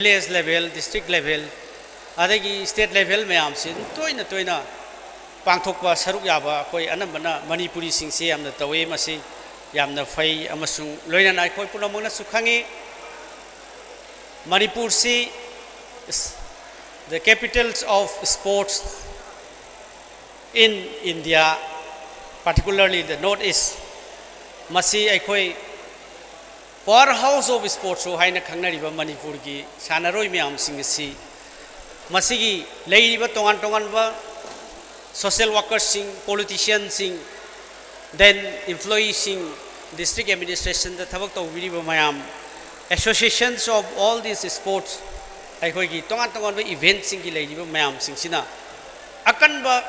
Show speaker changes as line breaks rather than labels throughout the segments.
Village level district level अदगी state level मैम से तोयना पांथोकपा सरुक याबा अखोय अनंबना मणिपुरी सिंसे यामना तवे मसी यामना फै अमसुंग लोयना अखोय पुनमना सुखांगी मणिपुर से the capitals of sports in India, particularly the northeast masi अखोय powerhouse of sports so haina khangnariba manipur gi sanaroi myam sing si masigi leiriba tongan ba social workers sing politicians sing then employees sing district administration the thabak tawiriba mayam associations of all these sports akhoi gi tongan ba events sing gi leiriba mayam sing sina akan ba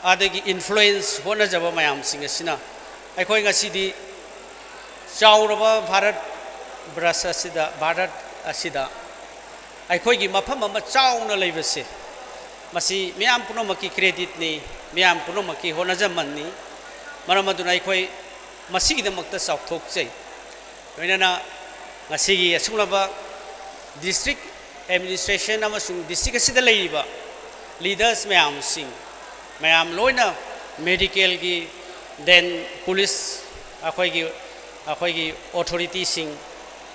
adagi influence hona jaba mayam sing sina akhoi ngasidi चाउरबा भारत ब्रश असिदा भारत असिदा अखोगी मफम अमा चाउना लेबसे मसी मियाम पुनमकी क्रेडिट नि मियाम पुनमकी होनजमन्नी मरमदुना अखोय मसीगिदमक्ता चाउथोकचै लोइनाना ngasiगी असुंगलाबा डिस्ट्रिक्ट एडमिनिस्ट्रेशन अमसुंग डिस्ट्रिक्ट असिदा लेरिबा लीडर्स मियाम सिंग मियाम लोइना मेडिकल की देन पुलिस अखोगी अखोगी ऑथोरिटी सिंग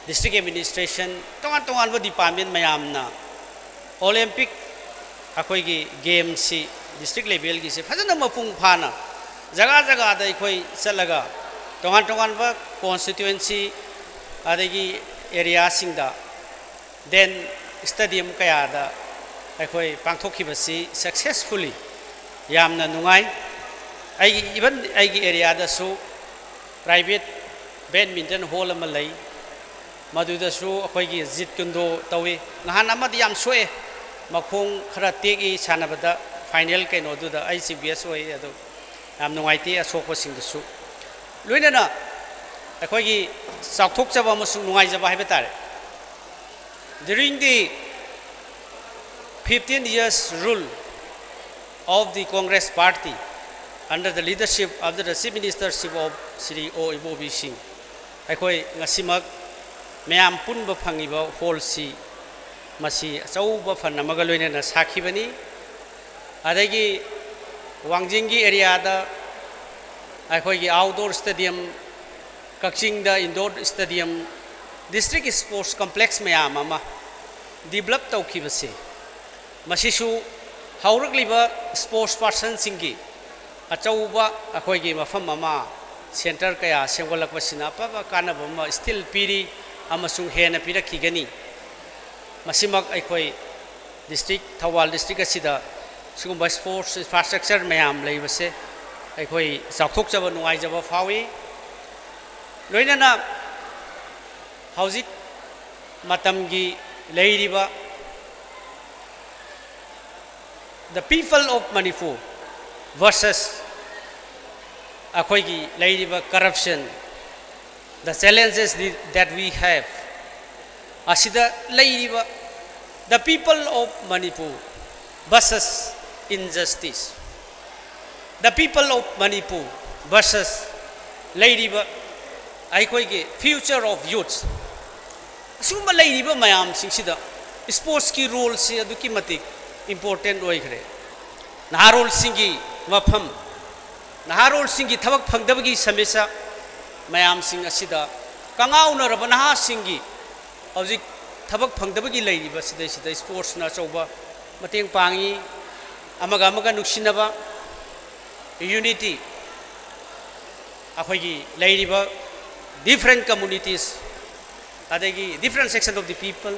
डिस्ट्रिक्ट एडमिनिस्ट्रेशन तोंगान डिपार्टमेंट मैमना ओलंपिक अखोगी गेम से डिस्ट्रिक्ट लेवल की से फजन मपुंग फाना जगह जगह अखोई चलगा तोंगान कॉन्स्टिट्यूएंसी अदगी एरिया सिंगदा देन स्टेडियम कयादा अखोई पांथोखिबसी सक्सेसफुली यामना नुंगाई इवन एरिया दसु प्राइवेट बैडमिंटन हॉल मदुदसु अखोगी जित कुंदो तवे नहान अमद याम सोए मखोंग खरा तेगी सानबदा फाइनल कैनोदुदा ICBS ओय अदो याम नुंगाइते असोकसिंगदसु लोइनना अखोगी चाउथोकजबा अमसुंग नुंगाइजबा हाइबा तारे during the 15 years rule of the Congress party under the leadership of the Chief Ministership of Sri O Ibobi Singh अखोई ngasimak मैम पुनब फंगीब हॉल से मसी अचौब फन अमगा लोइनना साखिबनी अदगी वांजिंगी एरिया दा अखोई आउटडोर स्टेडियम कक्चिंग दा indoor stadium district sports complex ma'am अमा डेवलप तौखिबसे मसीसु हौरकलिबा स्पोर्ट्स पर्सन सिंगी अचौब अखोई मफम अमा सेंटर कया सेंगोलकबसिना अफब कानबम स्टिल पीरी अमसुंग हेन पीरखिगनी मसिमक अखोई डिस्ट्रिक्ट थौबाल डिस्ट्रिक्ट असिदा सिगुंबा स्पोर्ट्स इंफ्रास्ट्रक्चर मैम लेबसे अखोई चाउथोकजब नुंगाइजब फावी लोइनना हौजिक मतमगी लेरिबा the people of Manipur versus अखोगी लेरिबा corruption the challenges that we have asida leiriba the people of Manipur versus injustice the people of Manipur versus leiriba aikoige future of youths asuma leiriba mayam singsida sports ki role se aduki matik important oikhre naharol singi mafam naharol singi thabak phangdabagi samesa मैम सिंग असिदा कंगाउनरब नहा सिंगी हौजिक थबक फंगदबगी लेरिबा सिदा सिदा sports ना चौबा मतेंग पांगी अमगा अमगा नुक्सिनबा यूनिटी अखोगी लेरिबा डिफरेंट कम्युनिटीज अदगी different section of the people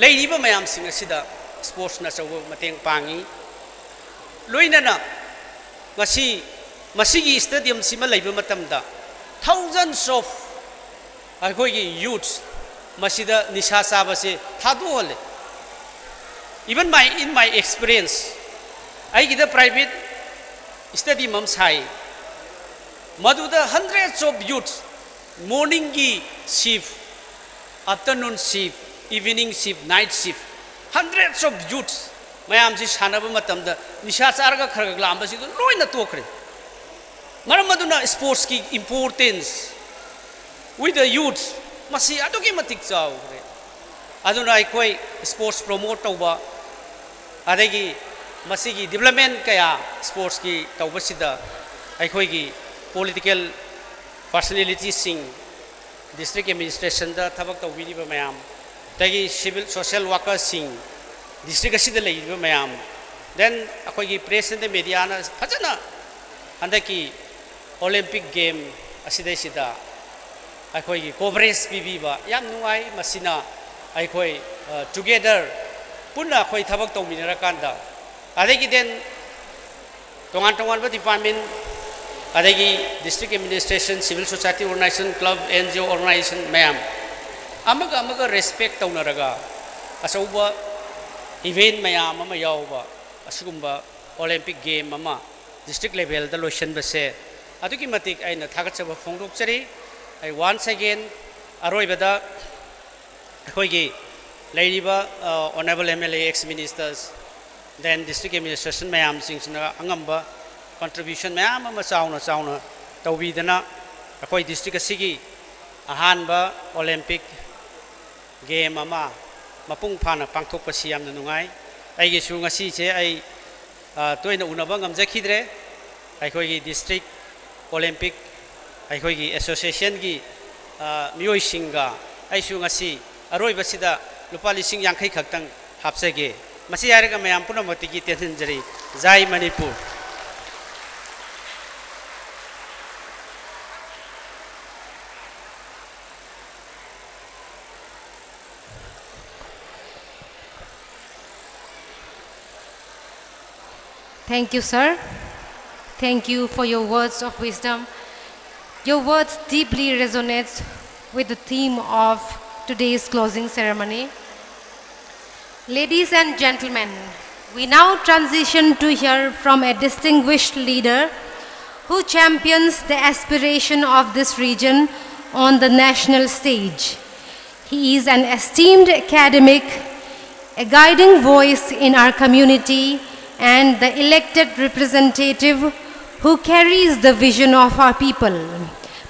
लेरिबा मैम सिंग असिदा स्पोर्ट्स ना चौबा मतेंग पांगी लोइनना ngasi masigi stadium sima leiba matamda thousands of अखोगी youths मसीदा निशा चाबसे थादोहले even in my experience आइगिदा प्राइवेट स्टडीम हम साई मधुदा hundreds of youths morning की shift afternoon shift evening shift night shift hundreds of youths ma'am से सानब मतमदा निशा चारगा खरगा लांबसी लोइना तोखरे मरम मदुना स्पोर्ट्स की importance with the youths masi adugi matik chawre aduna aikoi sports promote tauba adagi masigi development kaya sports ki tauba sida aikoi gi political personalities sing district administration da thabak tawbiri ba mayam tagi civil social workers sing district asida lei ba mayam then akoi gi press and media na phajana andaki olympic game asida sida akoi gi coverage bibi ba yam nuai masina aikoi together punna akoi thabak tawminara kanda adagi then tongan tongan ba department adagi district administration civil society organization club NGO organization mayam amaga respect taunaraga asauba event mayam ama yauba asugumba olympic game ama district level da lotion base aduki matik aina thagachaba phongdok chari I once again aroibada akoigi lairiba honorable MLA ex ministers then district administration mayam singsna angamba contribution mayam ama chauna tawbidana akoi district asigi ahanba olympic game ama mapung phana pangthok pa siam na nungai aigi su ngasi che ai toina unaba ngamjakhidre aikoi gi district olympic aikoi gi association gi miyoi singa ai su ngasi aroi basida lupa lising yang khai khaktang hapsege masi yarega mayam puna moti gi tension jari jai manipur.
Thank you, sir. Thank you for your words of wisdom. Your words deeply resonate with the theme of today's closing ceremony. Ladies and gentlemen, we now transition to hear from a distinguished leader who champions the aspiration of this region on the national stage. He is an esteemed academic, a guiding voice in our community, and the elected representative who carries the vision of our people.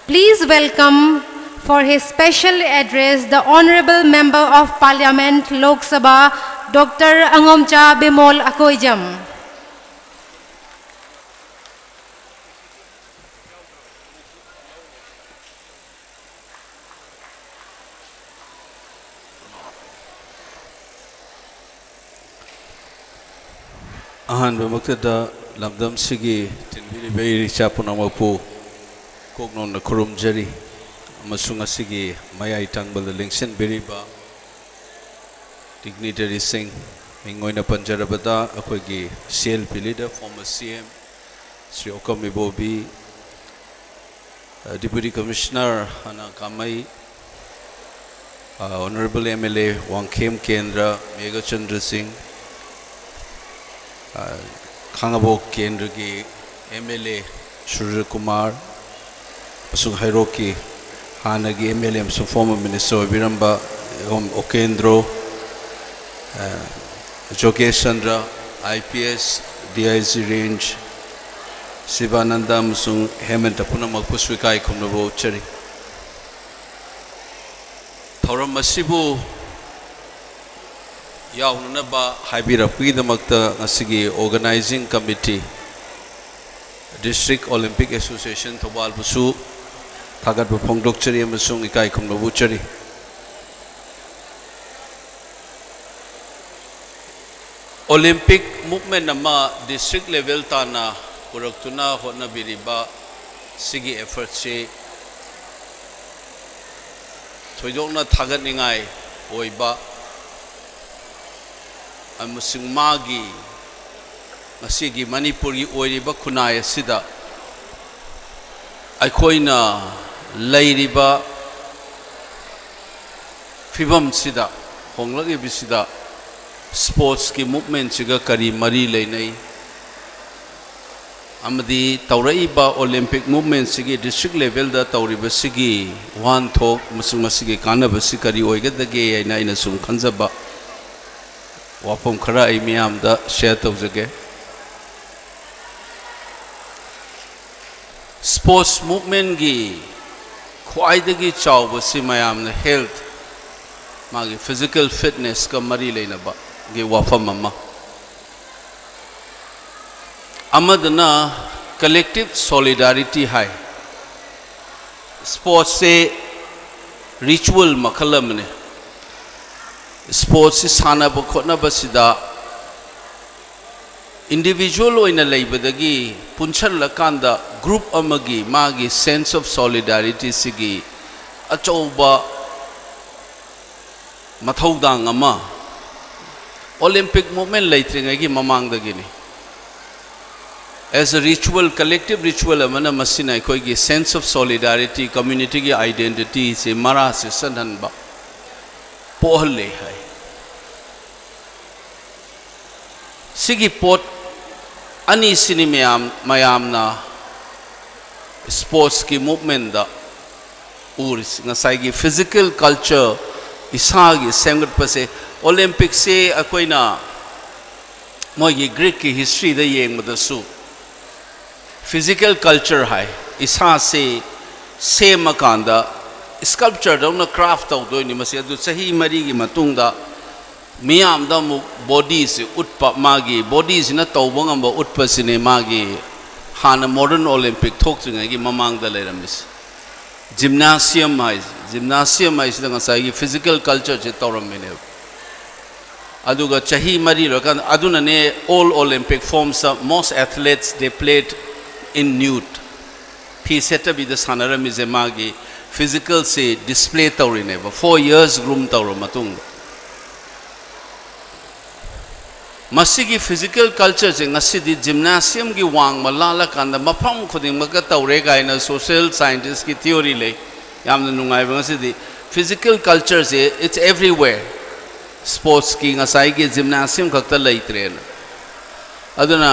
Please welcome for his special address the Honorable Member of Parliament, Lok Sabha, Dr. Angomcha Bimol Akoijam.
Ahanba maktada lamdam sigi tinbiri beiri chapuna mapu koknon na kurum jari amasung asigi mayai tangbal lingsin biriba dignitary sing mingoy na panjarabada akogi CLP leader former CM Sri Okam Ibobi Deputy Commissioner Hana Kamai Honorable MLA Wangkhem Kendra Mega Chandra Singh Khangabo Kendra ki MLA Surya Kumar Asung Hairoki Hanagi MLA Asung former Minister Viramba Okendro Jogesh Chandra IPS DIC range Sivananda Asung Hemanta Punam Puswikai Kumnabo Chari Thoram Masibu Yaunaba Habirapi the Makta Asigi Organizing Committee District Olympic Association Tobal Busu Tagat Pong Doctory Masung Ikai Kumnabuchari Olympic movement nama district level tana Puraktuna Hotna Biriba Sigi effort se Toyona Tagat Ningai Oiba Amusing Magi Masigi Manipuri Oiriba Kunaya Sida Aikoina Lairiba Fibam Sida Honglagi Bisida Sports ki movement siga kari mari leinai amadi tauraiba Olympic movement sigi district level da tauriba sigi one thok musung masigi kanaba sikari oigadage aina ina sum khanjaba wapom khara ai miyam da share tawjage sports movement gi khwaidagi chawba si mayam na health मागी physical fitness का मरी लेनबा गे वाफम अमदना collective solidarity है sports से ritual मखल अमने sports से सानब खोनब सिदा individual ओइना लेबदगी पुनछलकांदा group अमगी मागी सेंस ऑफ सॉलिडारिटी सिगी अचौबा मथौदांग अमा ओलंपिक मूवमेंट लेत्रिंगगी ममांगदगिनी as a ritual collective ritual अमना मसिना कोई सेंस ऑफ सॉलिडारिटी कम्युनिटी की आइडेंटिटी से मरा से सनहनबा पोहले है सिगी पोट अनि सिनी मयामना स्पोर्ट्स की मूवमेंट दा उरिस ngasai फिजिकल कल्चर इसागी सेंगट पसे ओलंपिक से अकोइना मोगी ग्रीक की हिस्ट्री दा येंगमदसु फिजिकल कल्चर है इसा से सेम कांदा स्कल्पचर दौना क्राफ्ट तौदोइनी मसे अदु सही मरी की मतुंगदा मियाम दा मु बॉडी से उत्पा मागी बॉडी से न तौबंगम उत्पा सिने मागी हाना मॉडर्न ओलंपिक थोक्त्रिंग की ममांग दा लेरमिस जिम्नासियम है सिदा ngasai फिजिकल कल्चर से तौरमिने aduga chahi mari lokan aduna ne all Olympic forms most athletes they played in nude phi seta bi the sanara mizemagi physical se display tawrine 4 years groom tawro matung masigi physical culture se ngasidi gymnasium gi wang malala kanda mafam khuding maga tawre gaina social scientist ki theory le yamna nungai ba ngasidi physical culture se it's everywhere sports की ngasai की gymnasium खक्ता लैत्रे न अदुना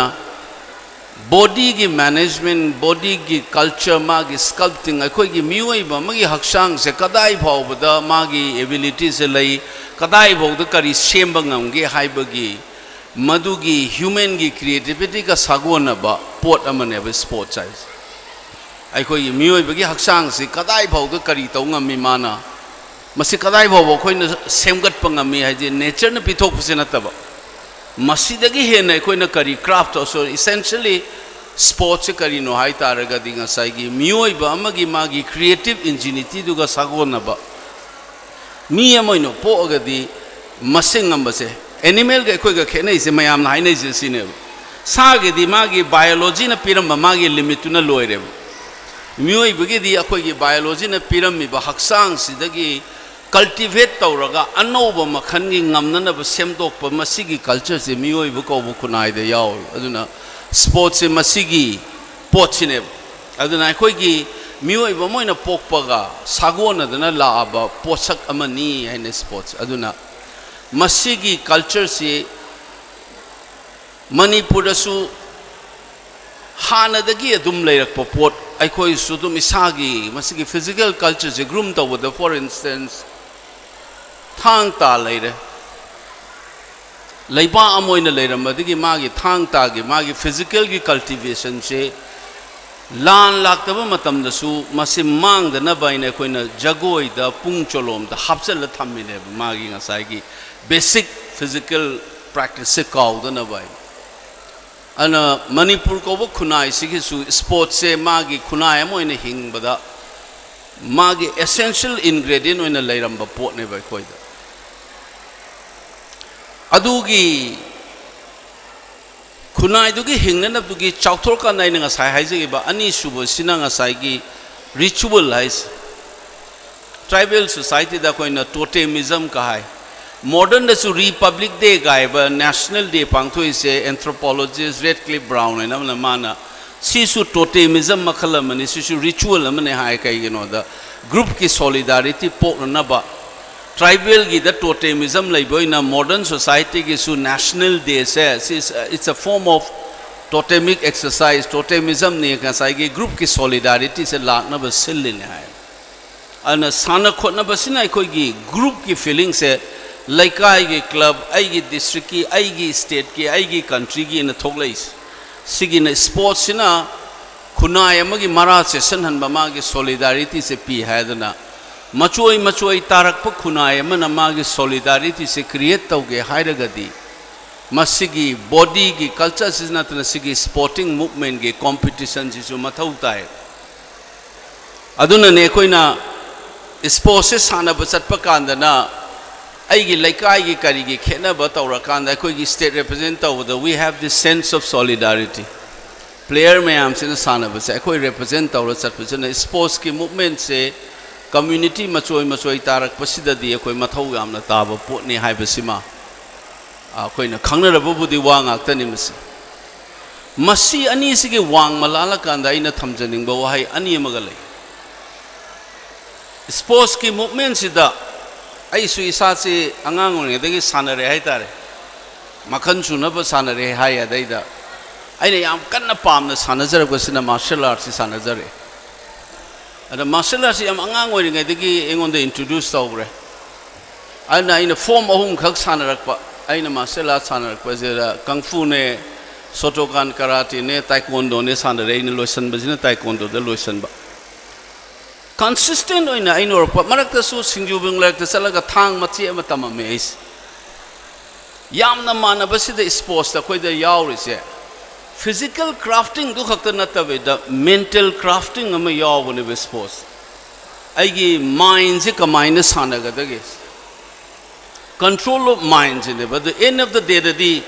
body की management body की culture मागी sculpting अखोई की म्यूई बा मागी हक्शांग से कदाई भाव बदा मागी ability से लई कदाई भाव द करी शेम बंगंगे हाई बगी मधु की human की creativity का सागोन बा पोट अमने बे sports size अखोई की म्यूई बगी हक्शांग से कदाई भाव द करी तोंगा मिमाना मसी कदाई भाव अखोइन सेमगट पंगमी है नेचर ने पिथोपसे नतब मसीदगी हेन अखोइन करी क्राफ्ट ऑल्सो इसेंशियली स्पोर्ट्स से करी नो हाई तारगदी ngasai मियोइब अमगी मागी क्रिएटिव इंजिनिटी दुगा सागोनब मी अमोइनो पोगदी मसिंग अम्बसे एनिमल के अखोइगा खेनै से मयाम हाइनै से सिने सागेदी मागी बायोलॉजी न पिरम मागी लिमिट न लोइरे मियोइबगी अखोइगी बायोलॉजी न पिरम हक्सांग सिदगी cultivate तौरगा अनौब मखनगी ngamnanab semdokpa masigi culture se miyoi bu ko bu kunai de yaw aduna sports se masigi pochine aduna khoi gi miyoi ba moina pokpaga sagona dana laaba posak amani haine sports aduna masigi culture se manipur su hana dagi adum leirakpa pot aikhoi su dum isagi masigi physical culture se groom tawda for instance थांग ता लेरे लेबा अमोइना लेरमदगी मागी थांग तागी मागी physical की cultivation से लान लाक्तब मतमदसु मसे मांगदनबाइने कोइना जगोइदा पुंग चोलोमदा हापसल थमिने मागी ngasai basic physical practice से काउदनबाइ अना मणिपुर को खुनाई सिगिसु स्पोर्ट्स से मागी खुनाई अमोइना हिंगबदा मागी एसेंशियल इंग्रेडिएंट ओइना लेरमबा पोटने बाइ कोइदा अदुगी खुनाई दुगी हिंगनब दुगी चाउथोरका नाइना ngasai हाइजेबा अनि सुबो सिना ngasai gi ritual हाइस ट्राइबल सोसाइटी दा कोइना टोटेमिज्म का है मॉडर्न दसु रिपब्लिक डे गायबा नेशनल डे पांगथोइ से एंथ्रोपोलॉजिस्ट रेडक्लिफ ब्राउन एना माना सिसु टोटेमिज्म मखल मनि सिसु रिचुअल मने हाय काइगनो दा ग्रुप की सॉलिडारिटी पोकनबा ट्राइबल की द टोटेमिज्म लेबोइना मॉडर्न सोसाइटी की सु नेशनल डे से it's a form of totemic exercise totemism ने ngasai gi ग्रुप की सॉलिडारिटी से लानब सिलिने है अन साना खोनब सिना कोई की ग्रुप की फीलिंग से लैकाई की क्लब आई डिस्ट्रिक्ट की आई स्टेट की आई कंट्री की इन थोगलेस सिगी ने स्पोर्ट्स सिना खुनाई अमगी मरा से सनहन बमा की सॉलिडारिटी से पी है दना मचोई मचोई तारक खुनाय मागी सॉलिडारिटी से क्रिएट तौगे हाइरगदी मसिगी बॉडी की कल्चर से नतना सिगी स्पोर्टिंग मूवमेंट की कंपटीशन से मथौ ताय अदुना ने कोइना स्पोर्ट्स से सानब चटप कांदना अगी लेकाई की करी की खेनब तौर कांदा कोई स्टेट रिप्रेजेंट तौद we have this sense of solidarity player मैम से सानब से कोई रिप्रेजेंट तौर चटपना स्पोर्ट्स की मूवमेंट से कम्युनिटी मचोई मचोई तारक पसिददी कोई मथौ यामना ताब पोटनी हाइबसिमा अखोइना खंगनरबबुदी वा ngaktani मसी अनी सिगे वांग मलाला कांदा इना थमजनिंग वहाई अनी अमगा लई स्पोर्ट्स की मूवमेंट सिदा ऐसु इसा से अंगांग ओनेदगी सानरे हाइतारे मखन सुनब सानरे हाय अदैदा अइना याम कन्ना पामना सानजरबसिना मार्शल आर्ट से सानजरे अदा मार्शल आर्ट याम अंगांग ओरिंगैदगी एंगोंदे introduce तौग्रे अइना form अहुम खक सानरकपा अइना martial art सानरकपा kung fu ने सोटोकान कराटे ने ताइक्वांडो ने सानरे इन लोइसन बजिना ताइक्वांडो द लोइसन बा consistent oina ainor marak ta su singju binglar ta salaga thang machi ama tamame is yamna manabasi the sports ta koi da yauri se physical crafting du khakta natabe da mental crafting ama yaw ne sports aigi mind se kamaina sanaga da ge control of mind ne but the end of the day the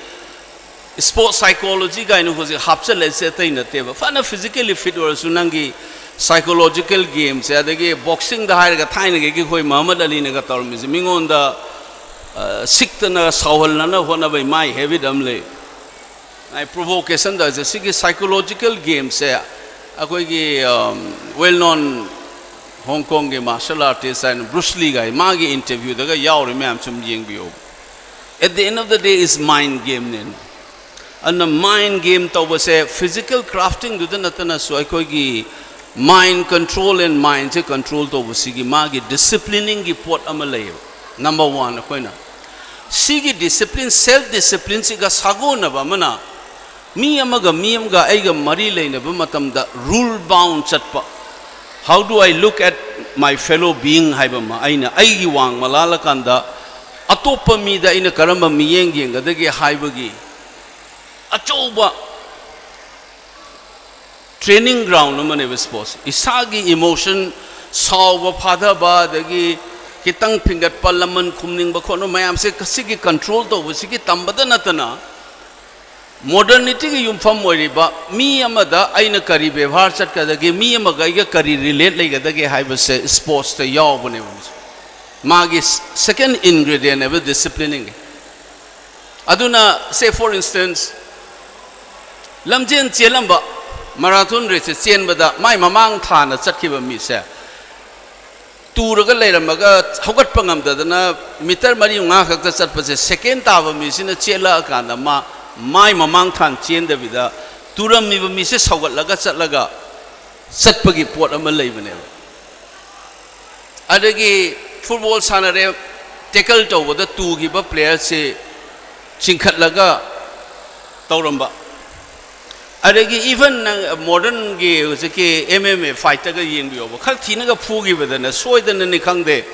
sports psychology ga inu hoje hapchal ese tai nate ba fana physically fit or sunangi psychological games adagi boxing da hair ga thaina ge khoi Muhammad Ali ne ga tormi mingon da siktana sawalna na hona bai mai heavy damle ai provocation da je sigi psychological games hai akoi gi well known Hong Kong ge martial artist and Bruce Lee ga magi interview da ga yaw re myam chum jing bio at the end of the day is mind game nen and the mind game to was a physical crafting du da natana so akoi gi mind control and mind se control to sigi magi disciplining gi pot amalay number 1 koina sigi discipline self discipline siga sago na ba mana mi amaga aiga mari leina ba matam da rule bound chatpa how do I look at my fellow being haiba ma aina aigi wang malala kanda atopa mi da ina karamba mi yeng ga dagi haiba gi achoba training ground amane sports isagi emotion sawa phada ba dagi kitang pingat palaman khumning ba khono mayam se kasigi control to sigi tambada natana modernity gi yumfam ori ba mi amada aina kari ବ୍ୟବହାର chat ka dagi mi amaga ga kari relate lai ga dagi haiba se sports te yaw bane magi second ingredient ever disciplining aduna say for instance lamjen chelamba marathon race chen bada mai mamang thana chatkhiba mi se turaga leiramaga hogat pangam dadana meter mari nga khakta chatpa se second taba mi sina chela akanda mai mamang than chen da bida turam mi mi se saugat laga chatlaga chatpagi pot ama leibane adagi football sanare tackle to wada tu gi ba player se chingkhat laga tauramba adagi even modern ge ke MMA fighter ga yeng bio khal thina ga phu gi badana soidana ni khangde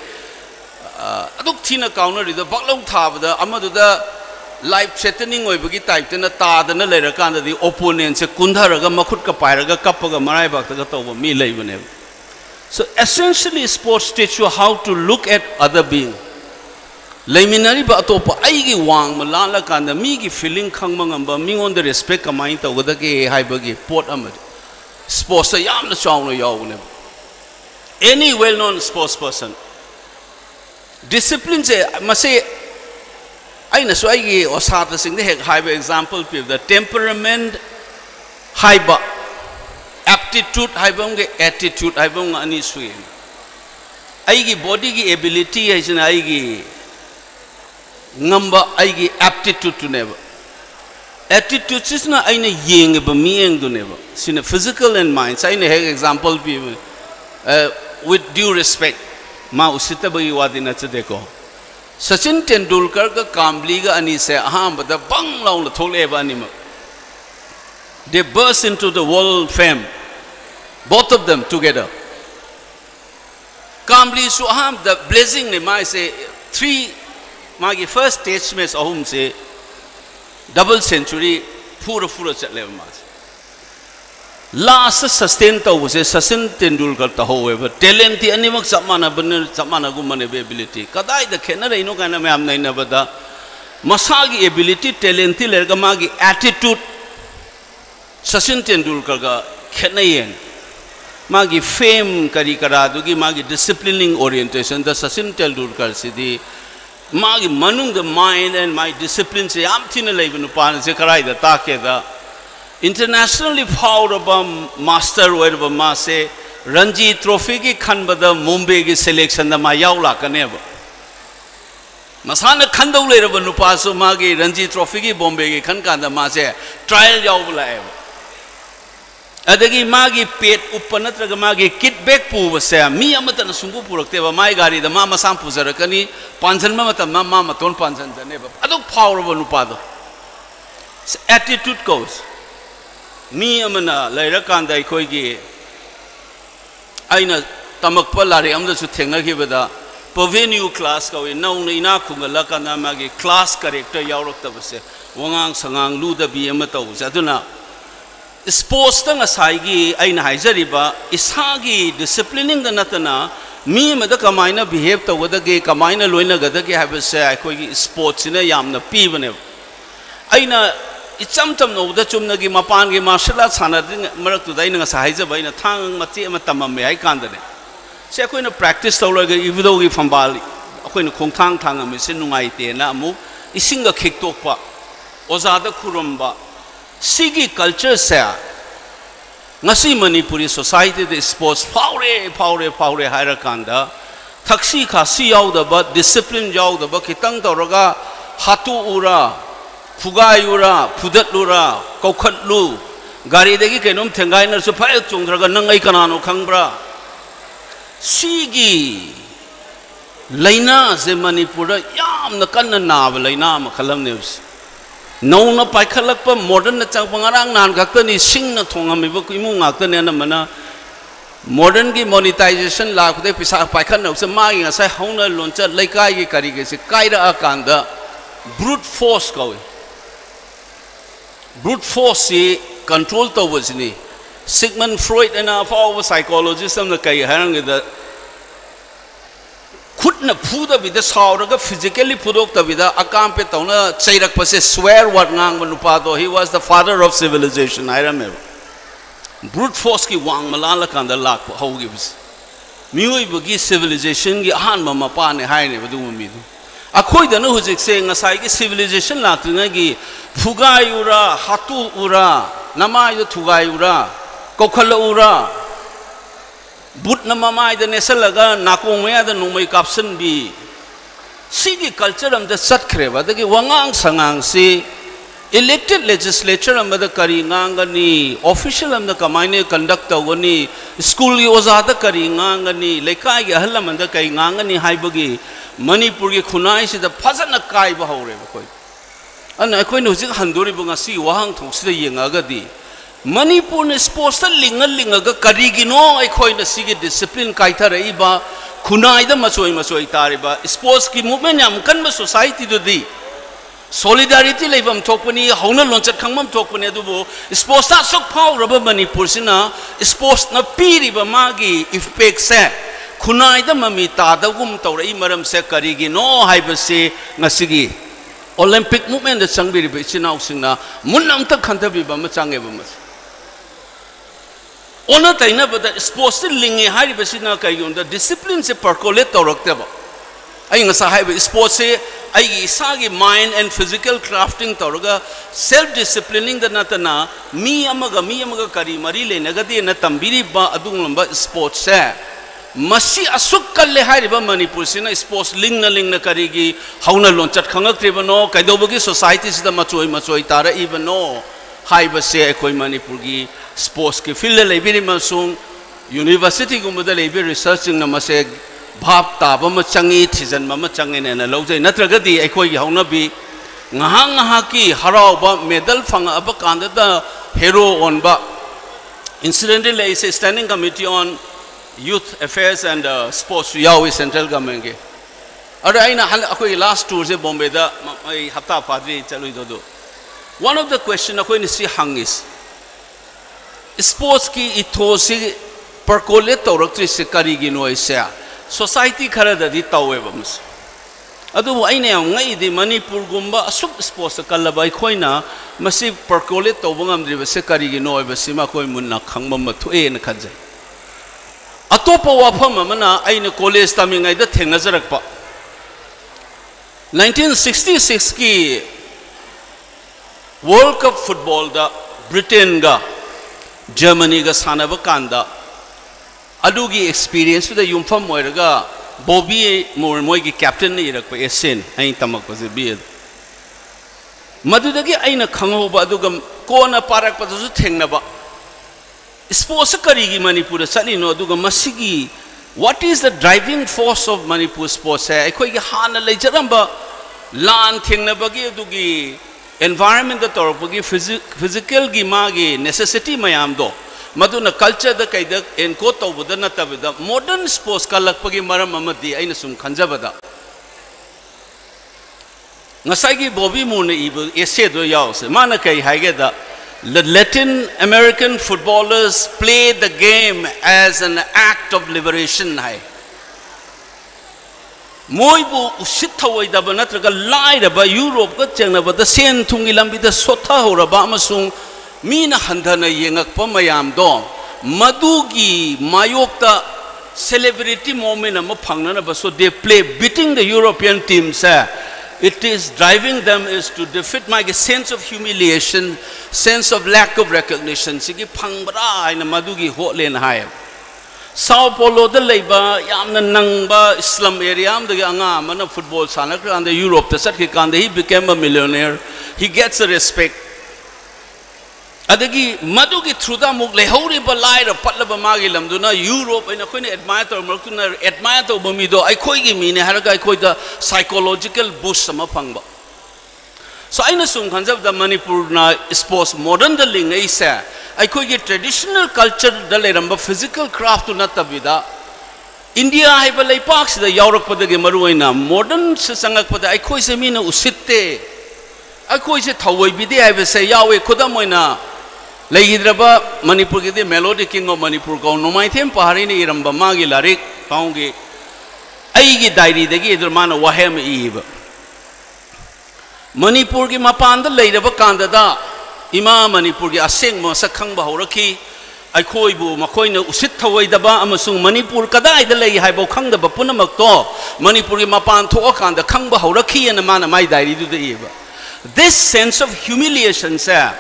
aduk thina counter ida baklong tha bada amadu da life threatening oi bagi type tena ta dana lera kan da di opponent se kundhara ga makhut ka paira ga kap ga marai bak ga to mi lei bane so essentially sports teach you how to look at other being Laiminari ba atopa aigi wang malala kanda mi gi feeling khangma ngamba mi on the respect kamai ta wada ke haibagi pot amad sports ya yamna chawno yawne any well known sports person discipline se mase aina so aigi osata sing the haiba example pe the temperament haiba aptitude haiba nge attitude haiba ani sui aigi body gi ability aisna aigi ngamba aigi aptitude to never attitude is na aina yeng ba mi yeng do never sina physical and mind sai ne example bi with due respect ma usita ba yiwadina cha deko Sachin Tendulkar ka Kambli ga ani se aham ba da bang law la thole ba ani ma they burst into the world fame both of them together Kamli su aham the blessing ne mai se 3 magi first test match ahum se double century pura chatle ma last sustain to se Sachin Tendulkar ta however talent ti animak samana gumane ability kadai the khena reino kana me am nai na bada masagi ability talent ti lerga magi attitude Sachin Tendulkar ga khena yen magi fame kari kara dugi magi disciplining orientation the Sachin Tendulkar sidi magi manung the mind and my discipline se am thina leibunu pan se karai da ta ke da internationally proud of master where ma se Ranji trophy ki khanbada Mumbai ki selection da ma yaula kane ba masana khandau le ra nupa so magi Ranji trophy ki Bombay ki khan ka da ma se trial yaula ai adagi magi pet upanatraga magi kit back pu basa mi amata na sungu purakte ba mai gari da ma masam pujarakani panjan ma mata ma maton panjan jane ba adok power ba nupa do attitude goes mi amana laira kan dai khoi gi aina tamak pa lari amda su thenga gi bada pavenu class ka we nau na ina khungala kana magi class character yaurok ta base wangang sangang lu da bi ama tau jaduna sports tang asai gi aina haijariba isagi disciplining da natana mi ma da kamaina behave to wada ge kamaina loina ga da ge have se khoi gi sports ne yamna pi bane aina icham tam no da chumna gi mapan gi martial arts sana ding marak tu dai nga sahaija bai na thang mati ma tamam me ai kan da ne se khoi na practice to lo ge ibdo gi phambali khoi na khong thang thang me se nungai te na mu ising ga khek tok pa oza da khurum ba sigi culture se ngasi Manipuri society the sports power haira kanda thaksi khasi yaw da ba discipline yaw da ba kitang to roga hatu ura Fugayura, Pudatlura, Kokatlu, Gari de Gikenum, Tengainer, Supaya Chundraga, Nangai Kanano, Kangbra, Sigi, Laina, Zemanipura, Yam, the Kanana, Laina, Kalam News. No, no, Paikalapa, modern the Chapangarang, Nankatani, sing the Tongamibukimu, Aktanana, modern monetization, like the Pisa Paikano, Samai, as I Hona Luncha, Laikai Karigasi, Kaida Akanda, brute force going. Brute force se control to was ni Sigmund Freud and our psychologists and the kai harang da khutna phuda with the sauraga physically phudokta with the akampe tauna chairak pase swear what ngang manupa do he was the father of civilization I remember brute force ki wang malala kanda lak hogi bis mioi bugi civilization gi han mama pa ne hai ne badu mi akhoi da no hujik se ngasai gi civilization la tu gi Fugayura, Hatu ura, Namay Tugayura, Kokala ura, But Namamai the Nesalaga, Nakumea the Numai Kapsan be. Sigi culture of the Satkreva, the Wangang Sangang si elected legislature and the Karingangani, official and the Kamine conductor wani, school Yozada Karingangani, Lekai Halam and the Kaingangani Haibagi, Manipuri Kunai is the Pazana Kai Bahore. And I quite know Handuri Bungasi, Wang Toxi Yangagadi. Manipur is posted Lingalinga Karigino, I coin the Sigi discipline Kaitara Iba, Kunai the Masoi Tariba, sports ki movement am Kanma society to thee. Solidarity Levam Tokani, Hona Launcher Kamam Tokani Dubo, sports are so power of Manipur Sina, sports na Piri Bamagi, if Pek said. Kunai the Mamita, the Wum Tori Maram Sekarigi, no Hibase Nasigi. Olympic movement the Sangbiri Bichinau Sina, Munamta Kantabi Bamachang. Ona Taina, but the sports lingi high Bessina Kayun, the disciplines a percolate or octavo. I think a sports I sagi mind and physical crafting Toroga, self disciplining the Natana, mi amaga Kari, Marile, Nagati, and Natambiri Ba Adumba sports. Masi asukal le hai riba Manipur sina sports ling na karigi hauna lonchat khangak triba no kaidobagi society sida machoi tara even no hai ba se koi Manipur gi sports ki field le biri masung university gumada le bi researching na mase bhap ta ba ma changi thijan ma changi ne na lojai natraga di ekoi gi hauna bi ngahang ki harau ba medal phanga aba kanda da hero on ba incidentally is a standing committee on Youth Affairs and Sports Yawi Central Government ke. Ara aina akoi last tour se Bombay da hafta padri chalui do. One of the question akoi ni si hang is sports ki ithosi percolate tawraktri se kari gi noi se society khara da di tawe bams. Adu aina yang ngai di Manipur gumba asuk sports kalaba khoina masi percolate tawbangam dri se kari gi noi basima koi munna khangma ma thue na khanjai. Atopa wafam amana aina college tamingai da thengna jarakpa 1966 ki World Cup football da Britain ga Germany ga sanaba kanda adugi experience da yumfam moiraga Bobby moi ki captain ni irakpa esen ain tamak paje bi madudagi aina khanghoba aduga kona parak pa su thengna ba sports karigi Manipur chali no aduga masigi what is the driving force of Manipur sports hai akhoi gi hana leijaramba lan thengna bagi adugi environment da torpagi physical gi magi necessity mayam do maduna culture da kaida encode tawbada na tabida modern sports kalakpagi maram amadi aina sum khanjabada ngasai gi Bobby Moore ibu essay do yaws mana kai haige da the Latin American footballers play the game as an act of liberation hai moibu usithawai da banatraga laira ba Europe ka chengna ba da sen thungi lambi da sotha horaba amasung mina handana yengakpa mayam do madugi mayokta celebrity moment ama phangnana ba so they play beating the European teams it is driving them is to defeat my sense of humiliation sense of lack of recognition sigi phangbra ina madugi holen hai Sao Paulo da leiba yamna nangba Islam area am da anga mana football sanakra and Europe ta sat ki kande he became a millionaire he gets a respect adagi madugi through da muk lehori ba laira patlaba magi lamduna Europe ina khoine admire to markuna admire to bami do ai khoi gi mine haraga ai khoi da psychological boost sama phangba so aina sum khanjab da Manipur na sports modern da ling ai sa ai khoi gi traditional culture da leramba physical craft na tabida India hai ba lei pak da yaurak padagi maruina modern se sangak pada ai khoi se mina usitte ai khoi se thawai bide ai ba se yawe khuda moina Legidraba Manipur ki melody king of Manipur ko nomai them pahari ni iramba magi larik paungi aigi diary degi idur mana wahem ib Manipur ki mapanda leiraba kanda da ima Manipur ki aseng mo sakhang ba horaki ai khoi bu makhoi na usit thawai daba amasung Manipur kadai da lei hai bo khang da ba punamak to Manipur ki mapan tho kanda khang ba horaki na mana mai diary du de ib this sense of humiliation sa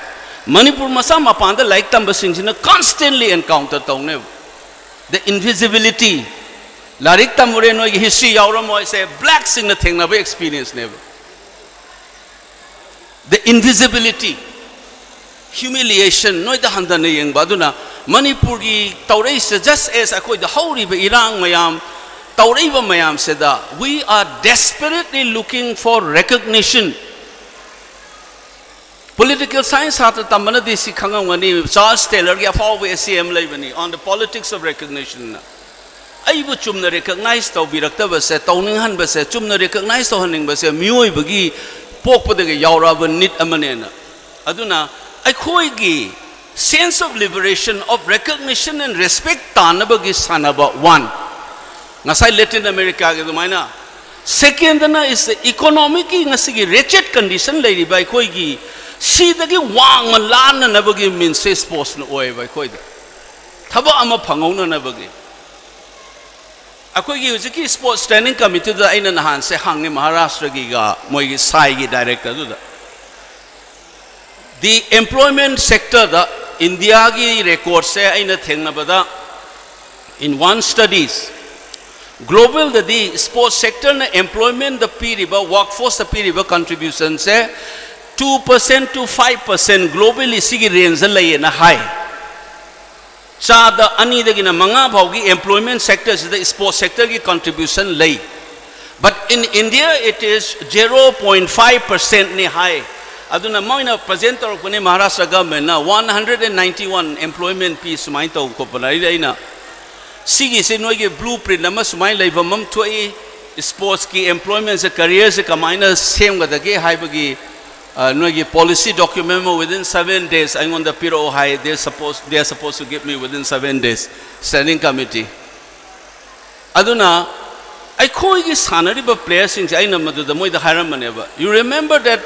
Manipur masa mapanda like tamba singjina constantly encounter tawne the invisibility larik tamure no history yawra mo say black sing na thengna ba experience never the invisibility humiliation no da handa ne yeng baduna Manipur gi tawrei se just as akoi the hori ba irang mayam tawrei ba mayam se da we are desperately looking for recognition Political science hata tamana desi khangangani Charles Taylor ya faw SCM leibani on the politics of recognition aibu chumna recognize taw birakta ba se tawning han ba se chumna recognize taw haning ba se mioi bagi pokpa de yaura ba nit amanena aduna ai khoi gi sense of liberation of recognition and respect tanaba gi sanaba one ngasai Latin America ge dumaina second na is the economic ngasi gi wretched condition leiri bai khoi gi si dagi wang lan na bagi min se sports na oi bai khoi da thaba ama phangau na bagi akoi gi ujiki sports standing committee da aina nahan se hangne Maharashtra gi ga moi gi sai gi director du da the employment sector da India gi record se aina thengna bada in one studies global the sports sector na employment the piriba workforce the piriba contribution se 2% to 5% globally sigi range lay na high cha da ani dagi na manga bhaugi employment sector is the sports sector ki contribution lay but in India it is 0.5% ni high aduna moina present or kone Maharashtra government na 191 employment piece mai to ko panai ina सिगी से नोई के blueprint नम सुमाई लेबम थोई sports की employment से career से कमाइना same गदगे हाइबगी नोई के policy document में within 7 days I want the piro high they are supposed to give me within 7 days standing committee aduna I khoi gi sanariba players sing ai namadu da moi da haram maneba you remember that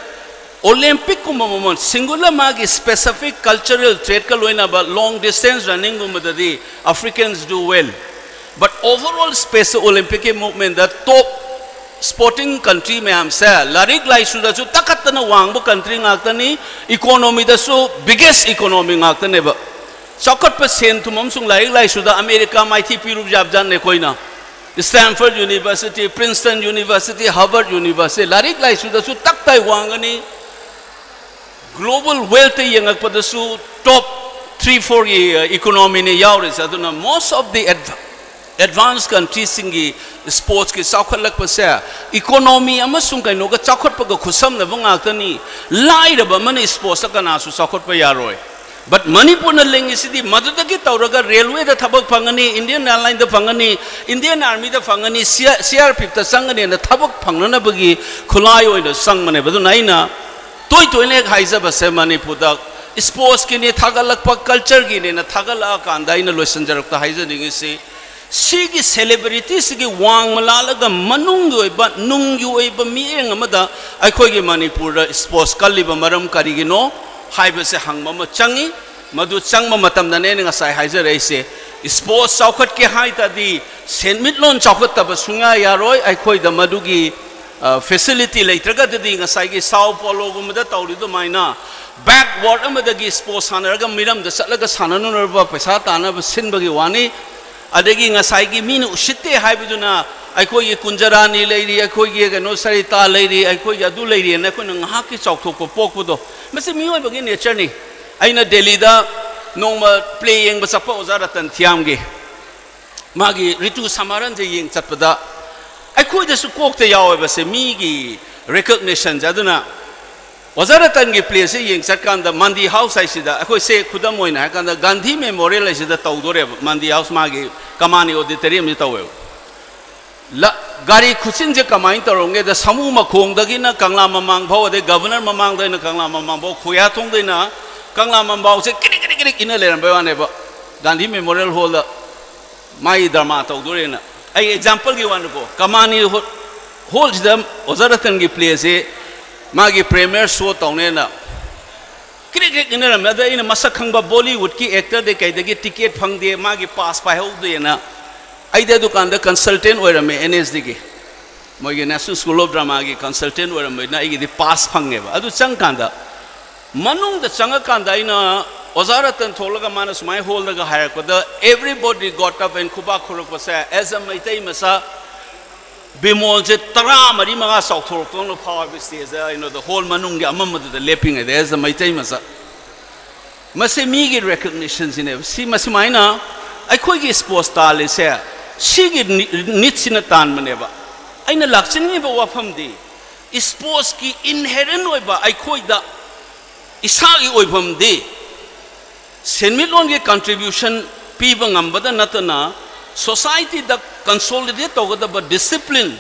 Olympic kumamon singular magi specific cultural trait ka loina ba long distance running gumadadi Africans do well but overall space Olympic movement the top sporting country mein am sa larik lai su da su takatna wang bu country ngaktani economy da su biggest economy ngaktane ba chakot pa sen thumam sung larik lai su da America mai thi pirup jab jan ne koina Stanford University, Princeton University, Harvard University, larik lai su da su taktai wangani global wealth yang pada su top 3-4 economy ni yaw res aduna most of the advanced countries singi sports ki saukhalak pasa economy amasung kai no ga chakhot pa ga khusam na bangakani lai ra ba man sports ka na su sakhot pa yaroi but Manipur na lengi sidi madudagi tauraga railway da thabak phangani Indian airline da phangani Indian army da phangani CRPF ta sangani na thabak phangnana bagi khulai oina sangmane badu naina toy ne khaisa base Manipur da sports ki ne thagalak pa culture ki ne na thagala kanda ina loisan jarak ta haisa dingi se sigi celebrities gi wang malala ga manung oi ba nung oi ba mi eng amada akhoi gi Manipur da sports kaliba maram kari gi no highway से हंगमा म चंगी मधु चंगमा मतम दने ने ngasai हाइजर ऐसे sports चौखट के high तदी सेनमिटलोन चौखट तब सुंगा यारोय आइखोय द मधुगी फैसिलिटी लेत्रगा ददी ngasai gi साउ पोलो गुमदा तौरी दो माइना बैकवर्ड अमदगी स्पोर्ट्स सानरगा मिरम द सलगा साननुनरबा पैसा ताना सिनबगी वानी अदगी ngasai gi मीन उशिते हाइबुना आइखोय gi कुंजरानी लेरी आइखोय gi गनो सरिता लेरी आइखोय gi अदु लेरी न को ngha ki चौथोक पोकबदो मसे मियोय बगी नेचर नि आइना दिल्ली दा नोंमा प्ले यंग बसपा ओजा रतन थियाम गे मागी ऋतु समारन जे यंग चतपदा आइखोय दसु कोकते याव बसे मी गी रिकॉग्निशन जदुना ओजा रतन गी प्ले से यंग चतकान दा मंदी हाउस आइसिदा आइखोय से खुदम होइना कान दा गांधी मेमोरियल आइसिदा तौदोरे मंदी हाउस मागी कमानी ऑडिटोरियम नि तौवे गाड़ी खुचिन जे कमाइन तरोंगे द समूह मखोंग दगिना कंगला ममांग भाव दे गवर्नर ममांग दे कंगला ममांग भाव खुया थोंग देना कंगला ममांग से किरि इन लेरम बेवाने बा गांधी मेमोरियल हॉल माई दरमा तौदोरे ना आई एग्जांपल गी वन को कमानी हॉल जम ओजरतन गी प्ले से मागी प्रीमियर शो तौने ना किरि इन लेरम द इन मसक खंगबा बॉलीवुड की एक्टर दे कई दगी टिकट फंग दे मागी पास पाइ हो दे ना आइदे दुकान द कंसल्टेंट ओरमे एनएसडी के मोगे नेशनल स्कूल ऑफ ड्रामा की कंसल्टेंट ओरमे ना आइगे पास फंगेबा अदु चंग कांदा मनुंग द चंग कांदा इना ओजारतन थोलगा माना सुमाय होल दगा हायर को the everybody got up and खुबा खुरक पसे एज अ मैतै मसा बिमोल जे तरा मरी मगा सौथोर तोन फाव स्टेज इन द होल मनुंग गे अमम द लेपिंग एज अ मैतै मसा मसे मी गे रिकॉग्निशन सिने सी मसमाइना अखोई गे स्पोर्ट्स ताले से सिगी निचिना तान मनेबा आइना लाक्चनिबा वाफमदी स्पोर्ट्स की इनहेरेंट ओइबा आइखोई दा इसागी ओइबमदी सेनमिलोन के कंट्रीब्यूशन पीबा ngambada natana society da consolidate togada discipline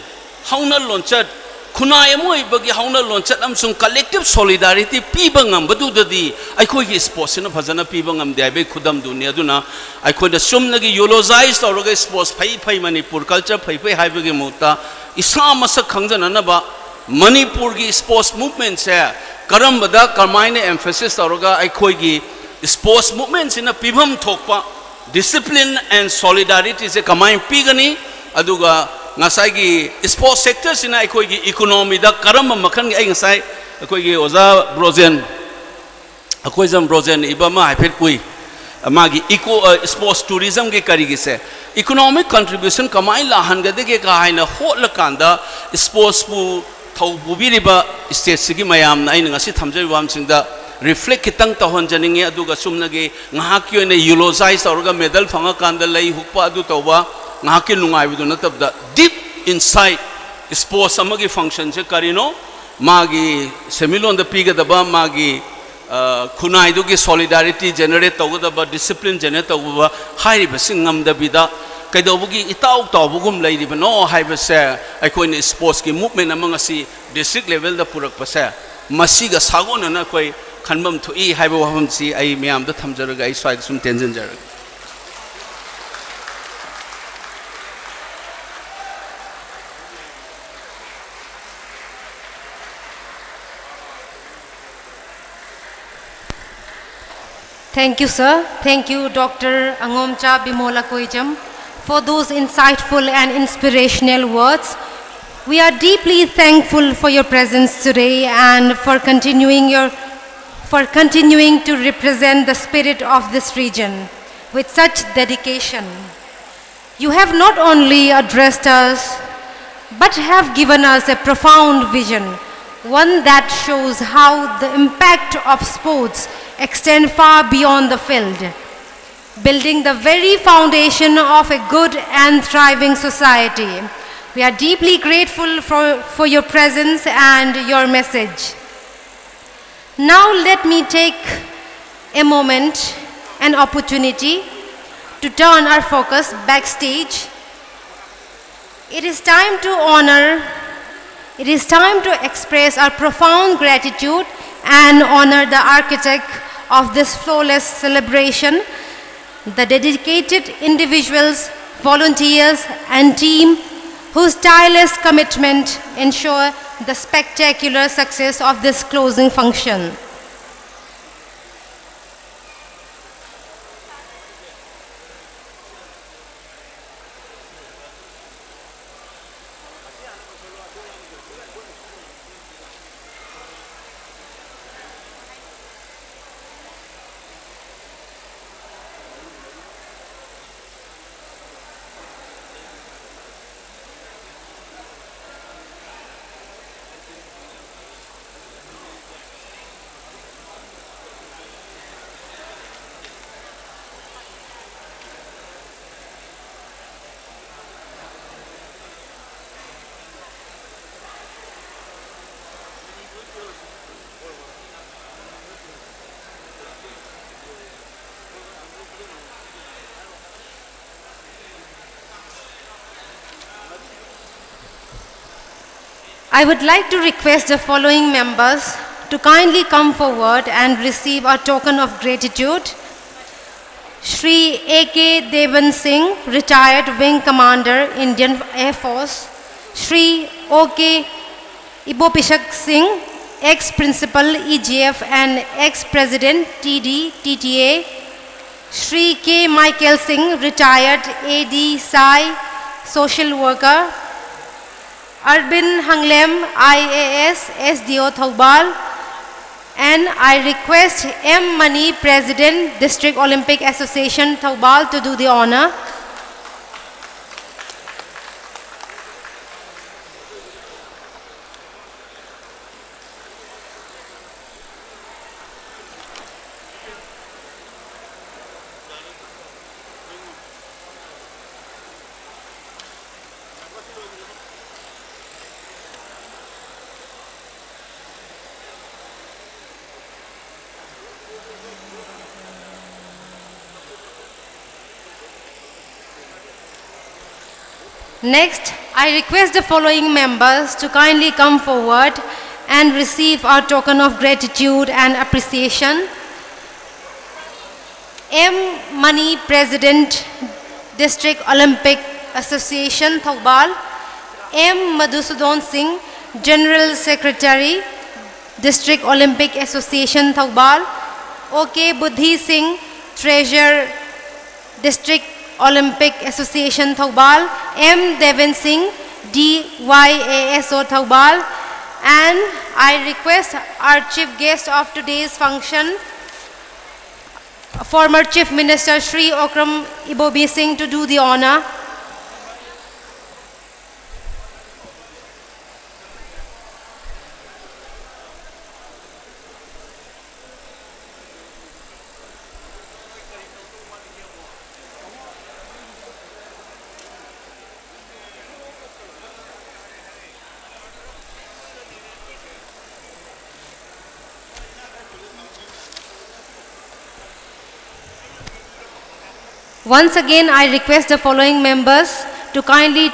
hauna lonchat khunai amoi bagi hauna lonchat amsung collective solidarity píba ngambadu dadi aikhoi gi sports na phajana píba ngamde ai be khudam dunia duna aikhoi da sumna gi eulogize tawraga sports phai Manipur culture phai hai bagi muta isa masak khangjana na ba Manipur gi sports movement se karam bada karmaine emphasis tawraga aikhoi gi sports movement sina pibam thokpa discipline and solidarity se kamai pigani aduga ngasai gi sports sector sina akhoi gi economy da karam makhan gi ai ngasai akhoi gi oza brozen akhoi jam brozen ibama haipet pui magi eco sports tourism ge kari gi se economic contribution kamai la han ga de ge ka haina hol kanda sports pu thau bu bi riba state sigi mayam na ai ngasi thamjai wam singda reflect kitang tahon janinge aduga sumna ge ngahakyo ne eulogize tawraga medal phanga kanda lai hukpa adu tawba ngahaki nungai bidu natabda deep inside sports amagi function je karino magi semilon da piga da ba magi khunai du ge solidarity generate tawda ba discipline generate tawba hairi basing ngam da bida kaidobugi itau tawbugum leiribano haibase aikoin sports ki movement among asi district level da purak pase masiga sagona na koi khanbam thui haiba waham si ai miam da thamjaraga ai swai sum tension jar.
Thank you, sir. Thank you, Dr. Angomcha Bimola Koijam, for those insightful and inspirational words. We are deeply thankful for your presence today and for continuing to represent the spirit of this region with such dedication. You have not only addressed us, but have given us a profound vision, one that shows how the impact of sports extend far beyond the field, building the very foundation of a good and thriving society. We are deeply grateful for your presence and your message. Now let me take a moment, an opportunity to turn our focus backstage. It is time to express our profound gratitude and honor the architect of this flawless celebration, the dedicated individuals, volunteers, and team whose tireless commitment ensure the spectacular success of this closing function. I would like to request the following members to kindly come forward and receive a token of gratitude. Shri A.K. Devan Singh, retired Wing Commander, Indian Air Force. Shri O.K. Ibopishak Singh, ex-principal EGF and ex-president TD, TTA. Shri K. Michael Singh, retired AD Sai, social worker. Arbin Hanglem, IAS, SDO Thoubal. And I request M. Mani, President, District Olympic Association, Thoubal, to do the honor. Next, I request the following members to kindly come forward and receive our token of gratitude and appreciation. M. Mani, President, District Olympic Association, Thoubal. M. Madhusudan Singh, General Secretary, District Olympic Association, Thoubal. O.K. Buddhi Singh, Treasurer, District Olympic Association, Thoubal. M. Devin Singh, DYASO, Thoubal. And I request our chief guest of today's function, former Chief Minister Shri Okram Ibobi Singh, to do the honor. Once again, I request the following members to kindly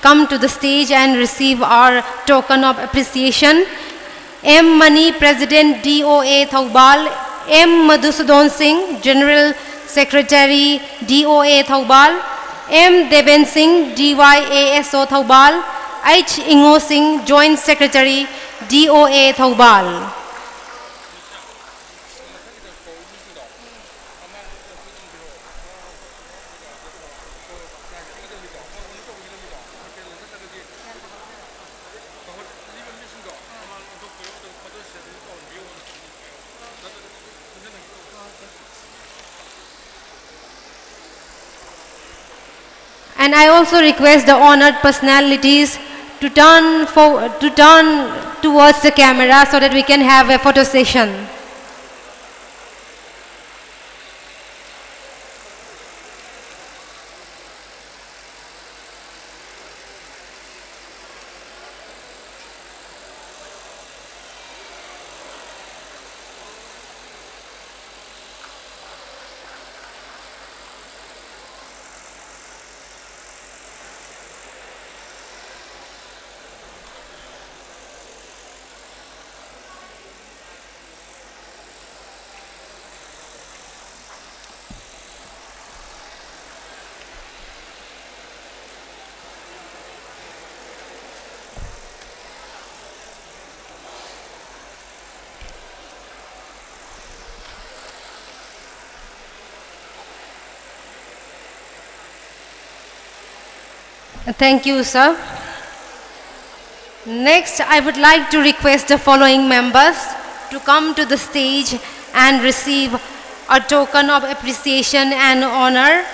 come to the stage and receive our token of appreciation. M. Mani, President DOA Thoubal. M. Madhusudan Singh, General Secretary DOA Thoubal. M. Deben Singh, DYASO Thoubal. H. Ingo Singh, Joint Secretary DOA Thoubal. And I also request the honored personalities to turn towards the camera so that we can have a photo session. Thank you, sir. Next, I would like to request the following members to come to the stage and receive a token of appreciation and honor.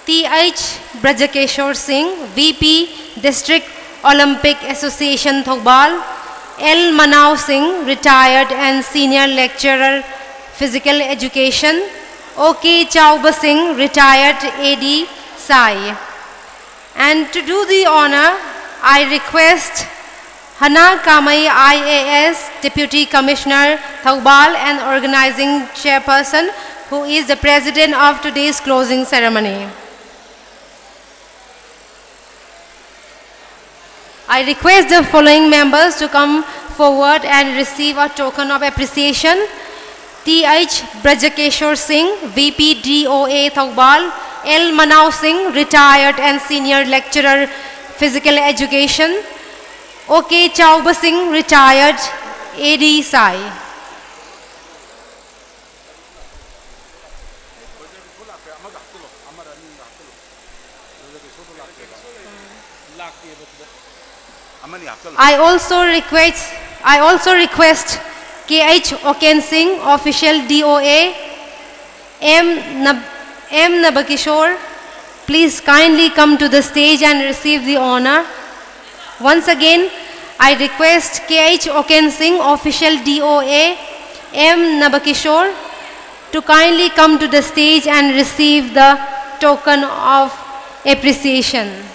T.H. Brajakeshwar Singh, VP, District Olympic Association Thoubal. L. Manav Singh, retired and senior lecturer, Physical Education. O.K. Chauba Singh, retired AD, Sai. And to do the honor, I request Hana Kamai IAS, Deputy Commissioner Thoubal and Organizing Chairperson, who is the President of today's closing ceremony. I request the following members to come forward and receive a token of appreciation. T.H. Brajakeshwar Singh, VP DOA Thoubal. L. Manav Singh, retired and senior lecturer, Physical Education. O.K. Chauba Singh, retired, AD Sai. I also request K.H. Oken Singh, official DOA. M. Nabakishore, please kindly come to the stage and receive the honor. Once again, I request K.H. Oken Singh, official DOA, M. Nabakishore, to kindly come to the stage and receive the token of appreciation.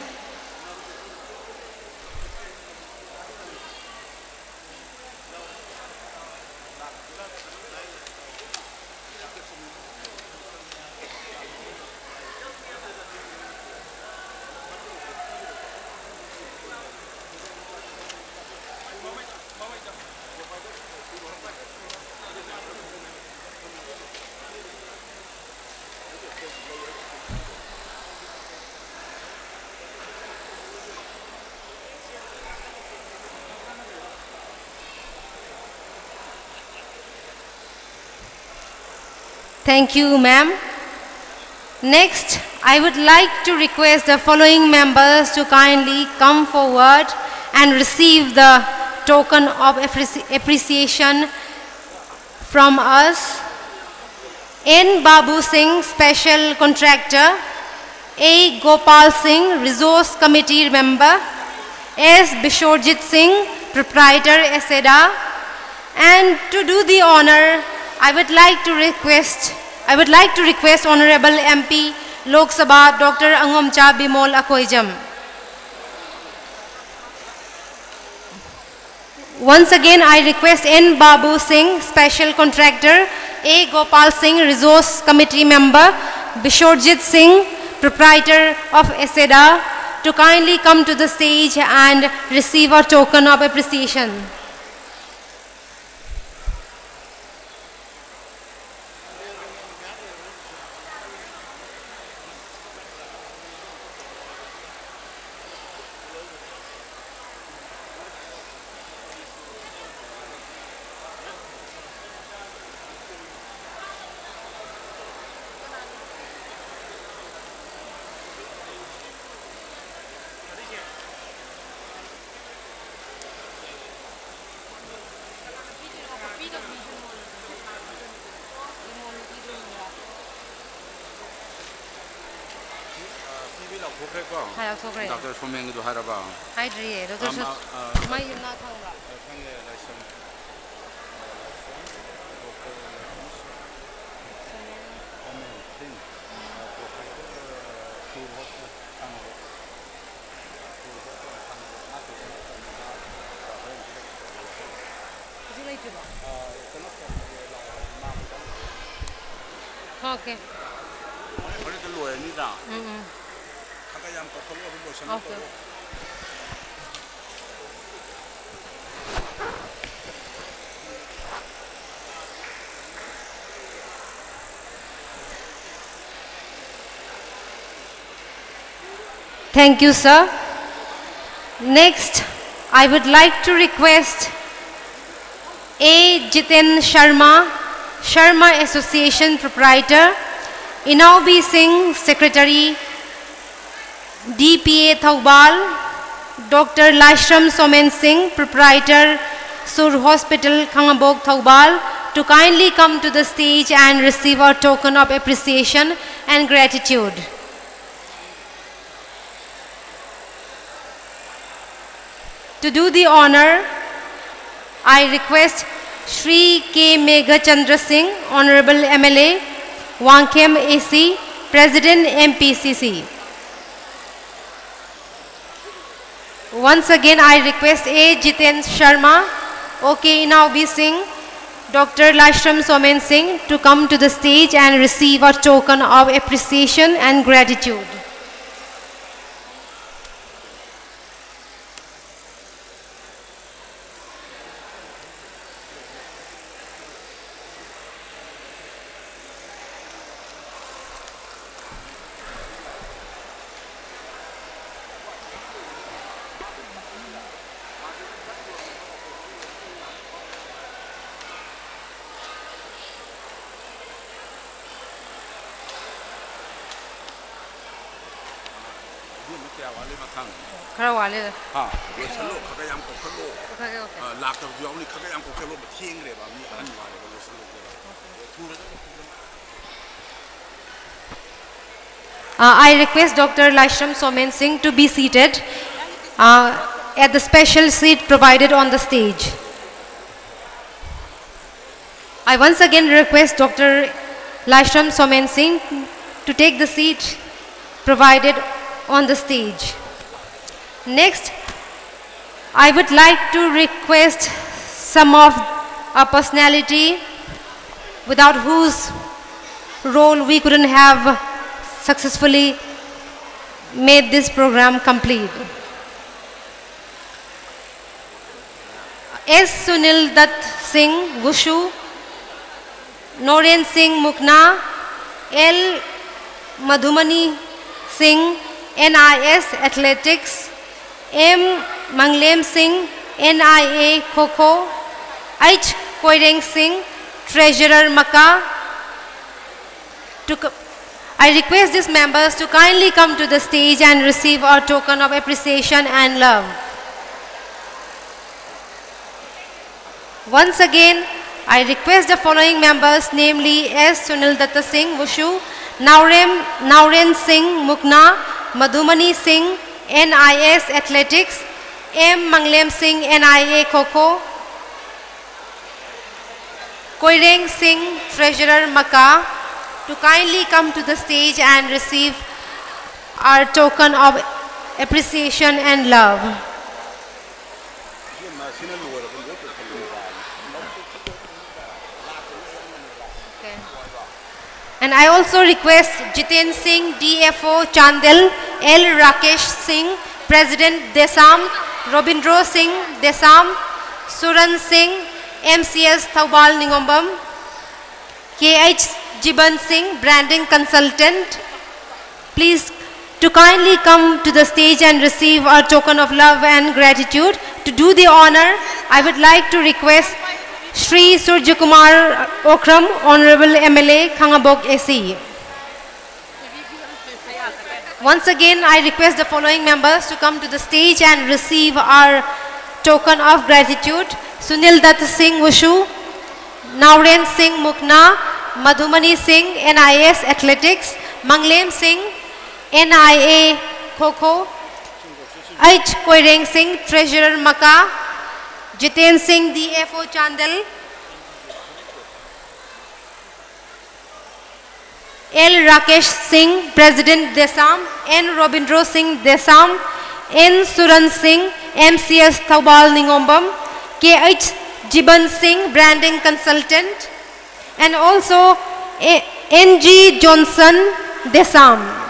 Thank you, ma'am. Next, I would like to request the following members to kindly come forward and receive the token of appreciation from us. N. Babu Singh, Special Contractor. A. Gopal Singh, Resource Committee Member. S. Bishorjit Singh, Proprietor, ESEDA. And to do the honor, I would like to request Honorable MP Lok Sabha Dr. Angomcha Bimol Akoijam. Once again, I request N. Babu Singh, Special Contractor, A. Gopal Singh, Resource Committee Member, Bishorjit Singh, proprietor of ESEDA, to kindly come to the stage and receive a token of appreciation.
Dr. Someng do haraba.
Hi, Dr. Okay. Okay. Thank you, sir. Next, I would like to request A. Jiten Sharma, Sharma Association Proprietor, Inaubi Singh, Secretary, DPA Thoubal, Dr. Lashram Somen Singh, Proprietor, Sur Hospital, Khangabok Thoubal, to kindly come to the stage and receive a token of appreciation and gratitude. To do the honor, I request Shri K. Megha Chandra Singh, Honorable MLA, Wangkhem AC, President MPCC. Once again, I request A. Jiten Sharma, OK Inaubi Singh, Dr. Lashram Somen Singh to come to the stage and receive a token of appreciation and gratitude. I request Dr. Lashram Somen Singh to be seated at the special seat provided on the stage. I once again request Dr. Lashram Somen Singh to take the seat provided on the stage. Next, I would like to request some of a personality without whose role we couldn't have successfully made this program complete. S. Sunil Dutt Singh, Wushu, Noren Singh Mukna, L. Madhumani Singh, NIS Athletics, M. Manglem Singh, NIA Kho-Kho, H. Koireng Singh, Treasurer Maka. I request these members to kindly come to the stage and receive our token of appreciation and love. Once again, I request the following members, namely S. Sunil Datta Singh, Wushu, Nauren Singh, Mukna, Madhumani Singh, NIS Athletics, M. Manglem Singh, NIA Kho-Kho, Koireng Singh, Treasurer Maka, to kindly come to the stage and receive our token of appreciation and love. Okay. And And I also request Jiten Singh, DFO Chandel, L. Rakesh Singh, President Desam, Robindro Singh Desam, Suran Singh, MCS Thaubal Ningombam, KH Jiban Singh, Branding Consultant, please to kindly come to the stage and receive our token of love and gratitude. To do the honor, I would like to request Shri Surya Kumar Okram, Honorable MLA, Khangabok SE. Once again, I request the following members to come to the stage and receive our token of gratitude. Sunil Dutt Singh Wushu, Nauren Singh Mukna, Madhumani Singh, NIS Athletics, Manglem Singh, NIA Kho-Kho, H. Koireng Singh, Treasurer Maka, Jiten Singh, DFO Chandel, L. Rakesh Singh, President Desam, N. Robindro Singh Desam, N. Suran Singh, MCS Thaubal Ningombam, KH Jiban Singh, Branding Consultant, and also NG Johnson Desam.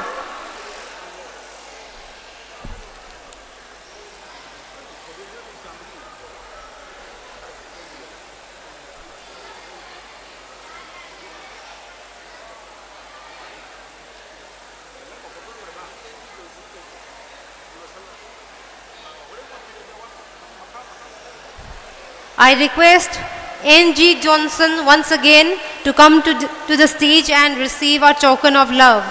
I request N.G. Johnson once again to come to the stage and receive our token of love.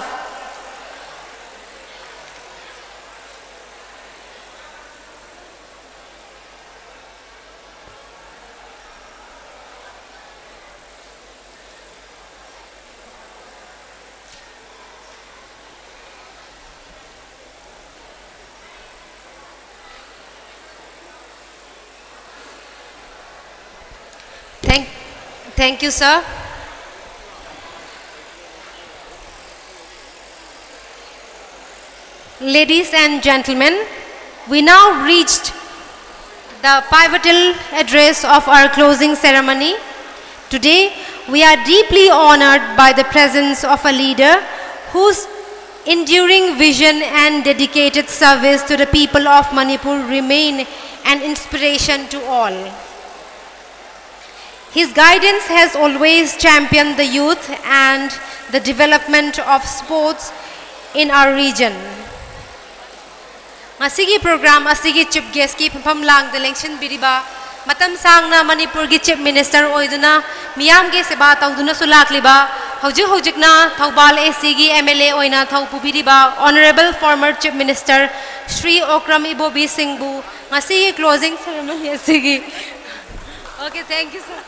Thank you, sir. Ladies and gentlemen, we now reached the pivotal address of our closing ceremony. Today, we are deeply honored by the presence of a leader whose enduring vision and dedicated service to the people of Manipur remain an inspiration to all. His guidance has always championed the youth and the development of sports in our region. Masigi program asigi chief guest ki pham lang election biriba matam sangna Manipur gi chief minister oiduna miyam ge seba tawduna sulakliba hojikna Thaubal AC gi MLA oina thaupu biriba honorable former chief minister Shri Okram Ibobi Singhbu masigi closing ceremony asigi. Okay, thank you, sir.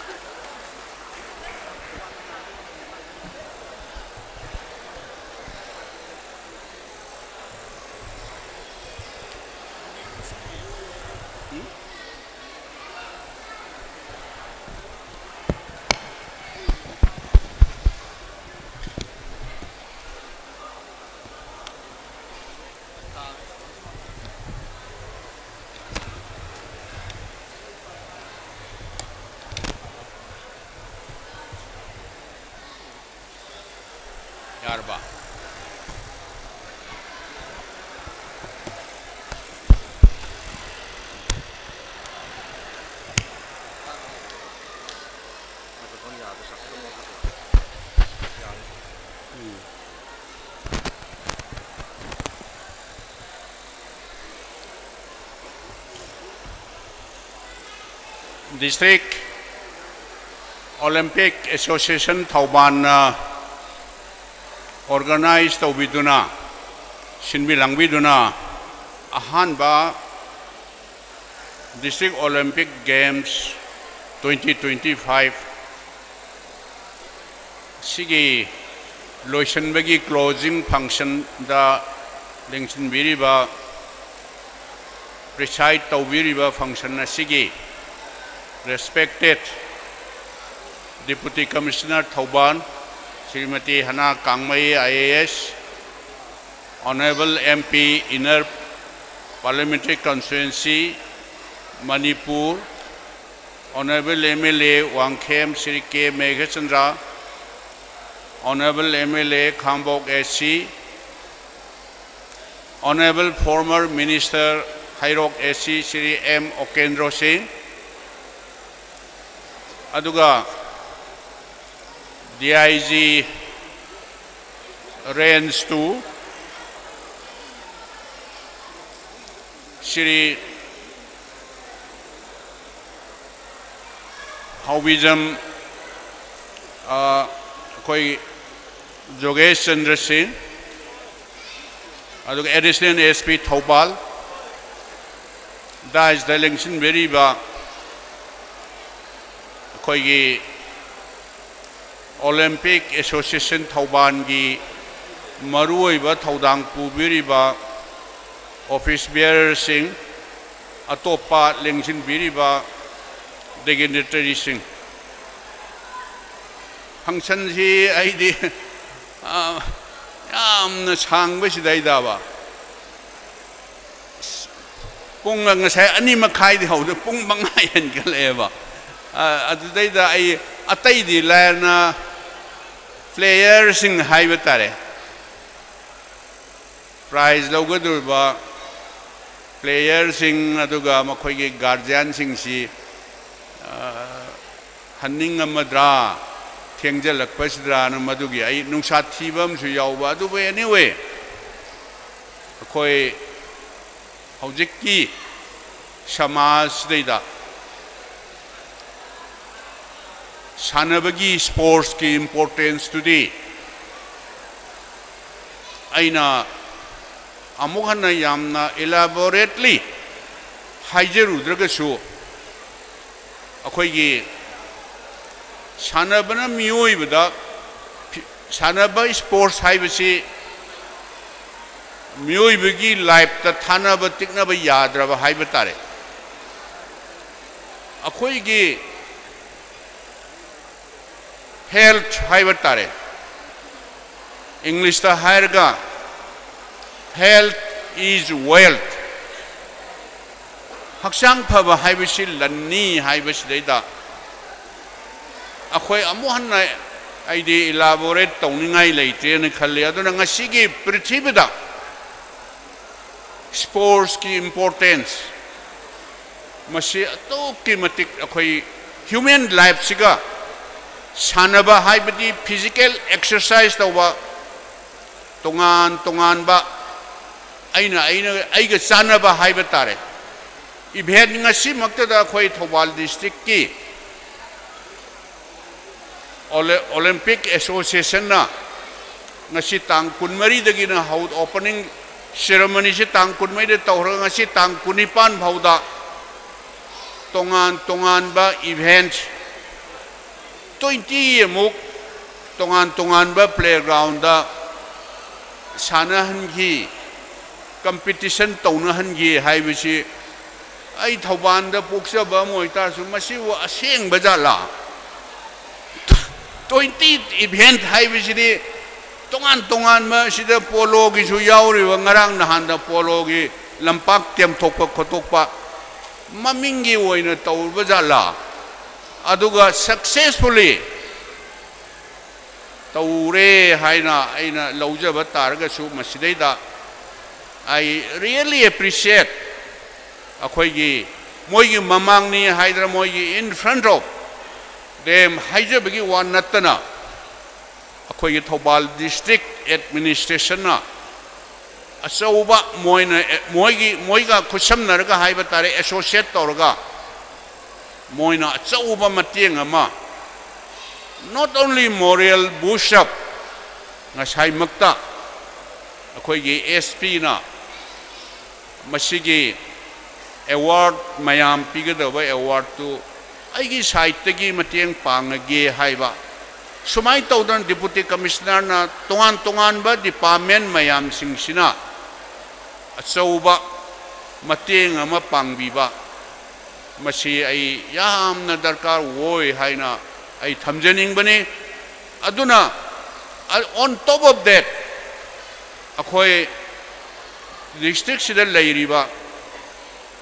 Yarba. District Olympic Association Thauban organized Tawiduna, Shinbi Langbiduna, Ahanba District Olympic Games 2025 Sigi Loishanbagi closing function da Lingshin Viriba Preside Tawiriba function Sigi respected Deputy Commissioner Thauban Srimati Hana Kangmai IAS, Honorable MP Inner Parliamentary Constituency, Manipur, Honorable MLA Wangkhem Sri K. Meghachandra,
Honorable MLA Khambok SC, Honorable former Minister Hairok SC Shri M. Okendro Singh, aduga DIG Range 2 Shri Howizam koi Jogesh Chandra Singh, aduga Additional SP Thopal, da is the election very ba koi Olympic Association Thauban gi marui ba thaudang pubiri ba office bearer sing atopa election biri ba dignitary sing function si ai di yam sang ba sidai da ba pung nga sai ani makhai di haude pung mangai han ka le ba adudai da ai atai di lana player sing hai batare prize logadur ba player sing aduga makhoi gi guardian sing si hanning amadra thengjalak pasidra na madugi ai nungsa thibam su yauba adu be anyway khoi hojiki samaj deida sanabagi sports ki importance today aina amukhana yamna elaborately haijerudragasu akhoi gi sanabana miyoibada sanaba sports haibasi miyoibagi life ta thanaba tiknaba yadraba haibatare akhoi gi health haibatare English ta hairga health is wealth haksang phaba haibasi lanni haibasi deida akhoi amuhan na aidi elaborate tawningai leite ne khalle aduna ngasigi prithibida sports ki importance masi atoki matik akhoi human life siga sanaba haibadi physical exercise tawa tongan ba aiga sanaba haibatare event ngasi makta da khoi Thobal district ki Olympic Association na ngasi tang kunmari dagi na hold opening ceremony si tang kunmai de tawra ngasi tang kunipan bhauda tongan ba event 20 muk tongan ba playground da sanahan gi competition tawnahan gi haibisi ai Thauban da puksa ba moita su masi wa aseng bajala 20 event haibisi tongan ma sida polo gi su yauri wa ngarang nahan da polo gi lampak tiam thokpa khotokpa mamingi oina taw bajala aduga successfully taure haina aina laujaba targa su masidaida I really appreciate akhoi gi moi gi mamang ni haidra moi gi in front of them haijabagi wan natana akhoi gi Thobal district administration na asauba moiga khusamnarga haiba tare associate torga moina achauba mateng ama not only moral boost up ngasai makta akhoi gi SP na masigi award mayam pigadaba award to aigi site gi mateng pangage haiba sumai tawdan deputy commissioner na tongan ba department mayam singsina achauba mateng ama pangbiba masi ai yamna darkar woi haina ai thamjaning bani aduna on top of that akhoi district sida leiriba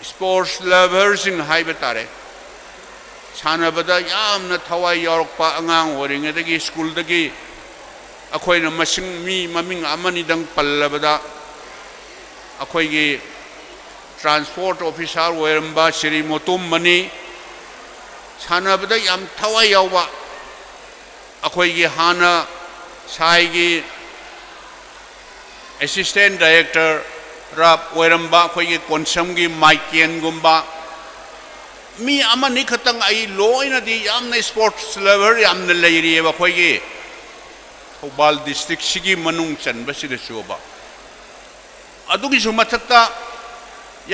sports lovers in haibatare sanabada yamna thawai yorokpa angang oring adagi school dagi अखोइना मसिंग मी ममिंग अमनिदंग पल्लबदा अखोइगी transport officer ओइरंबा श्री मोतुम मनी सानबदा याम थवाई यावबा अखोइगी हाना साइगी असिस्टेंट डायरेक्टर राब ओइरंबा अखोइगी कोनसमगी माइकेन गुंबा मी अमनि खतंग आई लोइनदी यामना स्पोर्ट्स लेवल यामना लेरिएबा अखोइगी थौबाल डिस्ट्रिक्ट सिगी मनुंग चनबसिदसुबा अदुगिसु मथक्ता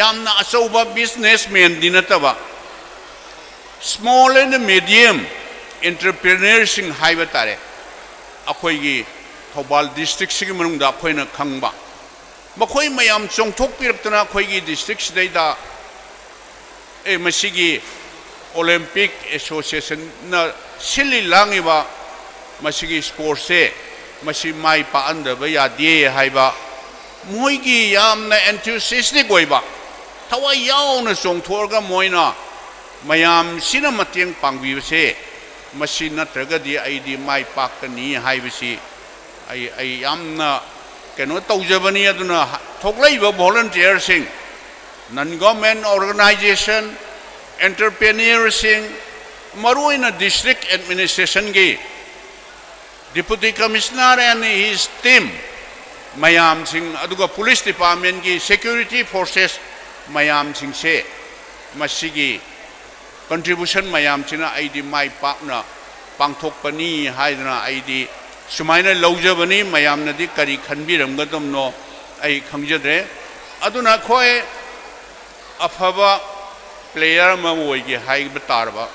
यामना अचौबा बिजनेसमैन दिनतबा स्मॉल एंड मीडियम एंटरप्रेन्योरसिंग हाइबा तारे अखोइगी थौबाल डिस्ट्रिक्ट सिगी मनुंगदा अखोइना खंगबा मखोइ मयाम चोंथोकपिरक्तना अखोइगी डिस्ट्रिक्ट सिदैदा ए मसिगी ओलंपिक एसोसिएशन ना सिली लांगिबा मसिगी स्पोर्ट्स से मसी माई पांदबा यादे हाइबा मोइगी यामना एंथुसियास्टिक ओइबा थवाई यावना चोंथोरगा मोइना मयाम सिना मतेंग पांगबिबसे मसी नत्रगदी आइदी माई पाकनी हाइबसी आई यामना केनो तौजबनी अदुना थोकलाइबा वॉलंटियर सिंह नॉन गवर्नमेंट ऑर्गेनाइजेशन एंटरप्रेन्योरसिंग मरुइना डिस्ट्रिक्ट एडमिनिस्ट्रेशन की deputy commissioner and his team मयाम सिंह अदुगा पुलिस डिपार्टमेंट की सिक्योरिटी फोर्सेस मयाम सिंह से मसीगी कंट्रीब्यूशन मयाम सिना आईदी माई पाकना पांथोकपनी हाइदना आईदी सुमाइना लौजबनी मयाम नदी करी खनबिरमगदमनो आई खंगजद्रे अदुना खोए अफबा प्लेयर मोइगी हाइब तारबा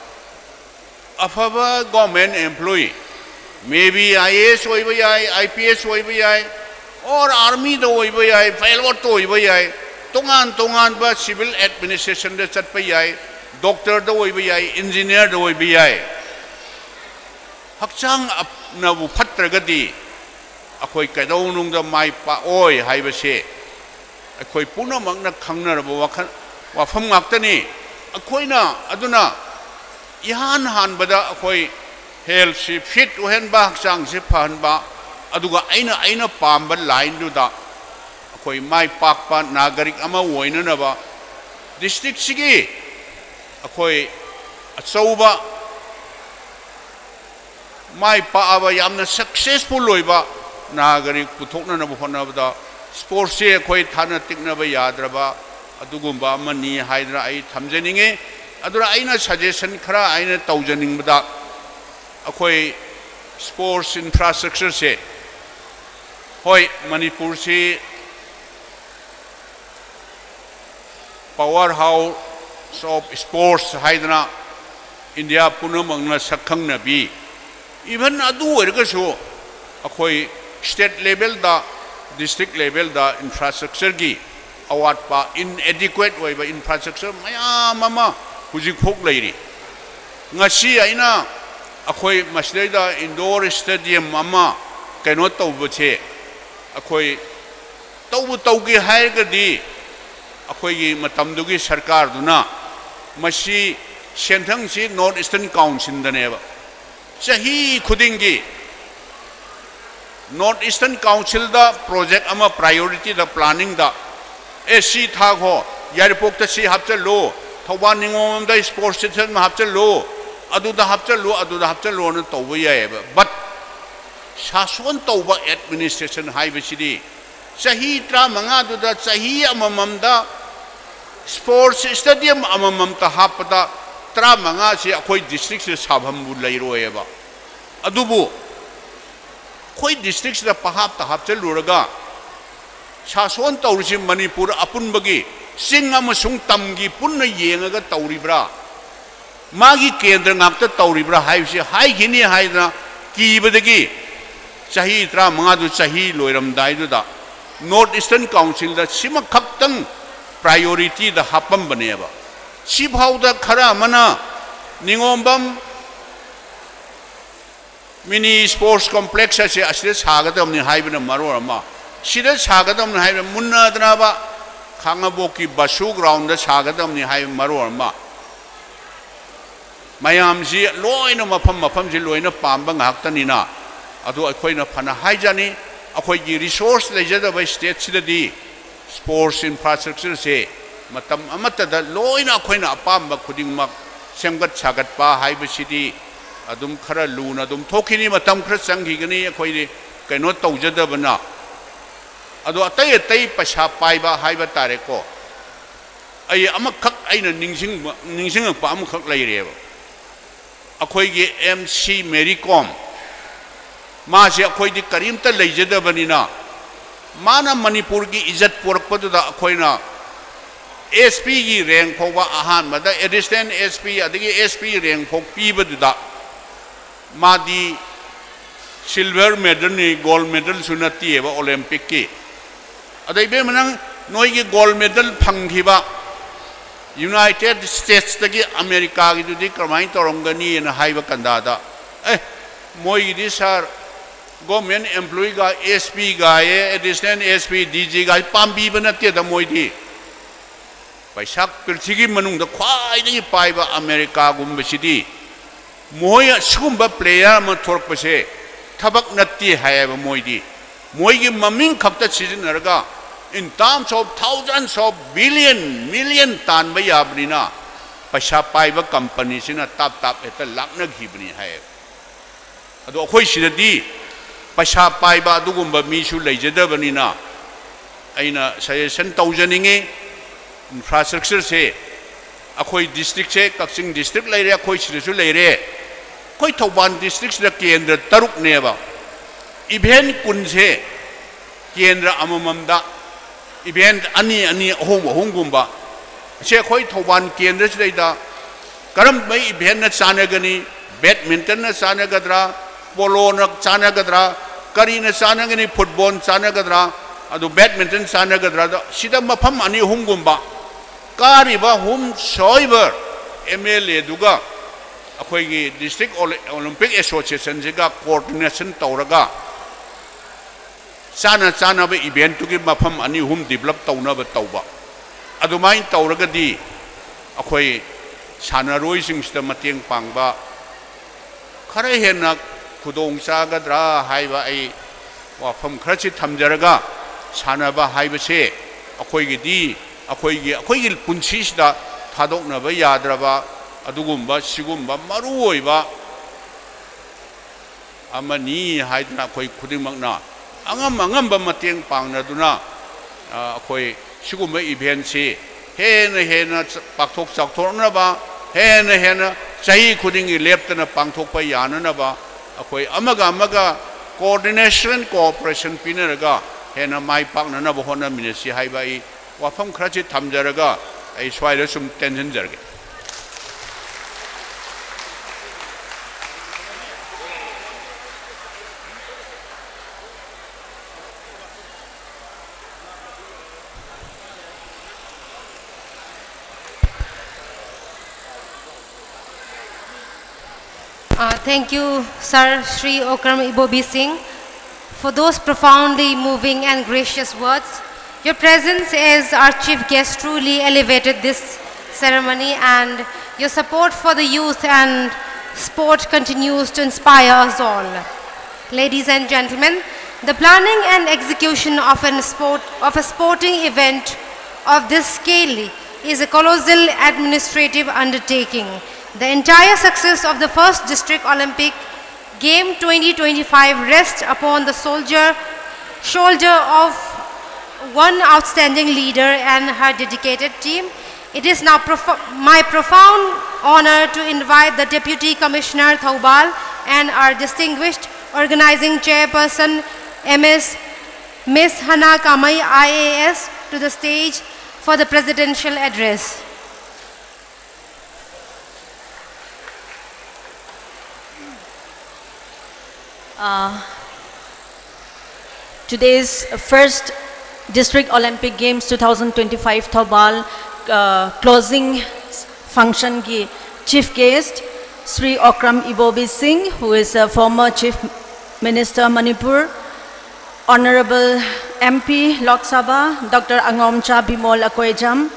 अफबा government employ maybe IAS होइबा याय IPS होइबा याय और आर्मी दो होइबा याय पायलट तो होइबा याय तोंगान तोंगान बा सिविल एडमिनिस्ट्रेशन दे चटपा याय डॉक्टर दो होइबा याय इंजीनियर दो होइबा याय हक्चांग अपनाबु फत्रगदी अखोइ कैदौनुंगदा माइ पा ओय हाइबसे अखोइ पुनमकना खंगनरबा वखन वाफम ngakतनी अखोइना अदुना इहान हानबदा अखोइ हेल्थ से फिट ओहनबा हक्चांग से फहनबा अदुगा आइना पाम्बा लाइन दुदा अखोइ माइ पाकपा नागरिक अमा ओइननबा डिस्ट्रिक्ट सिगी अखोइ अचौबा माइ पाबा यामना सक्सेसफुल ओइबा नागरिक पुथोकननबा होनबदा स्पोर्ट्स से अखोइ थाना तिकनबा याद्रबा अदुगुंबा मनी हाइद्रा आई थमजनिंगे अदुरा आइना सजेशन खरा आइना तौजनिंगबदा अखोइ स्पोर्ट्स इंफ्रास्ट्रक्चर से होय मणिपुर से पावर हाउस ऑफ स्पोर्ट्स हाइदना इंडिया पुनमंगना सखंगनबी इवन अदु ओरगसो अखोइ स्टेट लेवल दा डिस्ट्रिक्ट लेवल दा इंफ्रास्ट्रक्चर की अवाटपा इनएडिक्वेट ओइबा इंफ्रास्ट्रक्चर मयाम अमा हुजिफोक लैरी ngasi aina अखोई मसलेदा इंडोर स्टेडियम अमा कैनो तौबछे अखोई तौबु तौगे हायगदी अखोई मतमदुगी सरकार दुना मसी सेंथंग सी नॉर्थ ईस्टर्न काउंसिल दनेबा चाही खुदिंगी नॉर्थ ईस्टर्न काउंसिल दा प्रोजेक्ट अमा प्रायोरिटी दा प्लानिंग दा एसी थागो यारपोक ता सी हापचलो थौबा निंगोम दा स्पोर्ट्स स्टेशन मा हापचलो अदुदा हापचलो न तौबा यायबा बट शासन तौबा एडमिनिस्ट्रेशन हाइबसिदी चाही 35 दुदा चाही अमममदा स्पोर्ट्स स्टेडियम अममम ता हापदा 35 से अखोई डिस्ट्रिक्ट से साभमबु लैरोयबा अदुबु खोई डिस्ट्रिक्ट से पहाप ता हापचलुरगा शासन तौरिसि मणिपुर अपुनबगी सिंग अमसुंग तमगी पुन्न येंगगा तौरिब्रा मागी केंद्र ngakta तौरिब्रा हाइबसे हाइगिनी हाइदना कीबदगी चाही 35 दु चाही लोइरमदाइ दुदा नॉर्थ ईस्टर्न काउंसिल दा सिम खक्तंग प्रायोरिटी दा हापम बनेबा सिभाउदा खरा मना निंगोंबम मिनी स्पोर्ट्स कॉम्प्लेक्स से असिदे सागदमनि हाइबना मरोरमा सिदे सागदमनि हाइब मुन्नादनाबा खांगाबोकी बसु ग्राउंड दा सागदमनि HYBE मरोरमा मयाम ji लोइना मफम मफम ji लोइना Pamba ngaktanina adu akhoi phana haijani akhoi gi resource lejada ba state sidadi sports infrastructure se matam amata da loina akhoi na apam ba khuding mak semgat sagat pa haiba sidi adum khara luna adum thokini matam khara changhi gani akhoi ni kaino tawjada bana adu atai atai pasha paiba haiba tare ko ai amakhak aina ningsing pa amakhak leire ba akhoi gi MC Mary Com ma se akhoi di karim ta leijada banina mana manipur gi izzat porak padu da akhoi na SP gi rank phoba ahan ma da assistant SP adigi SP rank phok pi badu da ma di silver medal ni gold medal sunati eba olympic ki adai be manang noi gi gold medal phanghiba United States tagi America gi dudi kramai torongani na haiba kanda da moi di sar government employee ga SP ga assistant SP DG ga pambi banate da moi di paisak pirthigi manung da khwai ni paiba America gum besidi moi sugumba player ma thork pase thabak natti haiba moi di moi gi maming khapta sizinarga in terms of thousands of million tan ba yabrina paisa paiba company sina tap eta lakna ghibni hai ado akhoi sidadi paisa paiba adugumba mi su leijadabani na aina suggestion taujaninge infrastructure se akhoi district se Kaching district leire akhoi sidasu leire khoi Thauban district da kendra taruk neba event kunse kendra amamamda event ani hongumba se khoi Thauban kendra sida karam bai event na chanagani badminton na chanagadra polo na chanagadra kari na chanagani football chanagadra adu badminton chanagadra sida mafam ani hongumba kariba hum soiber MLA duga akhoi gi district olympic association jiga coordination tawraga chana ba event tu gi mafam ani hum develop tawna ba tawba adumain tawraga di akhoi sanaroi sing sta mateng pangba khare hena khudong chagadra haiba ai wafam kharachi thamjaraga sanaba haiba se akhoi gi di akhoi gi punchi sida thadokna ba yadraba adugumba sigumba marui ba amani haidna akhoi khudimangna angam ba mateng pangna duna akhoi sigumba event si hena pakthok chakthorna ba hena chahi khudingi leptana pangthok pa yanana ba akhoi amaga coordination cooperation pinaraga hena mai pakna na ba hona minasi haiba I wafam kharachi thamjaraga ai swaira sum tension jarge
Thank you, Sir Sri Okram Ibobi Singh, for those profoundly moving and gracious words. Your presence as our chief guest truly elevated this ceremony, and your support for the youth and sport continues to inspire us all. Ladies and gentlemen, the planning and execution of a sporting event of this scale is a colossal administrative undertaking. The entire success of the first District Olympic Game 2025 rests upon the shoulder of one outstanding leader and her dedicated team. It is now my profound honor to invite the Deputy Commissioner Thoubal and our distinguished organizing chairperson Ms. Hana Kamai IAS to the stage for the presidential address.
Today's first District Olympic Games 2025 Thoubal closing function ki chief guest Sri Okram Ibobi Singh, who is a former Chief Minister Manipur, Honorable MP Lok Sabha Dr. Angomcha Bimol Akoijam,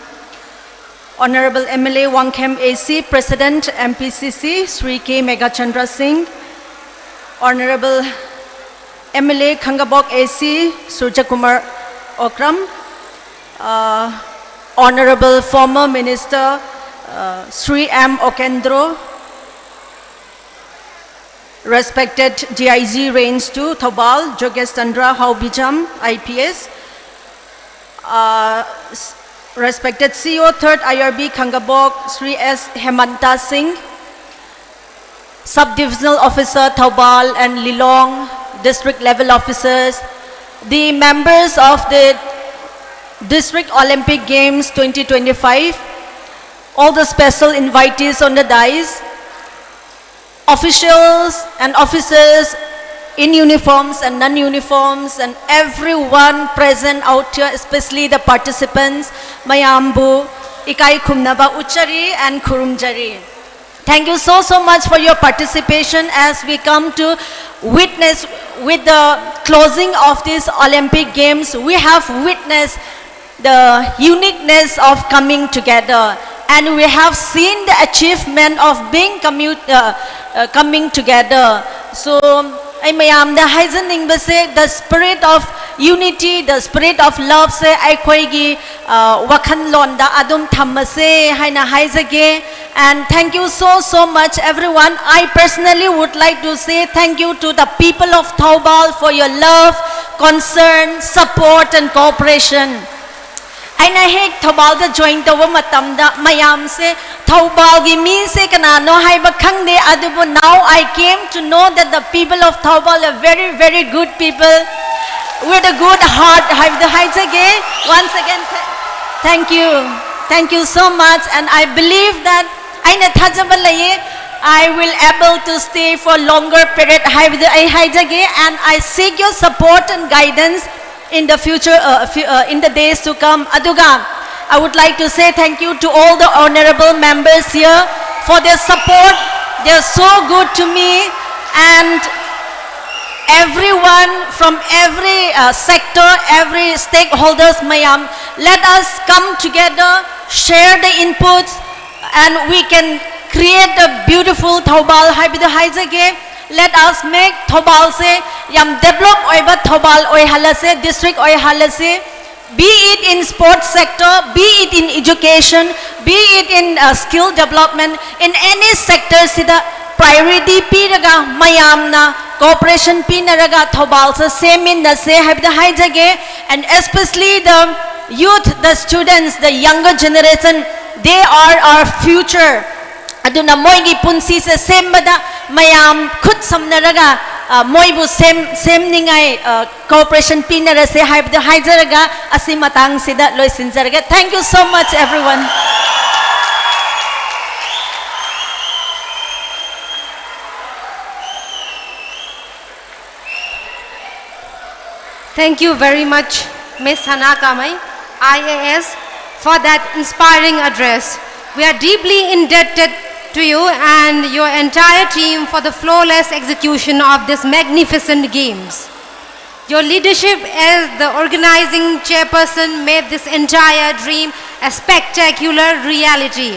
Honorable MLA Wangkhem AC President MPCC Sri K. Megachandra Singh, Honorable MLA Khangabok AC Surjakumar Okram, Honorable former Minister Sri M. Okendro, respected DIG Range 2 Thobal Jogesh Chandra Haubijam IPS, respected CEO 3rd IRB Khangabok Sri S. Hemanta Singh, Sub-Divisional Officer Thobal and Lilong, District Level Officers, the members of the District Olympic Games 2025, all the special invitees on the dais, officials and officers in uniforms and non-uniforms, and everyone present out here, especially the participants, Mayambu, Ikai Khumnaba Uchari and Kurumjari. Thank you so much for your participation as we come to witness with the closing of these Olympic Games. We have witnessed the uniqueness of coming together, and we have seen the achievement of being coming together. So I mayam the haizaning base the spirit of unity, the spirit of love se ai khoi gi wakhan lon da adum thammase haina haizage. And thank you so much everyone. I personally would like to say thank you to the people of Thoubal for your love, concern, support and cooperation. Aina hek Thoubal da join tawa matamda mayam se Thoubal gi mi se kanano haiba khangde adubu now I came to know that the people of Thoubal are very good people with a good heart. Once again thank you so much, and I believe that I will able to stay for longer period, and I seek your support and guidance in the future, in the days to come. Aduga, I would like to say thank you to all the honorable members here for their support. They are so good to me, and everyone from every sector, every stakeholders, mayam, let us come together, share the inputs, and we can create a beautiful Thoubal. Let us make Thoubal se yam develop oiba Thoubal oi halase, district oi halase, be it in sports sector, be it in education, be it in skill development, in any sector sida priority piraga mayamna cooperation pinaraga Thoubal se semin na se and especially the youth, the students, the younger generation, they are our future. Aduna moigi punsi se sembada mayam khut samnaraga moibu sem ningai cooperation pinara se haijaraga asimatang sida loisinjaraga. Thank you so much everyone.
Thank you very much, Ms. Hana Kamai, IAS, for that inspiring address. We are deeply indebted to you and your entire team for the flawless execution of this magnificent games. Your leadership as the organizing chairperson made this entire dream a spectacular reality.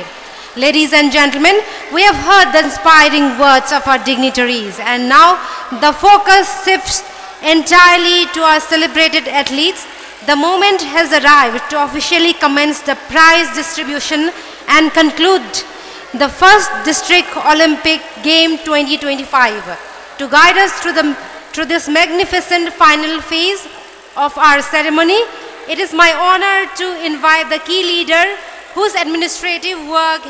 Ladies and gentlemen, we have heard the inspiring words of our dignitaries, and now the focus shifts entirely to our celebrated athletes. The moment has arrived to officially commence the prize distribution and conclude the first District Olympic Game 2025. To guide us through this magnificent final phase of our ceremony, it is my honor to invite the key leader whose administrative work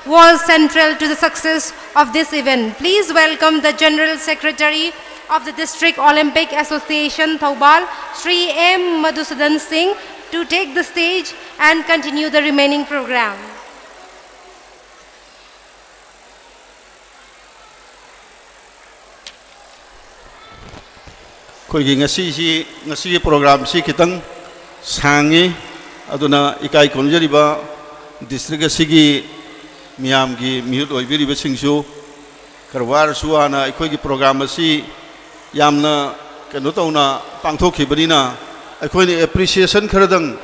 was central to the success of this event. Please welcome the General Secretary of the District Olympic Association Thoubal, Sri M. Madhusudan Singh, to take the stage and continue the remaining program.
ngasi program si kitang sangi aduna ikai konjariba district asigi miyam gi mihut oibiriba singsu karwar suana ikoi gi program asi yamna kano tauna pangthokhibanina aikoi ni appreciation kharadang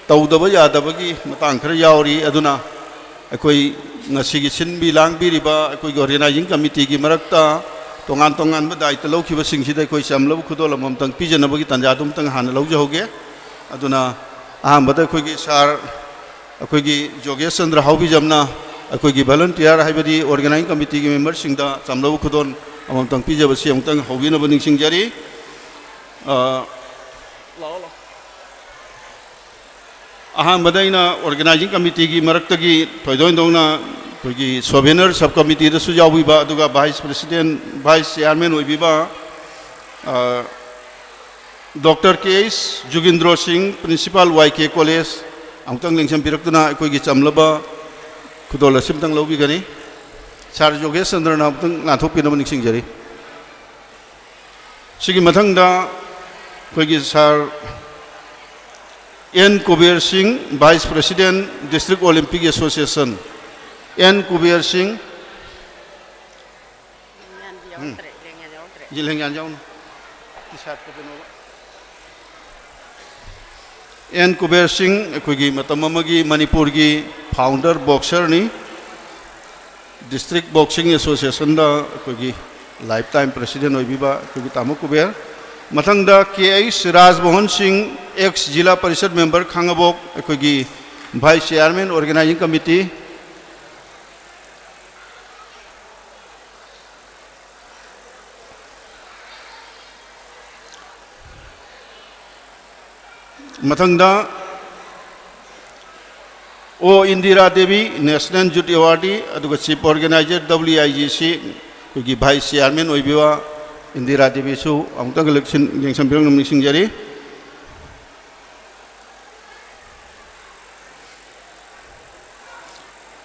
tawdaba yadabagi matang khara yauri aduna aikoi ngasi gi sinbi langbiriba aikoi gi organizing committee gi marakta तोान तोान दायित्व लौखिबसिंगसिदा अखोई चमलब खुदोल अमतंग पीजनबगी तंजादुमतंग हाना लौजहौगे अदुना अहमद अखोई सार अखोई जोगेश चंद्र हाउबीजमना अखोई volunteer हाइबदी organising committee की मेंबर सिंगदा चमलब खुदोन अमतंग पीजबसी अमतंग हौबीनब निंगसिंगजरी अहमद ऑर्गेनाइजिंग कमिटी की मरक्तगी थोइदोइदोंना अखोई सोवेनर सब कमिटी याउबीबा अदुगा वाइस प्रेसिडेंट वाइस चेयरमैन होइबीबा doctor K S. Jugindro Singh principal Y K. College अमतंग लिंगसम पिरक्तुना अखोई चमलब खुदोल असिमतंग लौबीगनी सार जोगेश चंद्रना अमतंग नाथोकपिनब निंगसिंगजरी सिगी मथंगदा अखोई sir N Kuber Singh vice president district olympic association N Kuber Singh N Kuber Singh अखोई मतमगी मणिपुर की फाउंडर बॉक्सर नी डिस्ट्रिक्ट बॉक्सिंग एसोसिएशन अखोई लाइफ टाइम प्रेसिडेंट होइबीबा अखोई तामो कुबेर मथंगदा K S. Rajmohan Singh ex Zila Parishad member खांगबोक अखोई वाइस चेयरमैन ऑर्गेनाइजिंग कमिटी मथंगदा O Indira Devi national youth awardee अदुगा चीफ ऑर्गेनाइजर WIGC अखोई वाइस चेयरमैन होइबीबा इंदिरा देवी सु अमतंग लिंगसम पिरंग निंगसिंगजरी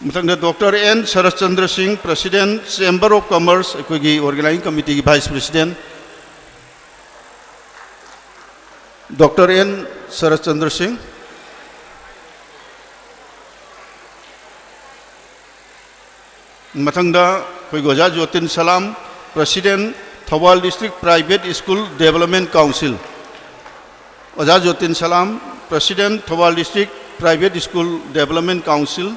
मथंगदा doctor N Sharad Chandra Singh president chamber of commerce अखोई ऑर्गेनाइजिंग कमिटी की vice president doctor N Sharad Chandra Singh मथंगदा अखोई ओजा Jyotin Salam president Thoubal district private school development council ओजा Jyotin Salam president Thoubal district private school development council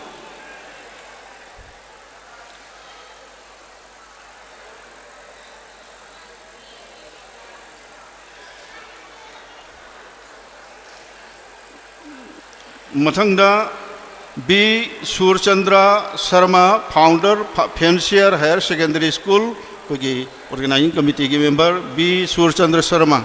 मथंगदा बी सूरचंद्र शर्मा फाउंडर फेंसियर हायर सेकेंडरी स्कूल अखोई ऑर्गेनाइजिंग कमिटी की member B Surchandra Sharma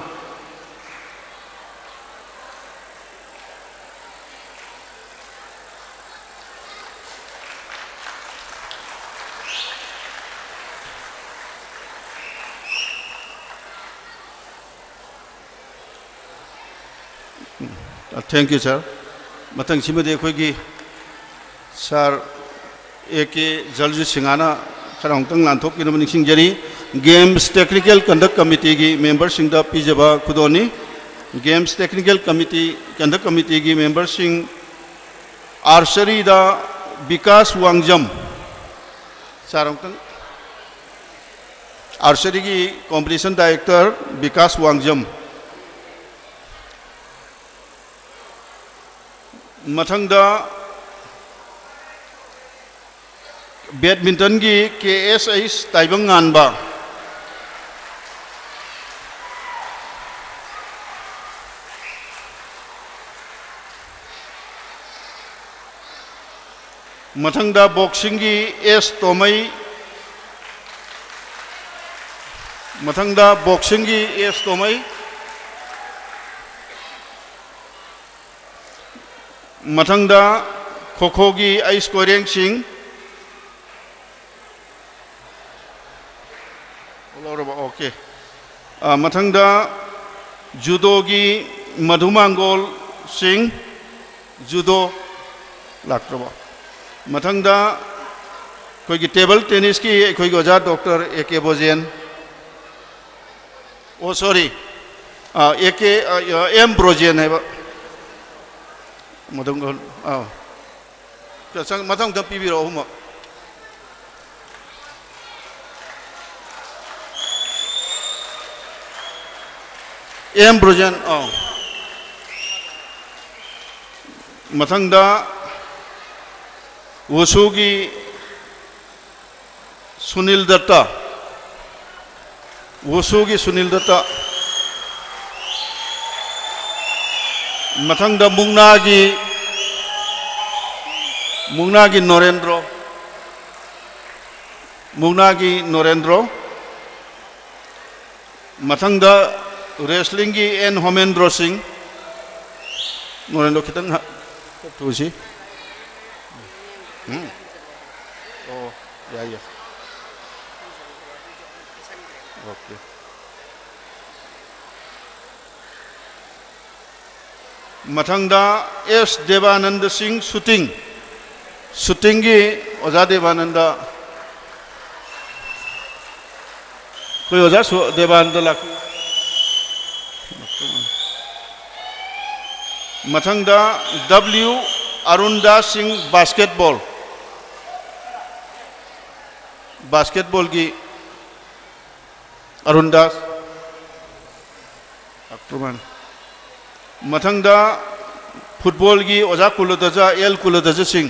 thank you sir मतंग सिमदे अखोई सर A.K. जलजू सिंगाना खरांतंग लांथोकपिनब निंगसिंगजरी गेम्स टेक्निकल कंडक्ट कमिटी की मेंबर सिंह पीजब खुदोनी games technical committee conduct committee की मेंबर सिंह archery Vikas Wangjam sir archery की कॉम्पिटिशन डायरेक्टर विकास वांगजम मथंगदा बैडमिंटन की KSH ताइबंग गानबा मथंगदा बॉक्सिंग की S तोमई मथंगदा बॉक्सिंग की S तोमई मथंगदा खो-खो की आइस कोरेंग सिंह ओके मथंगदा जूडो की मधुमांगोल सिंह जूडो लाक्रब मथंगदा अखोई टेबल टेनिस की अखोई ओजा डॉक्टर A.K. बोजेन ओ सॉरी A.K. M. ब्रोजेन है मधुंगोल मथंग पीबीरो हम M. ब्रोजेन मथंगदा वसु की सुनील दत्ता वुसु की सुनील दत्ता मथंग मुंगना की नरेंद्र मथंग रेसलिंग की एन होमेंद्र सिंह नरेंद्र खितंग तुसी ओ या ओके मथंगदा एस देवानंद सिंह शूटिंग की ओजा देवानंद कोई ओजा देवानंद लाख मथंगदा डब्ल्यू अरुणदास सिंह बास्केटबॉल की अरुणदास अक्टूबर मथंगदा फुटबॉल की ओजा कुलदजा एल कुलदजा सिंह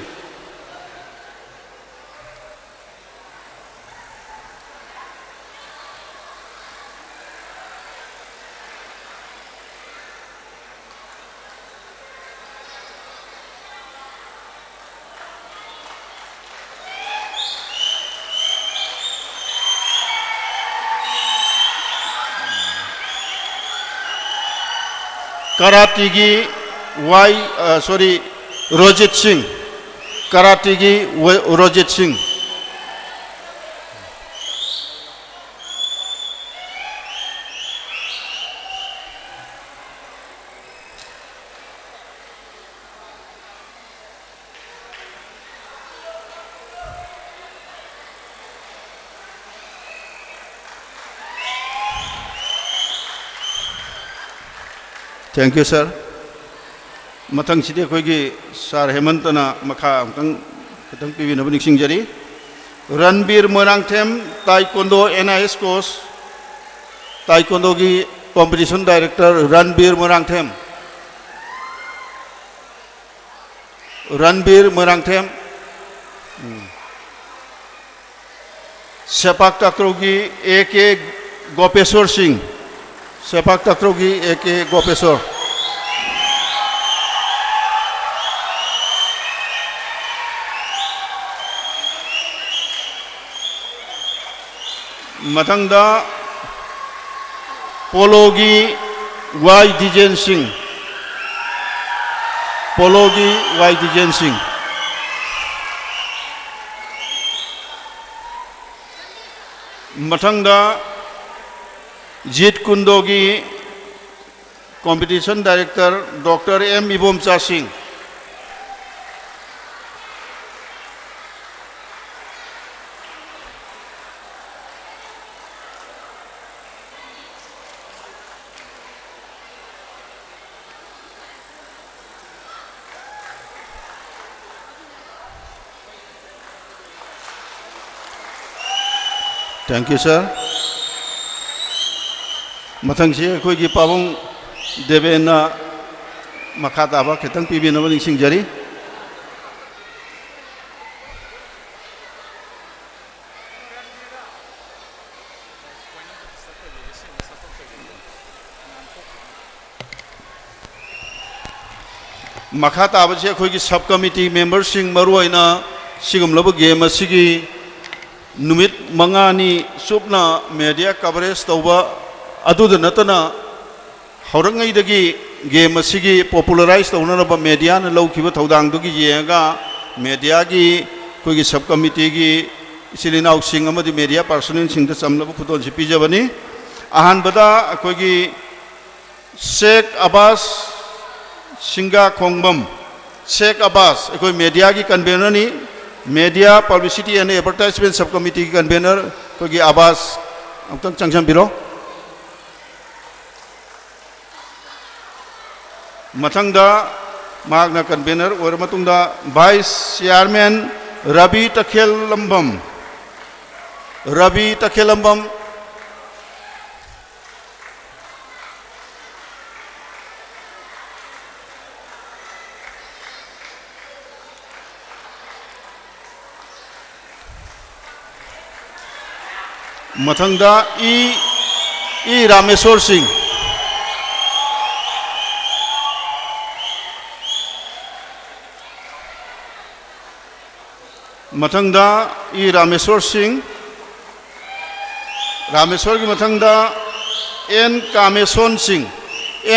कराटी की रोजित सिंह कराटी की Rojit Singh thank you sir मथंग सिदे अखोगी सर हेमंतना मखा खतंग पिबिनब निसिंगजरी Ranbir Moirangthem taekwondo NIS coach taekwondo की competition director Ranbir Moirangthem sepak takraw की AK Gopeshwar Singh sepak takraw की AK गोपेश्वर मथंगदा पोलोगी वाई दिजेन सिंह मथंगदा जीत कुंडो की competition director doctor M Ibomcha Singh thank you sir मथंग से अखोगी पाबुंग देवेना मखा ताबा खितंग पिबिनब निसिंगजरी मखा ताबसे अखोगी सब कमिटी मेंबर सिंह मरुआइना सिगमलब गेम असिगी नुमित मंगानी सुपना मीडिया कवरेज तौबा अदुद नतना हौरंगैदगी गेम असिगी पॉपुलराइज तौननब मीडिया न लौखिब थौदांगदुगी येगा मीडिया की कोई सब कमिटी की सिलिनाउ सिंह अमदी मीडिया पर्सनल सिंह चमलब खुदोन से पिजबनी अहानबदा कोई शेख अब्बास सिंगा खोंगबम शेख अब्बास कोई मीडिया की कन्वेनर नी media publicity and advertisement sub committee की कन्वेनर कोई अब्बास अमतंग चंगसंबिरो मथंगदा मागना कन्वेनर और मतुंगदा वाइस चेयरमैन रवि तखेलंबम मथंगदा ई रामेश्वर सिंह मथंगदा ई रामेश्वर सिंह रामेश्वर की मथंगदा N Kameson Singh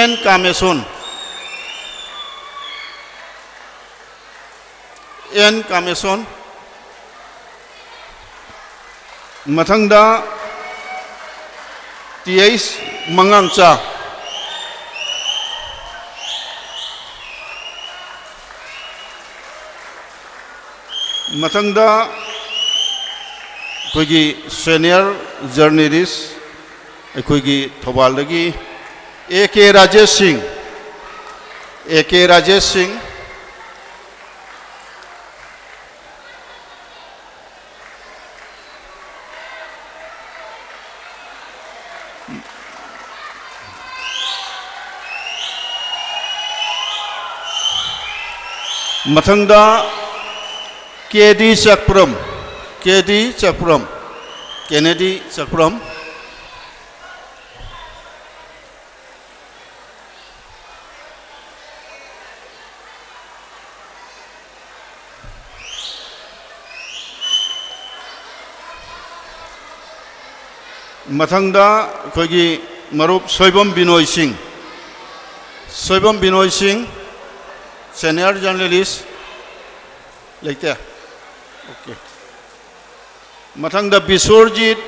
N Kameson N Kameson मथंगदा टीएस मंगांचा मथंगदा अखोगी सीनियर जर्नलिस्ट अखोगी थौबालदगी ए.के. राजेश सिंह मथंगदा केडी चक्रम केनेडी चक्रम मथंगदा अखोगी मरुप सोइबम बिनोय सिंह सीनियर जर्नलिस्ट लेते ओके मथंगदा बिश्वरजीत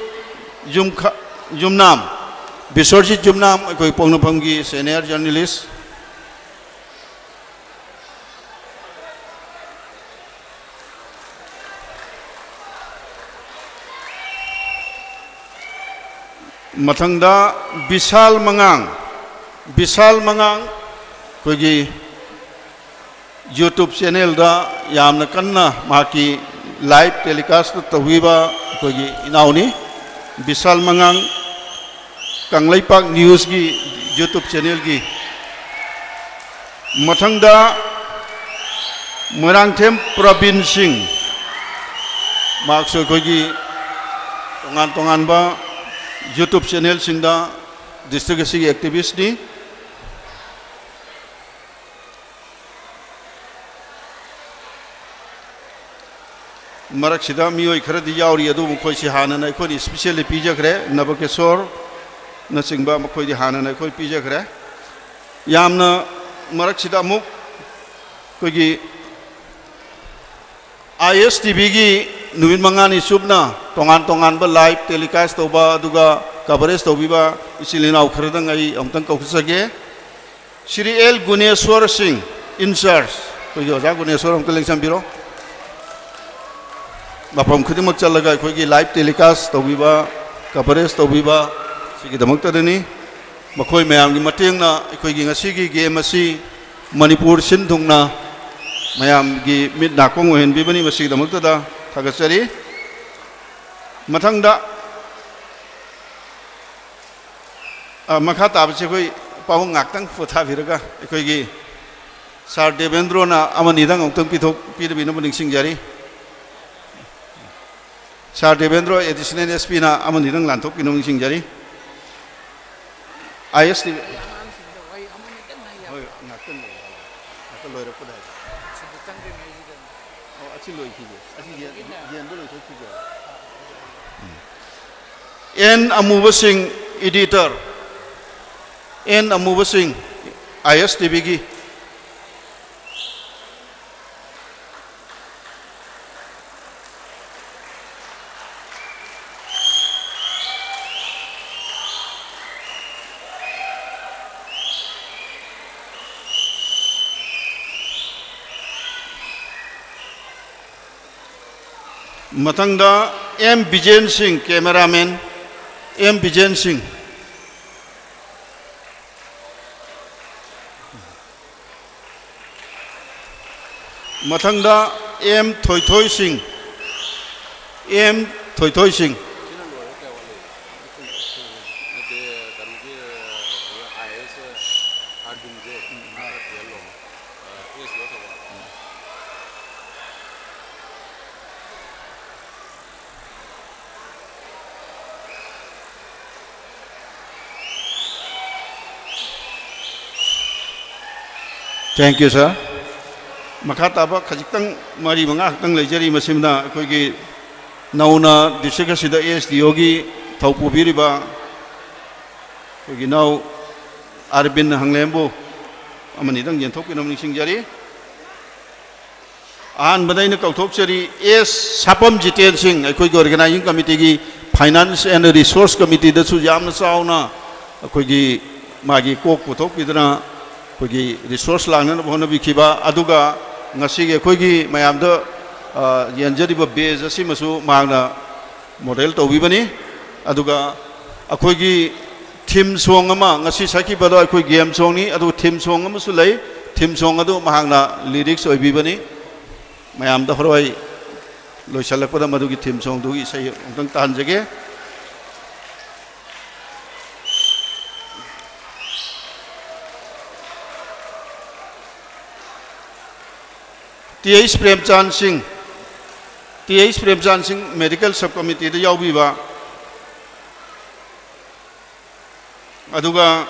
जुमनाम अखोई पोंगनफम की सीनियर जर्नलिस्ट मथंगदा विशाल मंगांग अखोगी यूट्यूब चैनल दा यामना कन्ना माकी लाइव टेलीकास्ट तवीबा अखोगी इनाउनी विशाल मंगांग कंगलैपाक न्यूज़ की यूट्यूब चैनल की मथंगदा मोरांगथेम प्रवीण सिंह मार्क्स अखोगी तोंगान यूट्यूब चैनल सिंगदा डिस्ट्रिक्ट की एक्टिविस्ट नी मरक्सिदा मियोय खरदी यावरी अदु मखोय सि हानना अखोय स्पेशली पीजखरे नबकेश्वर नचिंबा मखोय दि हानना अखोय पीजखरे यामना मरक्सिदा मुक कोगी ISTV की नुमित मंगानी सुबना तोंगान बा लाइव टेलीकास्ट तोबा अदुगा कवरेज तोबीबा इसिलिनाव खरदंग आई अमतंग कौखसगे श्री एल गुनेश्वर सिंह इंचार्ज कोई ओजा गुनेश्वर अमतंग लेंसम बिरो मफम खुदिमक चलगा अखोगी लाइव टेलीकास्ट तोबीबा कवरेज तोबीबा सिगी दमक्तदनी मखोय मयामगी मतेंगना अखोगी ngasiगी गेम असि मणिपुर सिनथुंगना मयामगी मिट नाकोंग ओहेनबीबनी मसिगी दमक्तदा थागसरी मथंगदा मखा ताबसे कोई पाहुं ngaktang फोथाबिरगा अखोगी सार देवेंद्रना अमनिदंग अमतंग पिथोक पिदबिनो निंगसिंगजारी सार देवेंद्र एडिशनल एसपी ना अमनिदंग लांथोक पिनो निंगसिंगजारी ISTV N Amub Singh editor N Amub Singh ISTV की मथंगदा M Vijayan Singh cameraman M Vijayan Singh मथंगदा M Thoithoi Singh Thank you, sir. Makataba khajitang mari manga tang lejari masimna koi ki nauna district sida ASDO gi thaupu biriba koi ki nau Arbin Hanglembo amani dang yen thok pinam ning jari an badai na kauthok chari S Sapam Jiten Singh koi ki organizing committee gi finance and resource committee da su jamna sauna koi ki magi kok puthok pidana koi ki resource langna bhona bikhiba aduga ngasi ge koi ki mayam da yanjari ba base asi masu magna model to bibani aduga akoi ki theme song ama ngasi saki bado akoi game song ni adu theme song ama su lai theme song adu mahangna lyrics oi bibani mayam da horoi loisalak pada madu ki theme song du gi sai ongtang tan jage TH Premchand Singh medical subcommittee da yau biba aduga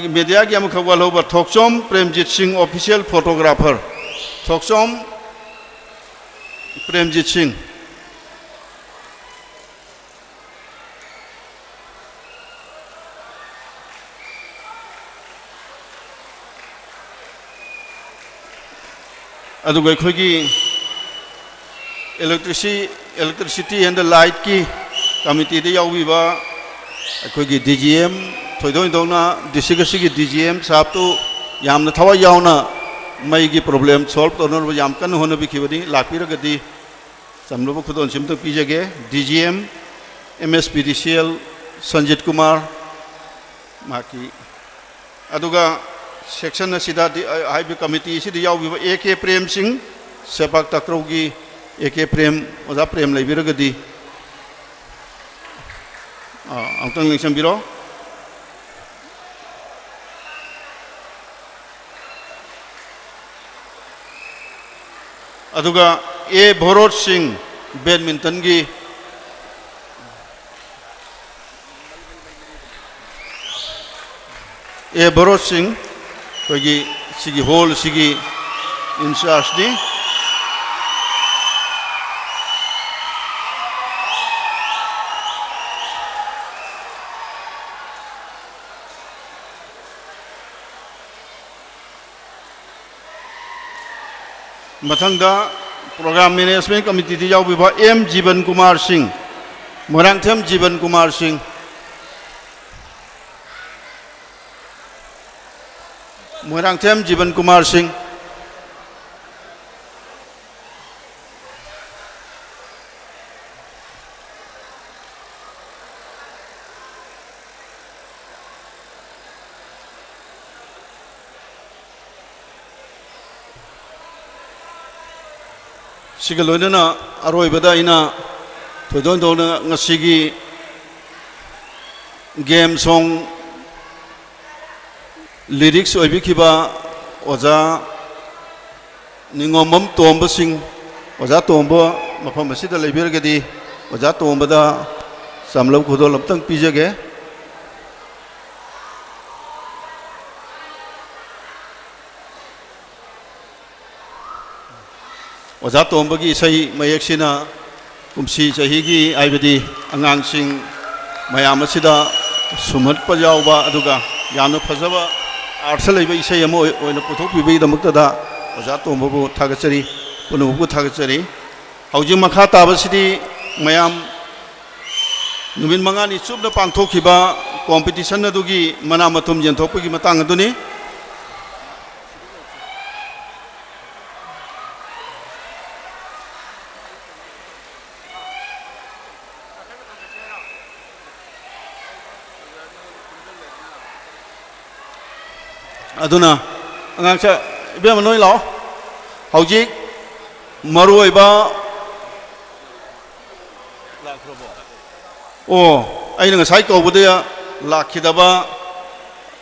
media ki amuk khawal over Thoksom Premjit Singh official photographer Thoksom Premjit Singh aduga khoi ki electricity and the light ki committee da yau biba khoi ki DGM thoidoi dona district si ki DGM sab to yamna thawa yauna mai gi problem solve to no yam kan hona bi khibani lakpira gadi samlo khudon sim to pijage DGM MSPDCL Sanjit Kumar maki aduga section sida IB committee si yau bi AK Prem Singh sepak takraw gi AK Prem oja Prem laibira gadi angtang lengsam biro aduga A Bharat Singh badminton gi A Bharat Singh kogi sigi hole sigi in charge ni mathangda program management committee di yau biba M Jiban Kumar Singh Morangthem Jiban Kumar Singh Morangthem Jiban Kumar Singh Sigalona Aroi Bada ina Todon Dona Nasigi game song lyrics oibikiba oja ningomam tomba sing oja tomba mafam asida leibirgadi oja tomba da samlam khudo lamtang pijage oja tomba gi sai mayeksina kumsi chahigi aibadi angang sing mayam asida sumat pajawba aduga yamna phajaba arsa leiba isai amo oina puthok pibei damakta da oja tombabu thagachari punubu thagachari hauji makha tabasidi mayam numin mangani chupna pangthokhiba competition adugi mana matum jenthokpagi matang aduni aduna angangcha ibe manoi lao hauji maroi ba aina ngasai ko budaya lakhidaba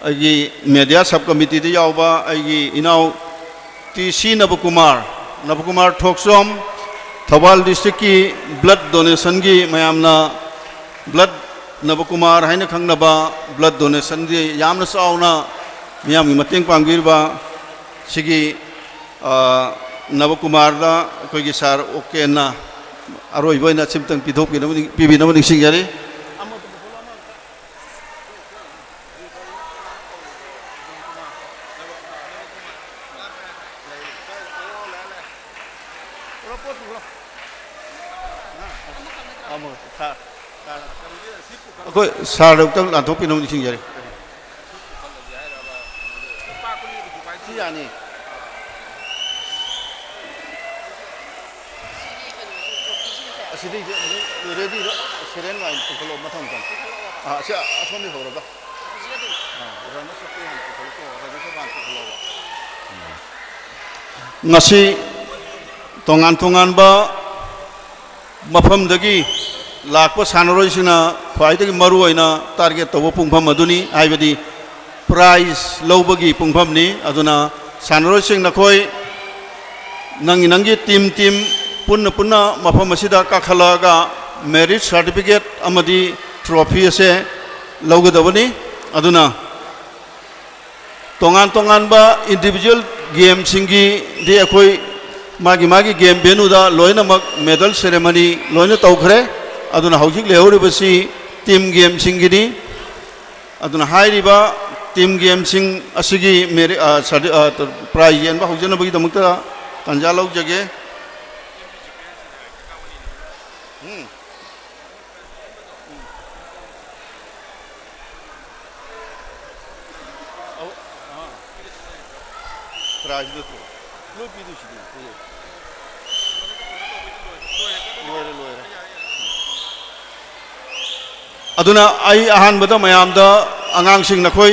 agi media subcommittee de yauba agi inau TC Nabkumar Thoksom Thawal district ki blood donation gi mayamna blood नवकुमार है खंगनबा blood donation दी यामना चावना मियाम की मतेंग पांगीरबा सिगी नवकुमार दा कोई की सार okay ना अरोई बोई ना चिमतंग पिधोक PB नमनी Singh यारी कोई सार उतंग लाथो पिनम सिंह यारी सिदी रेडी सेरेन वाइन पुखलो मथम तम से असोमी होरबा रन सपे हम पुखलो run सबान पुखलो ngasi tongan tongan ba mafam dagi lakpa sanaroi sina khwai dagi maru oina target to pungpham aduni aibadi prize lobagi pungpham ni aduna sanaroi sing na khoi nangi team punna punna mafam asida kakhalaga merit certificate amadi trophy ase logadabani aduna tongan ba individual game singi di akhoi magi game benu da loina mak medal ceremony loina tawkhre aduna haujik lehori basi team game singi ni aduna hairiba team game sing asigi mere prize yen ba haujana bagi damukta tanja log jage prize do lo pidu shi loira aduna ai ahan bada mayam da angang sing na khoi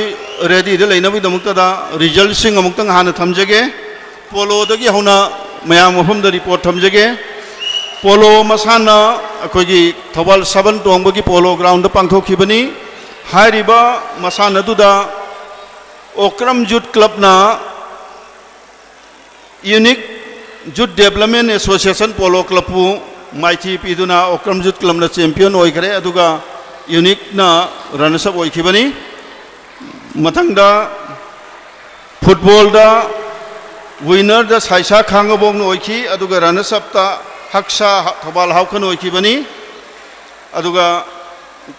ready de leina bi damukta da result sing amuk tang han thamjage polo dagi hauna mayam mafam da report thamjage polo masana akhoi gi thobal saban tongba gi polo ground da pangthok khibani hairiba masana du da okram jut club na unique jut development association polo club pu maithi piduna okram jut club na champion oikare aduga unique na runners up oikhibani mathangda football da winner da saisa khangabong no oikhi aduga runners up ta haksa thobal haukhan oikhibani aduga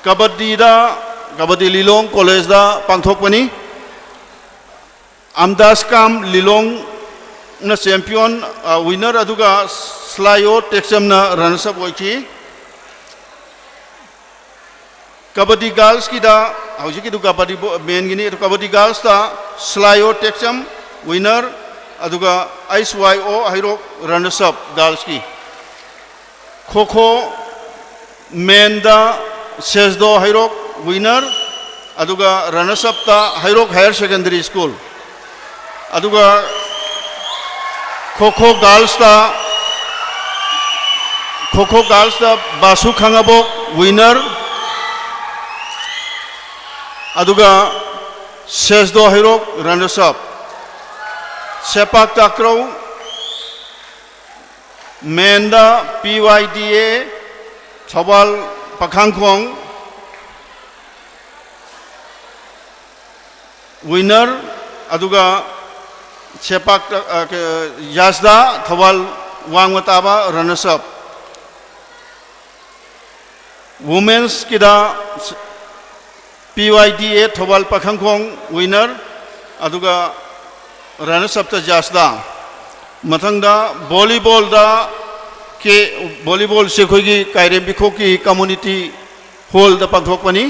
kabaddi lilong college da pangthokpani amdas kam lilong na champion winner aduga slayo texam na runners up oikhi kabaddi girls ki da hauji ki du kabaddi men gini kabaddi girls da slayo texam winner aduga ISYO hairok runners up girls ki kho men da sesdo hairok winner aduga runners up ta hairok higher secondary school aduga kho girls da basu khangabok winner aduga sesdo hairok runners up sepak takraw menda PYDA thobal pakhangkhong winner aduga sepak Yazda thobal wangmataba runners up women's kida PYDA thobal pakhangkhong winner aduga runners up ta Yazda mathangda volleyball da ke volleyball se khoi gi kairem bikho ki community hall da pangthokpani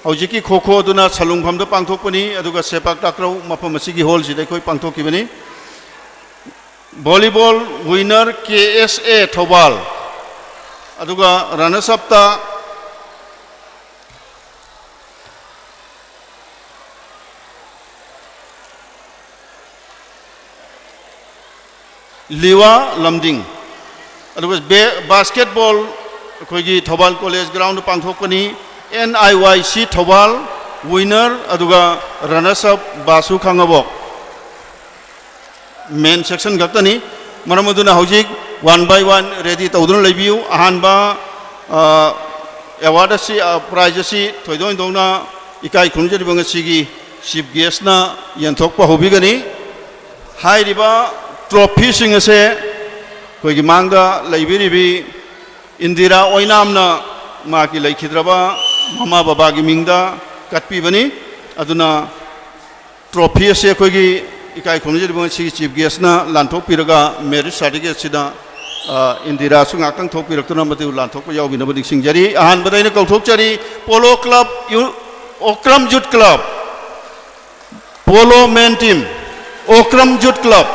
hojiki kho duna salungpham da pangthokpani aduga sepak takraw mafam asigi hall si dai khoi pangthokibani volleyball winner KSA thobal aduga runners up ta liwa lamding aduga basketball khoi gi thobal college ground pangthokpani NIYC thobal winner aduga runners up basu khangabok main section gaktani maramaduna hojik one by one ready tawdun leibiu ahanba award si prize si thoidoi dongna ikai khunjari banga sigi chief guest na yanthok pa hobi gani hai riba trophy sing ase koi gi mangda leibiri bi indira oinam na ma ki leikhidraba mama baba gi mingda katpi bani aduna trophy ase koi gi ikai khunjari banga sigi chief guest na lanthok piraga merit certificate sida Indira su ngakang thok pirakna mate ulan thok pa yaw binabadi singjari ahan badai na kauthok chari polo club Okram Youth Club polo men team Okram Youth Club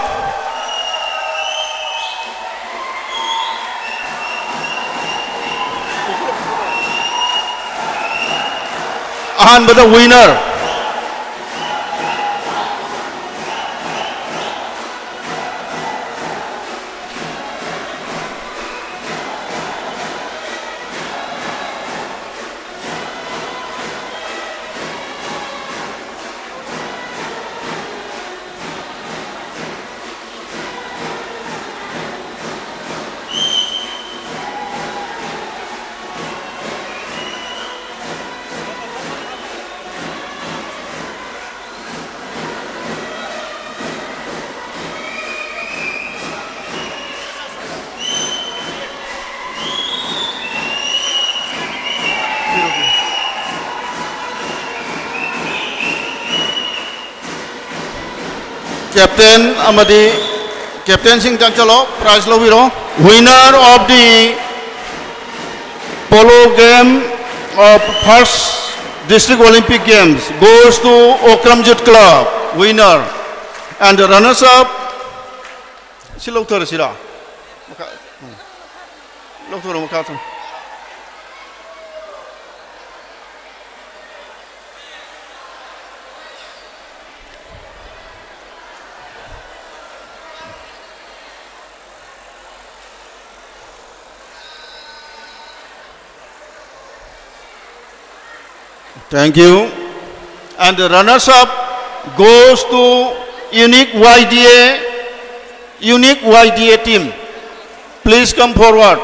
ahan bada winner Captain Amadi, Captain Singh Chanchalo, prize loviro. Winner of the polo game of first District Olympic Games goes to Okram Youth Club. Winner. And the runners up. Silautar sila. Lautar makatan. Thank you. And the runners-up goes to Unique YDA team. Please come forward.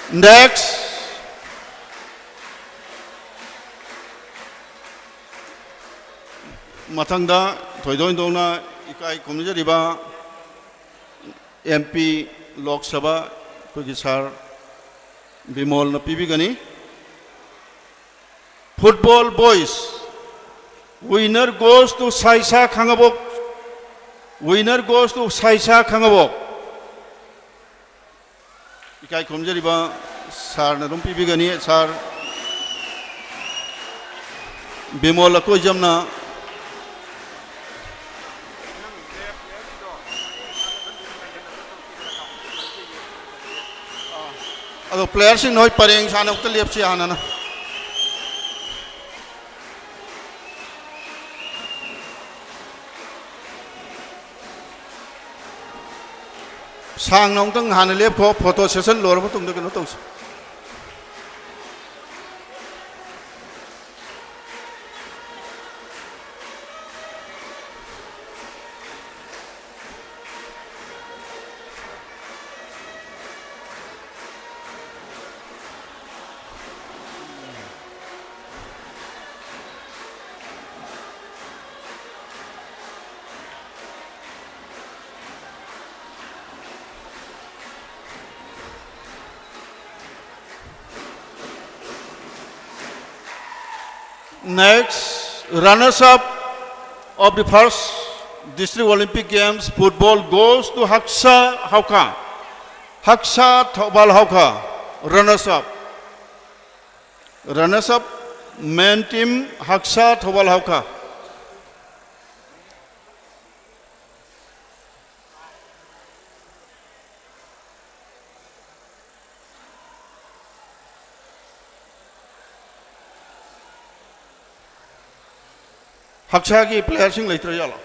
Next, Matangda, Toidondona, Ikai Kumjariba, MP Lok Sabha, Kugisar, Bimol Napibigani. Football boys, winner goes to Saisa Kangabok. Winner goes to Saisa Kangabok. Ikai Kumjariba, Sar Narumpi Bigani, Sar Bimol Lako Jamna. Ado players in noi pareng sana ukta liap si ana na. Sang nong tang hana liap ko photo session lor mo tung de kano tos. Next, runners-up of the first District Olympic Games football goes to Haksa Hauka. Haksa Thobal Hauka, runners-up. Runners-up, men team Haksa Thobal Hauka. Haksa की player Singh लेते रह जाला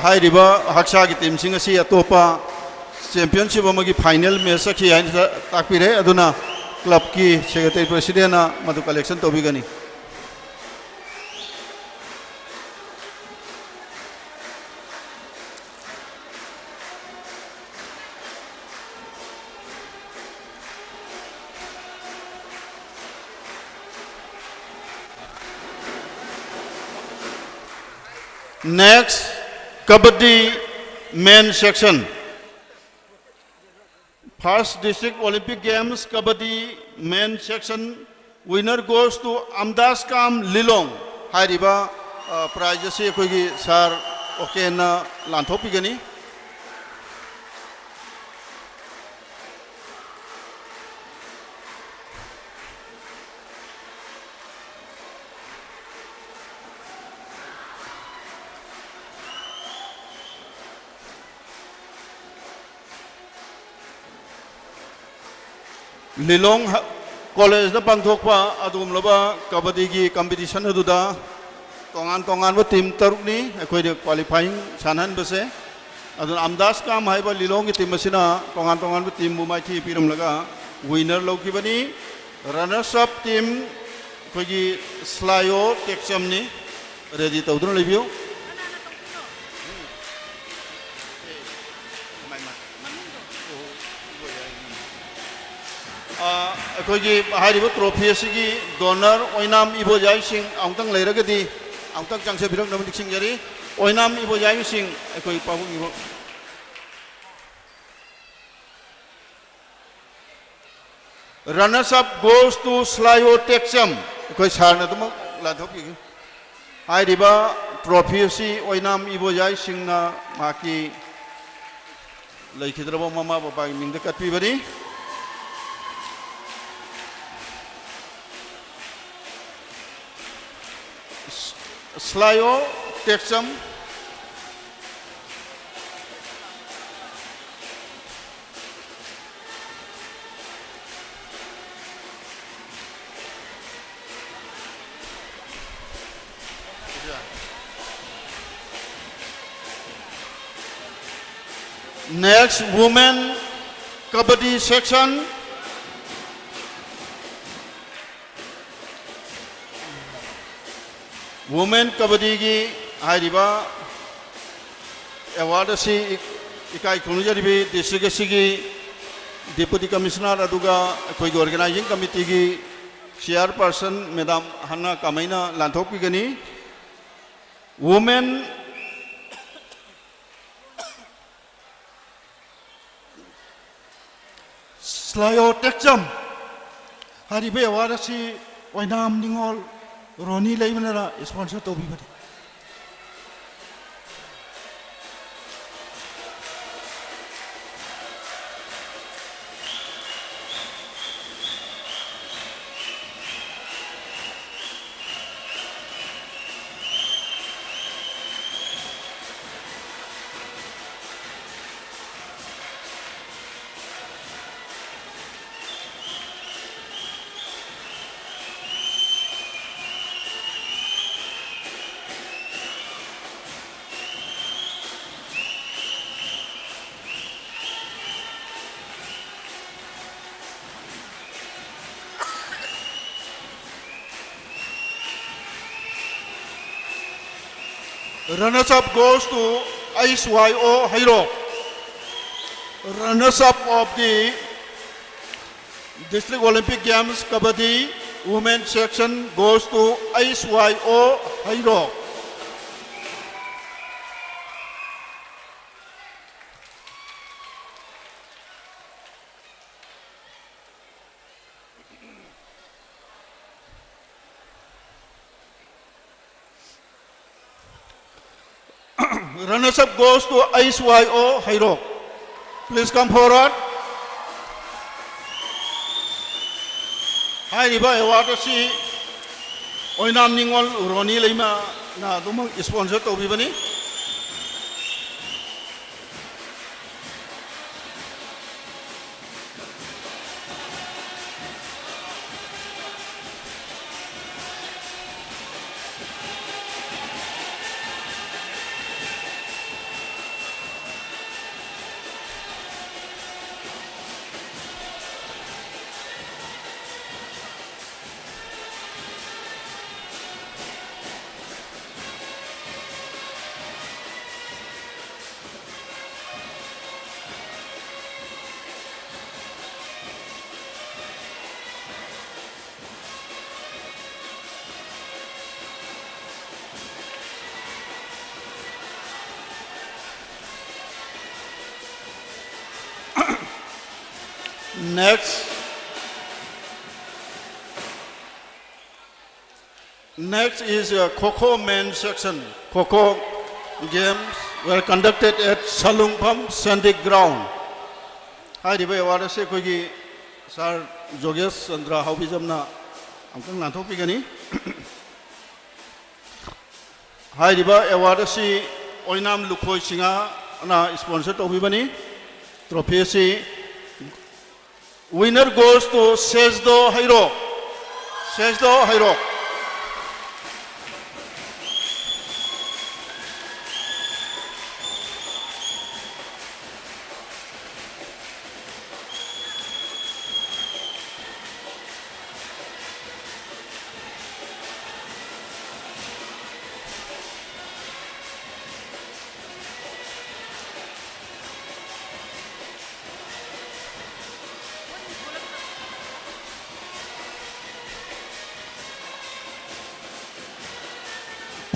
high Riba हक्सा की team Singh असी अतोपा championship अमगी final match सखी है ताकपिरे अदुना club की secretary president ना मधु collection तोबिगनी Next, Kabaddi men section. First District Olympic Games Kabaddi men section winner goes to Amdas Kam Lilong. Hai riba prize se koi gi sar okay na lanthopi gani. Lilong College na pangthokpa adum loba kabaddi gi competition aduda tongan ba team taruk ni akhoi de qualifying sanan base adun Amdas Kam haiba Lilong gi team asina tongan ba team mumai thi pirum laga winner loki bani runners up team khoi gi Slayo Texam ni ready tawdun lebiu अखोगी हारिबो trophy असिगी donor Oinam Ibojai Singh आंतंग लेरगदी आंतंग चांगसे बिरम नमदिक सिंह जरी ओइनाम इबोजाई सिंह अखोई पाबुंग इबो runners up goes to Slayo Texam अखोई सारना तुम लाथोकी हारिबा ट्रॉफी असि ओइनाम इबोजाई सिंह ना माकी लैखिद्रबो मामा बाबा मिंग द कटपीबनी Slayo Texam Next women Kabaddi section Women Kabaddi की हारिबा award से इकाई खुनुजरी भी डिस्ट्रिक्ट की डिप्टी कमिश्नर अदुगा कोई ऑर्गेनाइजिंग कमिटी की चेयरपर्सन मैडम हन्ना कामैना लांथोपीगनी वुमेन Slayo Texam हारिबा award से ओइनाम निंगोल Roni Leibnera sponsor to be. Runners-up goes to ISYO Hairo. Runners-up of the District Olympic Games Kabaddi women section goes to ISYO Hairo. Runners up goes to ISYO Hairo. Please come forward. Hai riba award si oinam ningol roni leima na dumang sponsor to bibani. Next is Kho men section. Kho games were conducted at Salungpam Sandy Ground. Hai riba award se koi sir Jogesh Chandra Haubijamna amkang nanthok pigani. Hai riba award si oinam lukhoi singa na sponsor to bibani. Trophy si winner goes to Sejdo Hairo. Sejdo Hairo.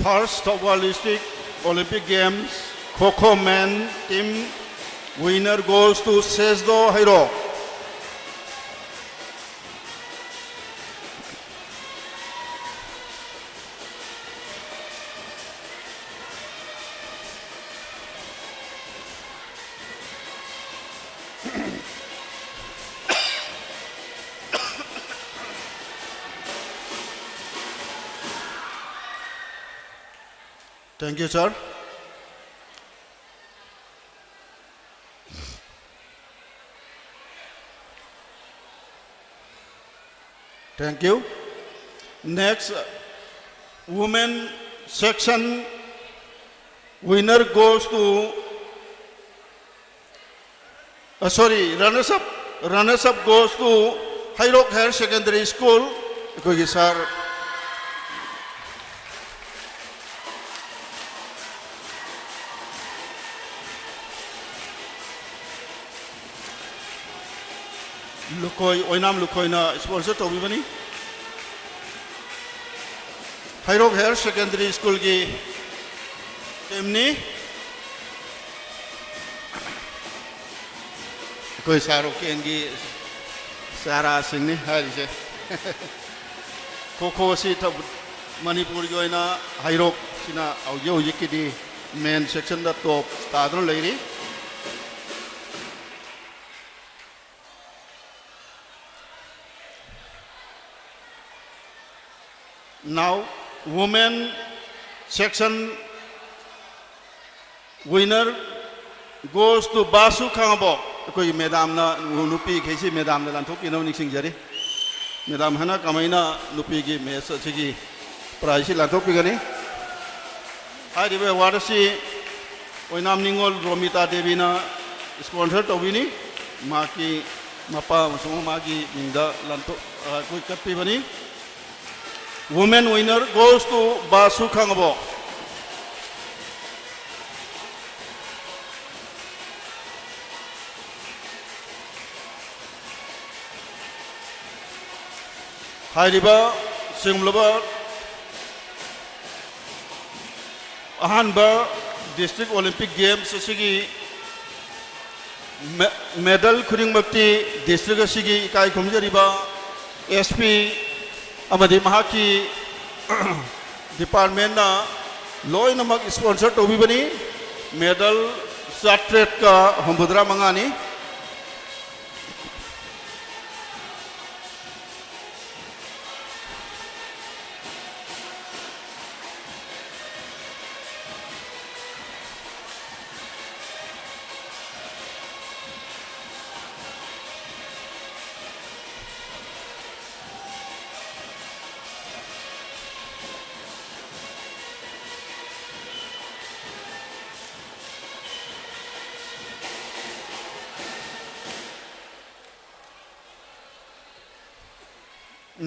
First Holistic Olympic Games Kho men team winner goes to Sejdo Hairo. Thank you, sir. Thank you. Next, women section winner goes to, runners up goes to Hairok Higher Secondary School. Kogi sir. Lukoi oinam lukoi na sponsor to bibani. Hairok Higher Secondary School ki team ni koi saro kengi sara singh ni hari se Kho si tab Manipur ki oina Hairok sina audio yikidi main section da top tadron leiri. Now, women section winner goes to Basu Kangabo. Koi madam na nupi kesi madam na lanthok ino nixing jari. Madam hana kamaina nupi ki mes sigi prize lanthok pigani. Hai dibe warasi oinam ningol Romita Devi na sponsor to bini maki mapa masung maki mingda lanthok koi kapi bani. Women winner goes to Basu Kangabo. हाइरिबा सिंगलबा अहानबा district olympic games असिगी medal खुरिंगमक्ति district असिगी इकाई खुमजरिबा SP अमदि महाकी department ना लोइनमक sponsor तोबिबनी medal साट्रेट का हमबुद्रा मंगानी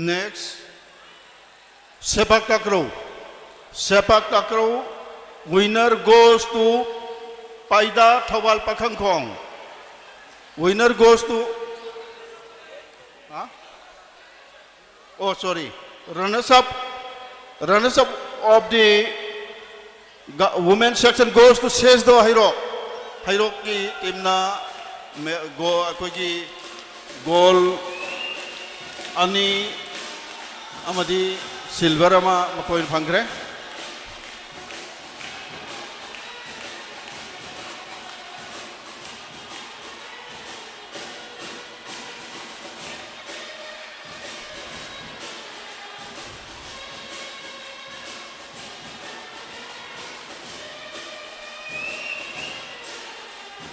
Next, sepak takraw, winner goes to Paida Thawal Pakhangkhong. Winner goes to, oh sorry, runners up of the women's section goes to Sesdo Hairo ki team na go akogi goal ani amadi silver ama point phangre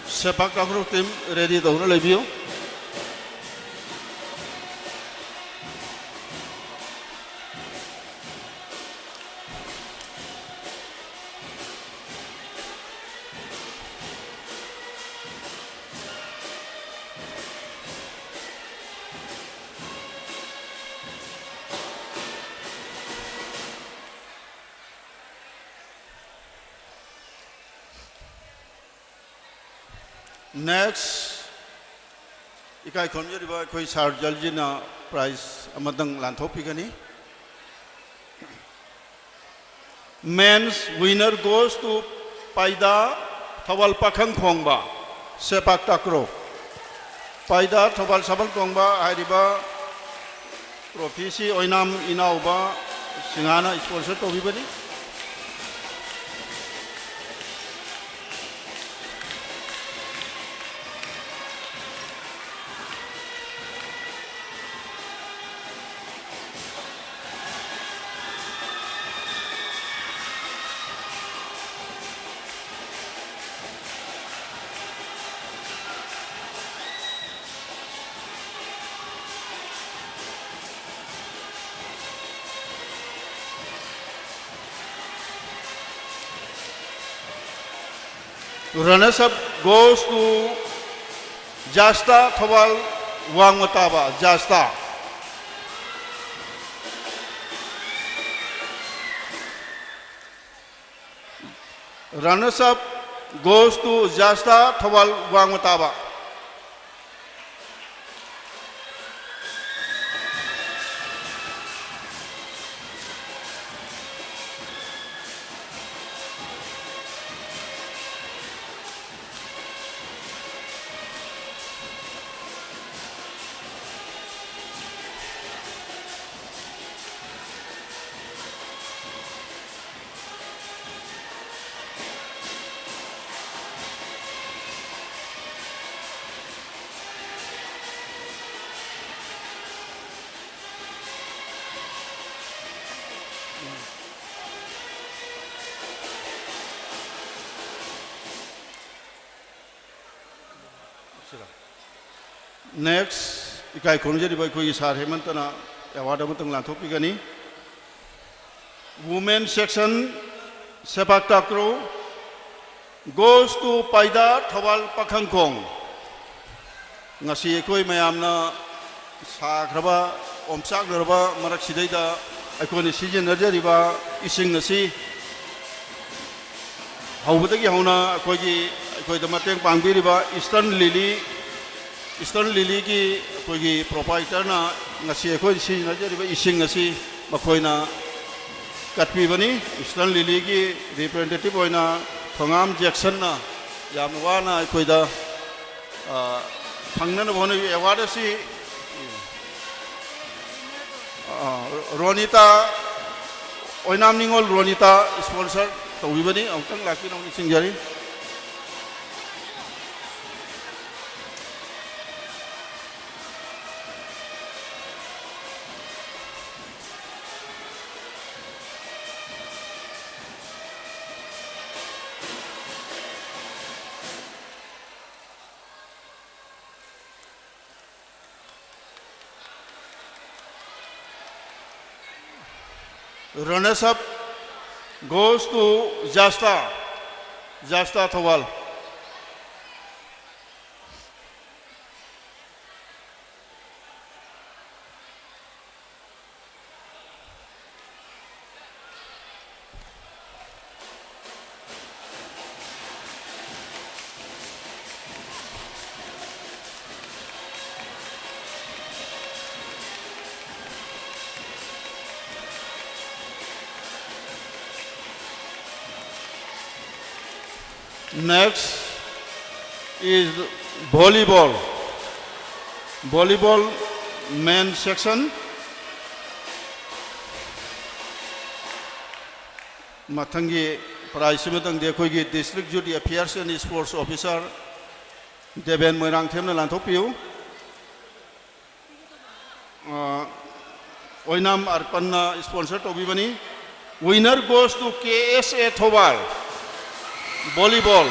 sepak takraw team ready tawna lebiyo Next, ikai khomjariba koi sarjaljina prize amadang lanthopigani. Men's winner goes to Paida Thawal Pakhangkhongba sepak takraw. Paida Thawal Pakhangkhongba hariba trophy si oinam inauba singana sponsor tobibani. Runners up goes to Jasta Thawal Wangmataba, Jasta. Runners up goes to Jasta Thawal Wangmataba. Next, ikai khomjari bai koi sar hemantana award amatang lanthopigani. Women section sepak takraw goes to Paida Thawal Pakhangkhong. Ngasi koi mayamna sagraba omsagraba marak sidaida aikoni sijenajariba ising nasi haubadagi hauna koi da mateng pangbiriba Eastern Lily की कोई proprietor ना ngasi akhoi si na jari ba ising ngasi makhoi na katpi bani Eastern Lily gi representative oina Thongam Jackson na yam wana akhoi da phangna na bone award si Ronita oinam ningol Ronita sponsor tawbi bani amtang laki na ising jari runners up goes to Jasta Thawal. Next is volleyball. Volleyball men's section. Mathangi prize matang de khoi gi district duty affairs and sports officer Deben Moirang Them na lanthopiu. Oinam Arpanna sponsor tobibani. Winner goes to KSA Thobal. Volleyball.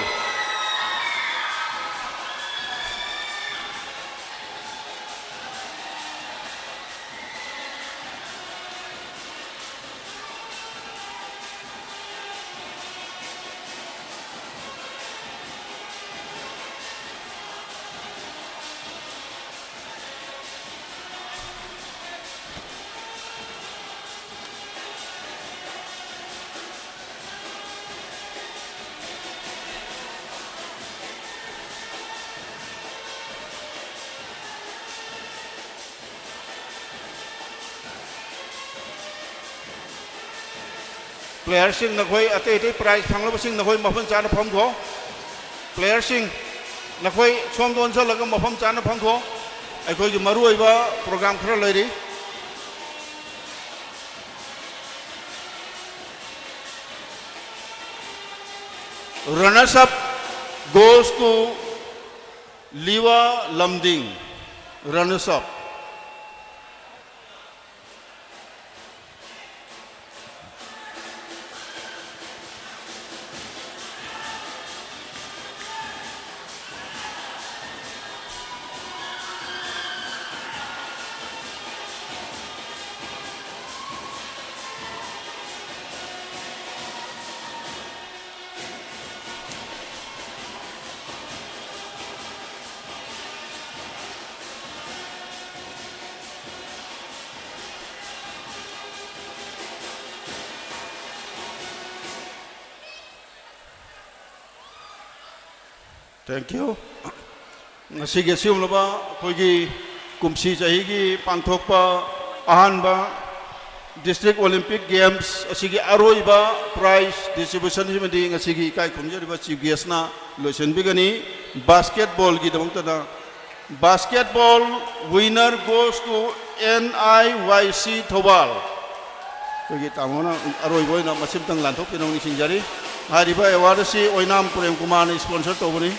Players sing nakhoi ate prize phanglo sing nakhoi mafam chana pham kho players sing nakhoi som don sa laga mafam chana pham kho aikhoi gi maru oiba program khara loiri runners up goes to Liwa Lamding. Runners up. Thank you. Sige siumlaba koigi kumsi chahigi pangthokpa ahanba District Olympic Games asigi aroiba prize distribution himadi ngasigi kai khumjariba chief guest na loisenbi gani basketball gi damangta basketball winner goes to NIYC Thobal koigi tamona aroiba na masimtang lanthok pinong singjari hariba award si Oinam Prem Kumar na sponsor tobani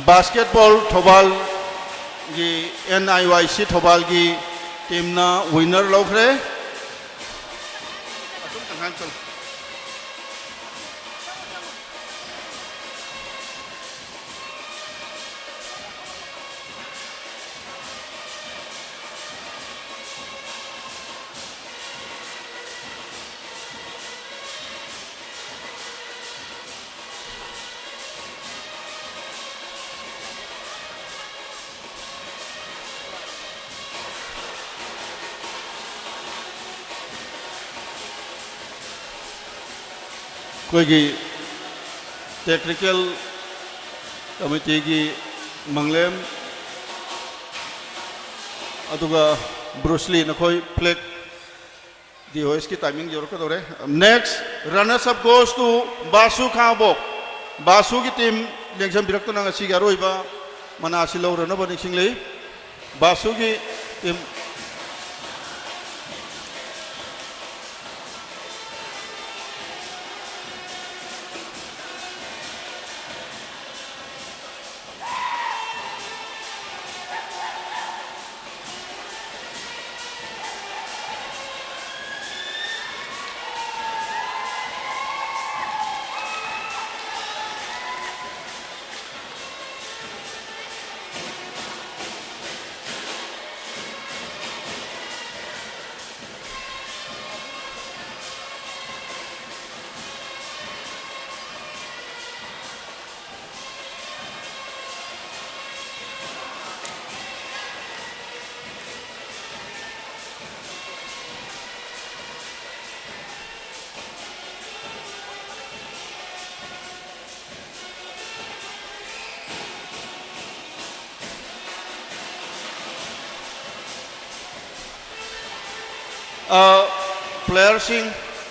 basketball Thobal gi NIYC Thobal gi team na winner lokre मान चल कोई technical committee की Manglem अदुगा Bruce Lee नखोई flag दी होइस की timing जोर का दौरे next runners up goes to Basu खाबोक बासु की टीम लेंसम बिरक्त ना ngasi garoiba mana asilau rana bani singlei Basu की टीम प्लेयर सिंह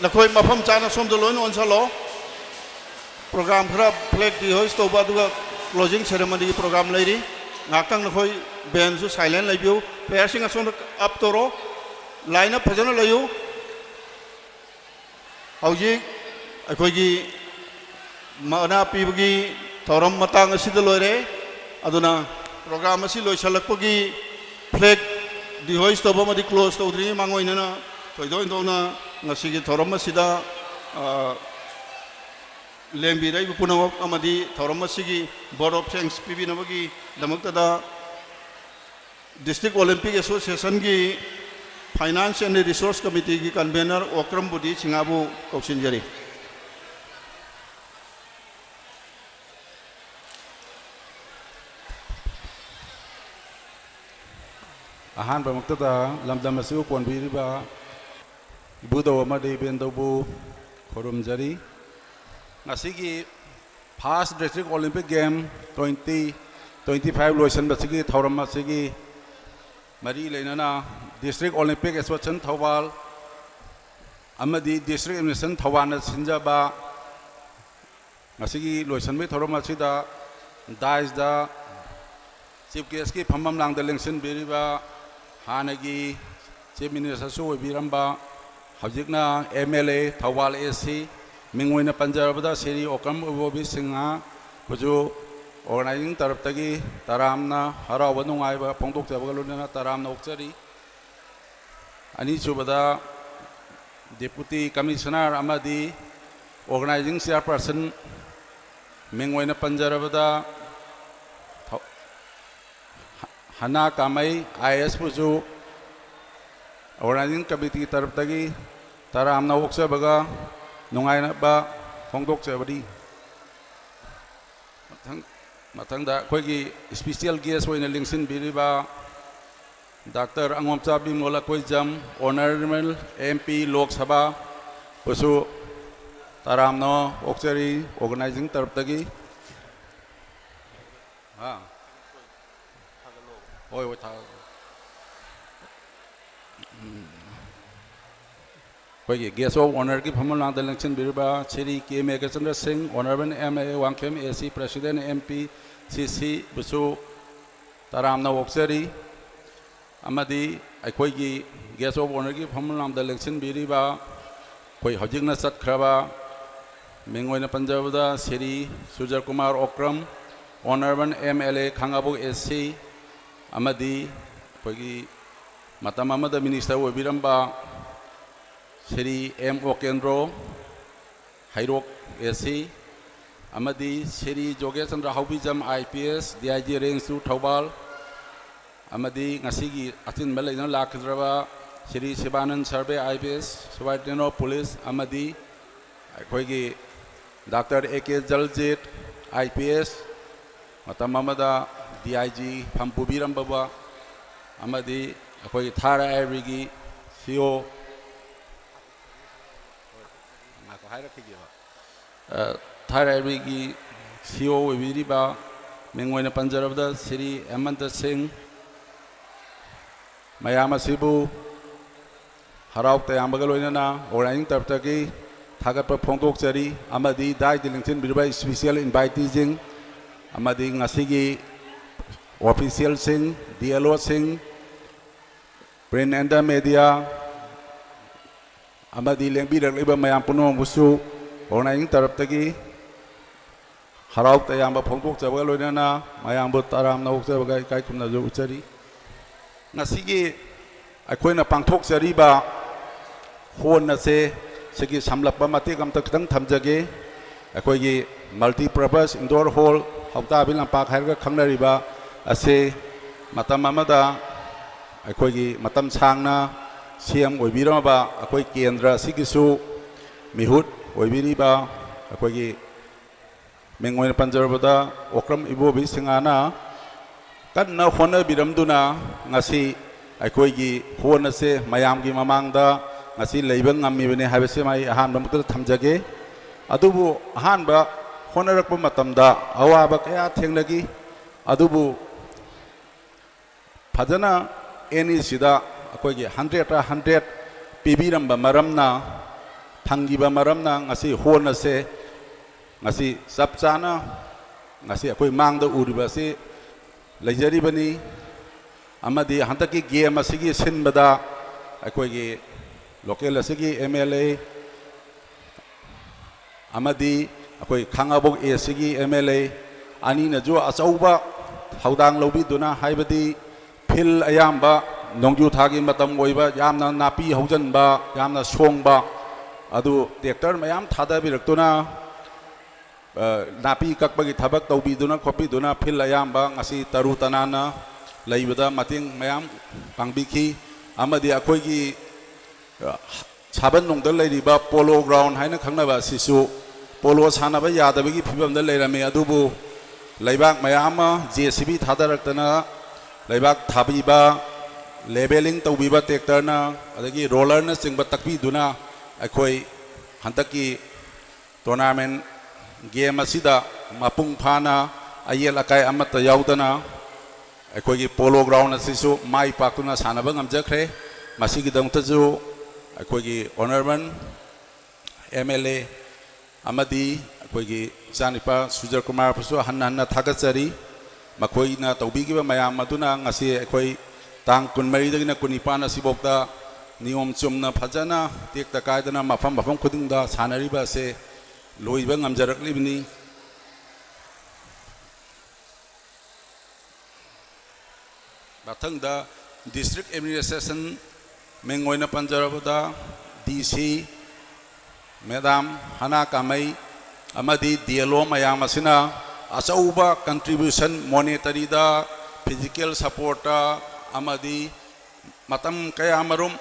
नखोई मफम चाना सोम दो लोन ओनसलो प्रोग्राम खरा फ्लैग दी होइस तो बादुगा क्लोजिंग सेरेमनी प्रोग्राम लेरी नाकंग नखोई बैंड सु साइलेंट लेबियो प्लेयर सिंह असोन अप तोरो लाइन अप फजन लेयो हौजी अखोगी मना पीबगी थौरम मतंग असिद लोरे अदुना प्रोग्राम असि लोइसलकपगी फ्लैग दी होइस तो बमदी क्लोज तो उद्री मांगोइना थोइदोइन दोना ngasi thorom asida lembirai punawak amadi thorom asigi board of thanks pibinabagi damaktada district olympic association gi finance and resource committee gi convener okram budi singabu kausinjari
ahan bamaktada lamdam asu konbiriba Budo amadi bendobu khorumjari ngasigi first district olympic game 2025 loisan basigi thoram asigi mari leinana district olympic association thawal amadi district administration thawana sinjaba ngasigi loisan me thoram asida dais da chief guest ki phamam lang da lengsin beriba hanagi chief minister su biramba हजिकना MLA Thoubal AC मिंगोइना पंजाबदा सेरी ओकम उबोबी सिंहा हुजु organising तरफ तगी तरामना हराव नुंगाइबा फोंदोक जबगा लोना तरामना ओक्चरी अनि सुबदा deputy commissioner अमदी organising chairperson मिंगोइना पंजाबदा हना कामई IS हुजु organising committee तरफ तगी तरामना ओक्चबगा नुंगाइनबा फोंदोकचबदी मथंगदा खोगी special guest होइना लिंगसिन बिरिबा doctor अंगोमचा Bimola Koijam honourable MP लोक सभा उसु तरामना ओक्चरी ऑर्गेनाइजिंग तरफ तगी हां ओय था कोई गेस्ट ऑफ ऑनर की फमल नांग दलंगसन बिरबा Shri K Meghchandra Singh honourable MLA Wangkhem AC president MP CC बुसु तरामना ओक्चरी अमदी अखोगी गेस्ट ऑफ ऑनर की फमल नांग दलंगसन बिरबा कोई हजिंगना चतखरबा मिंगोइना पंजाबदा श्री सुजर कुमार ओक्रम ऑनरेबल MLA खांगाबु SC अमदी कोई मतम अमदा मिनिस्टर ओबिरंबा Sri M. Okendro, Hairok AC, Amadi Sri Jogesandra Haubijam IPS, DIG Range 2 Taubal, Amadi Nasigi Atin Malayna Lakrava, Sri Sibanan Survey IPS, Subaitino Police, Amadi, Akwegi Dr. A.K. Jaljit IPS, Matamamada DIG Pampubiram Baba, Amadi Akwegi Thara Airigi CO Thara Airigi CO Viriba, Mingwena Panjarabda, Sri Amanta Singh, Mayama Sibu, Harauk Tayambagaloina, Orang Tartaki, Tagapa Pongok Sari, Amadi died the Lincoln Birba special invitee, Amadi Nasigi, Official Singh, DLO Singh, Prenanda Media, Amadi Lembi, Liba Mayampuno Musu, Orang Tartaki, Harauk Tayamba Pongok Savaloina, Mayambo Taram Noxa Kaikuna Uchari. Nasigi, Aquina Pangtok Sariba, Hona se, Sigi Samlapa Matikam Takang Tamjage, Aquagi multi-purpose indoor hall, Hautabil Park Harga Kanariba, Ase Matamamada, Aquagi Matam Sangna, Siam Wibiraba, Aquai Kendra Sigisu, Mihut, Wibiriba, Aquagi Mingwin Panjarabada, Okram Ibobi Singana, Kadna Hona Biramduna, Nasi, Aquagi, Hona se, Mayamgi Mamanga, Nasi Laban Amibene Havesima, Hanbamukal Tamjage, Adubu Hanba, Honorable Matamda, Awabaka Tenglagi, Adubu Padana, any Sida, Aquagi, 100 Pibiramba Maramna, Tangiba Maramna, Nasi Hona se, Nasi Sapsana, Nasi Aqui Mangda Uribasi, Lajaribani, Amadi Hantaki Game Asigi Sinbada, Aquagi local Asigi MLA, Amadi, Aqui Kangabok Asigi MLA, Anina Jo Asauba, Haudang Lobi Duna, Haibadi, Pil Ayamba, Nongju Tagi Matam Waiba, Yamna Napi Hojanba, Yamna Songba, Adu, the actor Mayam Tada Virtuna. Napi kakbagi thabak taubi duna kopi duna phil ayamba ngasi taru tanana laibada mating mayam pangbiki amadi akoigi saban nongda lairiba polo ground haina khangnaba sisu polo sanaba yadabagi phibamda lairame adubu laibak mayama JCB thadaraktana laibak thabiba leveling taubiba tractor na adagi roller na singba takbi duna akoi hantaki tournament Game Asida, Mapung Pana, Ayel Akai Amata Yaudana, Aquagi Polo Ground Asisu, Mai Pakuna Sanabang Amjakre, Masigi Dangtazu, Aquagi Honorman, MLA, Amadi, Aquagi Sanipa, Sujar Kumar Pusu, Hanana Tagatsari, Makoina, Taubigiba Mayamaduna, Nasi, Aquai, Tang Kunmarina Kunipana Sibokta, Niom Chumna Pajana, Take the Kaidana, Mafam Kudinda, Sanariba say. Loibang Amjarak Libni Batang the District Administration Mengoina Panjarabada DC Madam Hana Kamai Amadi Dialo Mayamasina Asauba contribution monetary da physical support Amadi Matam Kayamarum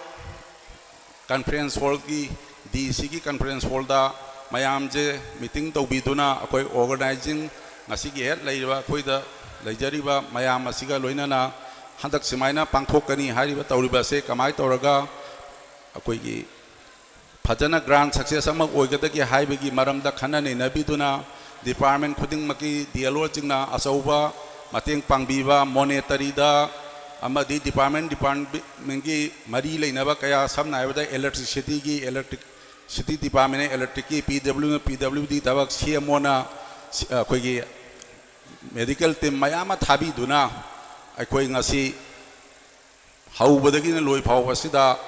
conference hall ki DC ki conference hall da Mayam je meeting to biduna akoi organizing ngasigi head laiba koida laijariba mayam asiga loina na handak simaina pangthokani hariba tawriba se kamai toraga akoi gi phajana grand success amak oigadagi haibagi maramda khanane nabiduna department khuding maki dialo chingna asauba mateng pangbiba monetary da amadi department gi mari leinaba kaya samna aibada electricity gi electric City Department Electric PWD Tabak CMOna Kogi medical team Mayama Tabi Duna Akoi Ngasi How Badagin Loy Pawasida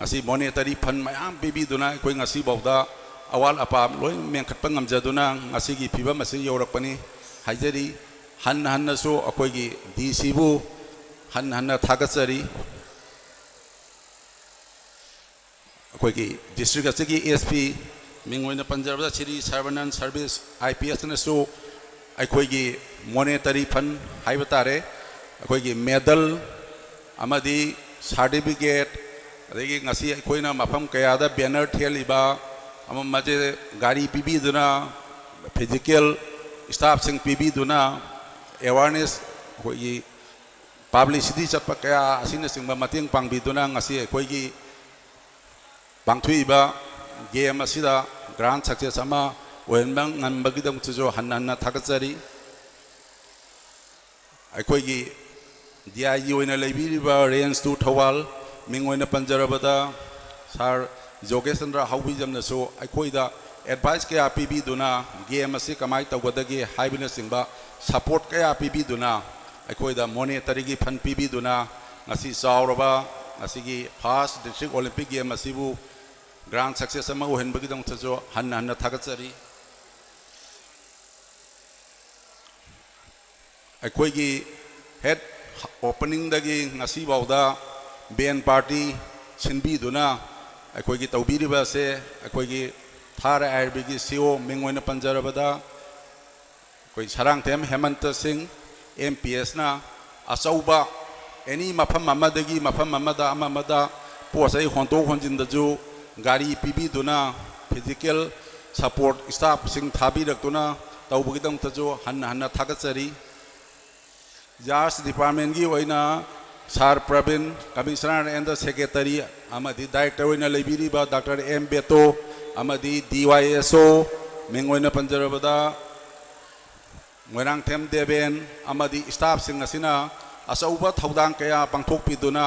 Ngasi monetary fund Mayam baby Duna Koi Ngasi Bauda Awal Apam Loy Menkapangam Jaduna Ngasigi Piba Masi Yorapani Hajari Han Hanaso Akoigi DCbu Han Hana Tagatsari अखोई district असगी SP मिंगोइन पंजाब श्री सर्वेनेंट service IPS नसु अखोई monetary fund हाइब तारे अखोई मेडल अमदी सर्टिफिकेट अदगी ngasi अखोइना मफम कयादा बैनर थेलिबा अम मजे गाड़ी पीबीदुना फिजिकल स्टाफ सिंग पीबीदुना अवेयरनेस अखोई पब्लिसिटी चप कया असिन सिंग मतेंग पांगबीदुना ngasi अखोई पांगथुइबा गेम असिदा ग्रांड सक्सेस अमा ओयनबंग ngambagidam chujo hanna thakachari अखोई DIE ओइना लेबिरिबा रेंज 2 थवाल मिंग ओइना पंजरबदा सार जोगेशचंद्र हाउबीजमनसो अखोइदा एडवाइस कया पीबीदुना गेम असि कमाई तौगदगे हाइबिना सिंबा सपोर्ट कया पीबीदुना अखोइदा मॉनेटरी की फंड पीबीदुना ngasi चावरबा ngasi first district olympic game असिबु ग्रांड सक्सेस अमा ओहनबगीदम chujo hanna thakachari अखोई हेड ओपनिंग दगी ngasi बाउदा बैन पार्टी सिनबीदुना अखोई तौबीरिबा से अखोई थार IRB की CO मिंगोइन पंजरबदा कोई सरांगथेम हेमंत सिंह MPS ना अचौबा एनी मफम अमदगी मफम अमदा अमदा पोसै होंतोक होंजिनदजु गाड़ी पीबीदुना फिजिकल सपोर्ट स्टाफ सिंह थाबीरक्तुना तौबगीदम तजु हन्ना थागचरी जार्स डिपार्टमेंट की ओइना sir Praveen commissioner and secretary अमदी डायरेक्टर ओइना लेबिरिबा डॉक्टर M बेतो अमदी DYSO मिंगोइना पंजरबदा मोइरांगथेम देवेन अमदी स्टाफ सिंह असिना अचौबा थौदांग कया पांथोकपीदुना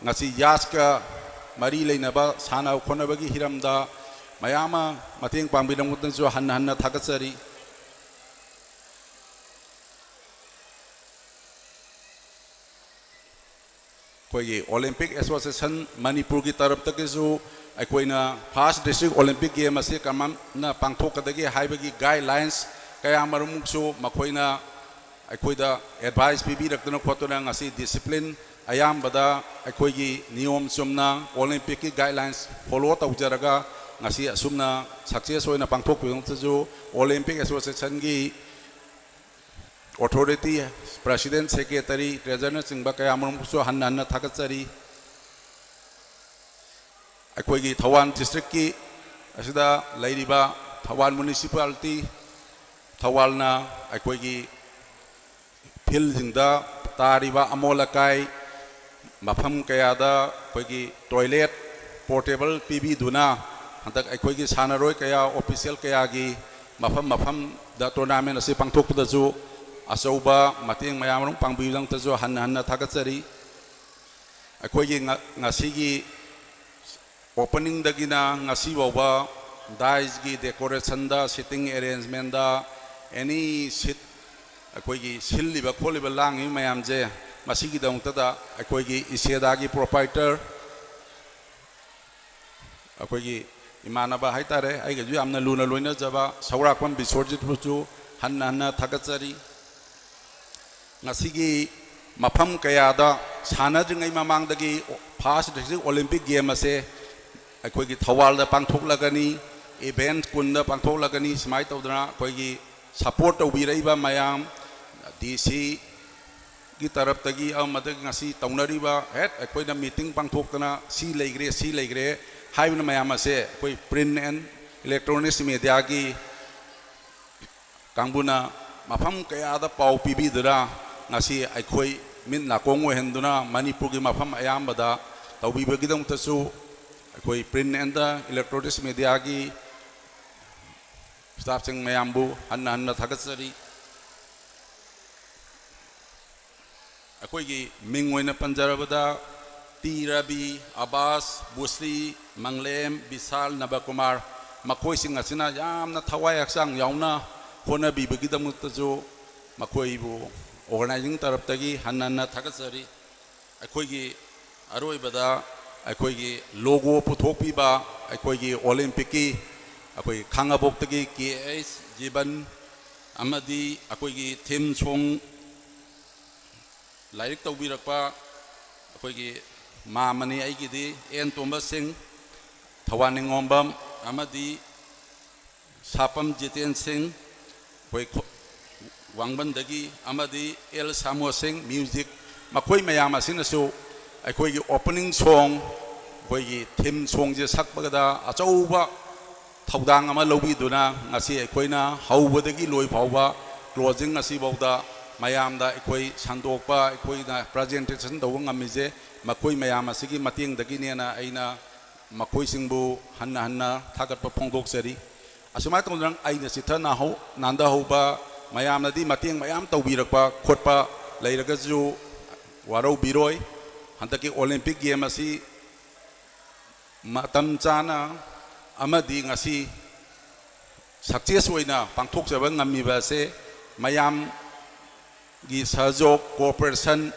ngasi यास्का मरी लेनबा साना खोनबगी हिरमदा मयामा मतेंग पांबिरंगुतनसु हन्ना थागचरी अखोई ओलंपिक एसोसिएशन मणिपुर की तरफ तकसु अखोइना फर्स्ट डिस्ट्रिक्ट ओलंपिक गेम असे कमना पांथोकदगे हाइबगी गाइडलाइंस कया मरुमुसु मखोइना अखोइदा एडवाइस पीबीरक्तना खोतना ngasi डिसिप्लिन अयामबदा अखोइगी नियम चुमना ओलंपिक की गाइडलाइंस फॉलो तौजरगा ngasi असुमना सक्सेस होइना पांथोकपिदंतजु ओलंपिक एसोसिएशन की ऑथोरिटी प्रेसिडेंट सेक्रेटरी ट्रेजरर सिंह कया मरुमुसु हन्ना थागचरी अखोई थवान डिस्ट्रिक्ट की असिदा लैरिबा थवान म्युनिसिपालिटी थवालना अखोई फिल्डसिंगदा तारिबा अमोलकाई मफम कयादा अखोई टॉयलेट पोर्टेबल पीबीदुना हंतक अखोई सानरोय कया ऑफिशियल कया की मफम दा टूर्नामेंट असे पांथोकपदजु अचौबा मतेंग मयामरुंग पांगबीदंतजु हन्ना थागचरी अखोई ngasi ओपनिंग दगिना ngasi बाउबा डाइस की डेकोरेशन दा सिटिंग अरेंजमेंट दा एनी सीट अखोई सिल्लिबा खोलिबा लांगी मयामजे मसिगी दंतदा अखोई इसेदा की प्रोप्राइटर अखोई इमानबा हाइतारे आइगजु यामना लुना लोइना जबा सौराकपन बिसोरजित बुचु हन्ना थागचरी ngasi मफम कयादा सानद्रिङै ममांगदगी फर्स्ट डिस्ट्रिक्ट ओलंपिक गेम असे अखोई थवालदा पांथोकलगनी इवेंट कुंदा पांथोकलगनी समाय तौदना अखोई सपोर्ट तौबीरैबा मयाम DC की तरफ तगी अमदगी ngasi तौनरिबा हेड अखोइना मीटिंग पांथोकतना सी लेग्रे हाइबना मयाम असे अखोई प्रिंट एंड इलेक्ट्रॉनिक्स मीडिया की कांगबुना मफम कयादा पाउ पीबीदरा ngasi अखोई मिन नाकोंग ओहेंदुना मणिपुर की मफम अयामबदा तौबीबगीदमतसु अखोई प्रिंट एंड इलेक्ट्रॉनिक्स मीडिया की स्टाफ सिंह मयामबु हन्ना थागचरी अखोई मिंग ओइना पंजरबदा टी रवि अब्बास बुश्री मंगलेम विशाल नबकुमार मखोई सिंह असिना यामना थवाई हक्सांग यावना होनबीबगीदमतसु मखोईबु ऑर्गेनाइजिंग तरफ तगी हन्ना थागचरी अखोई अरोइबदा अखोई लोगो पुथोकपीबा अखोई ओलंपिक की अखोई खांगाबोक्तगी KS जीवन अमदी अखोई थीम सॉन्ग लाइक तौबीरक्पा अखोई मामनी आइगिदी N Tomba Singh Thawani Ngombam Amadi Sapam Jiten Singh Wangbandagi Amadi El Samo Singh music Makoi Mayama Sinasu Akoi opening song Koi theme song je sakbagada achauba Thaudang ama lobi duna ngasi akoina haubadagi loi phauba closing ngasi bauda mayamda akoi sandokpa akoina presentation daw ngamije makoi mayam asigi mating dagi nena aina makoi singbu hanna thagatpa phongdok seri asumai tongdang aina sithana ho nanda hoba mayamna di mating mayam tawbirakpa khotpa leiraga ju warau biroi handaki olympic game asi matam chana amadi ngasi success oina pangthok jaba ngami ba se mayam gi sahjok cooperation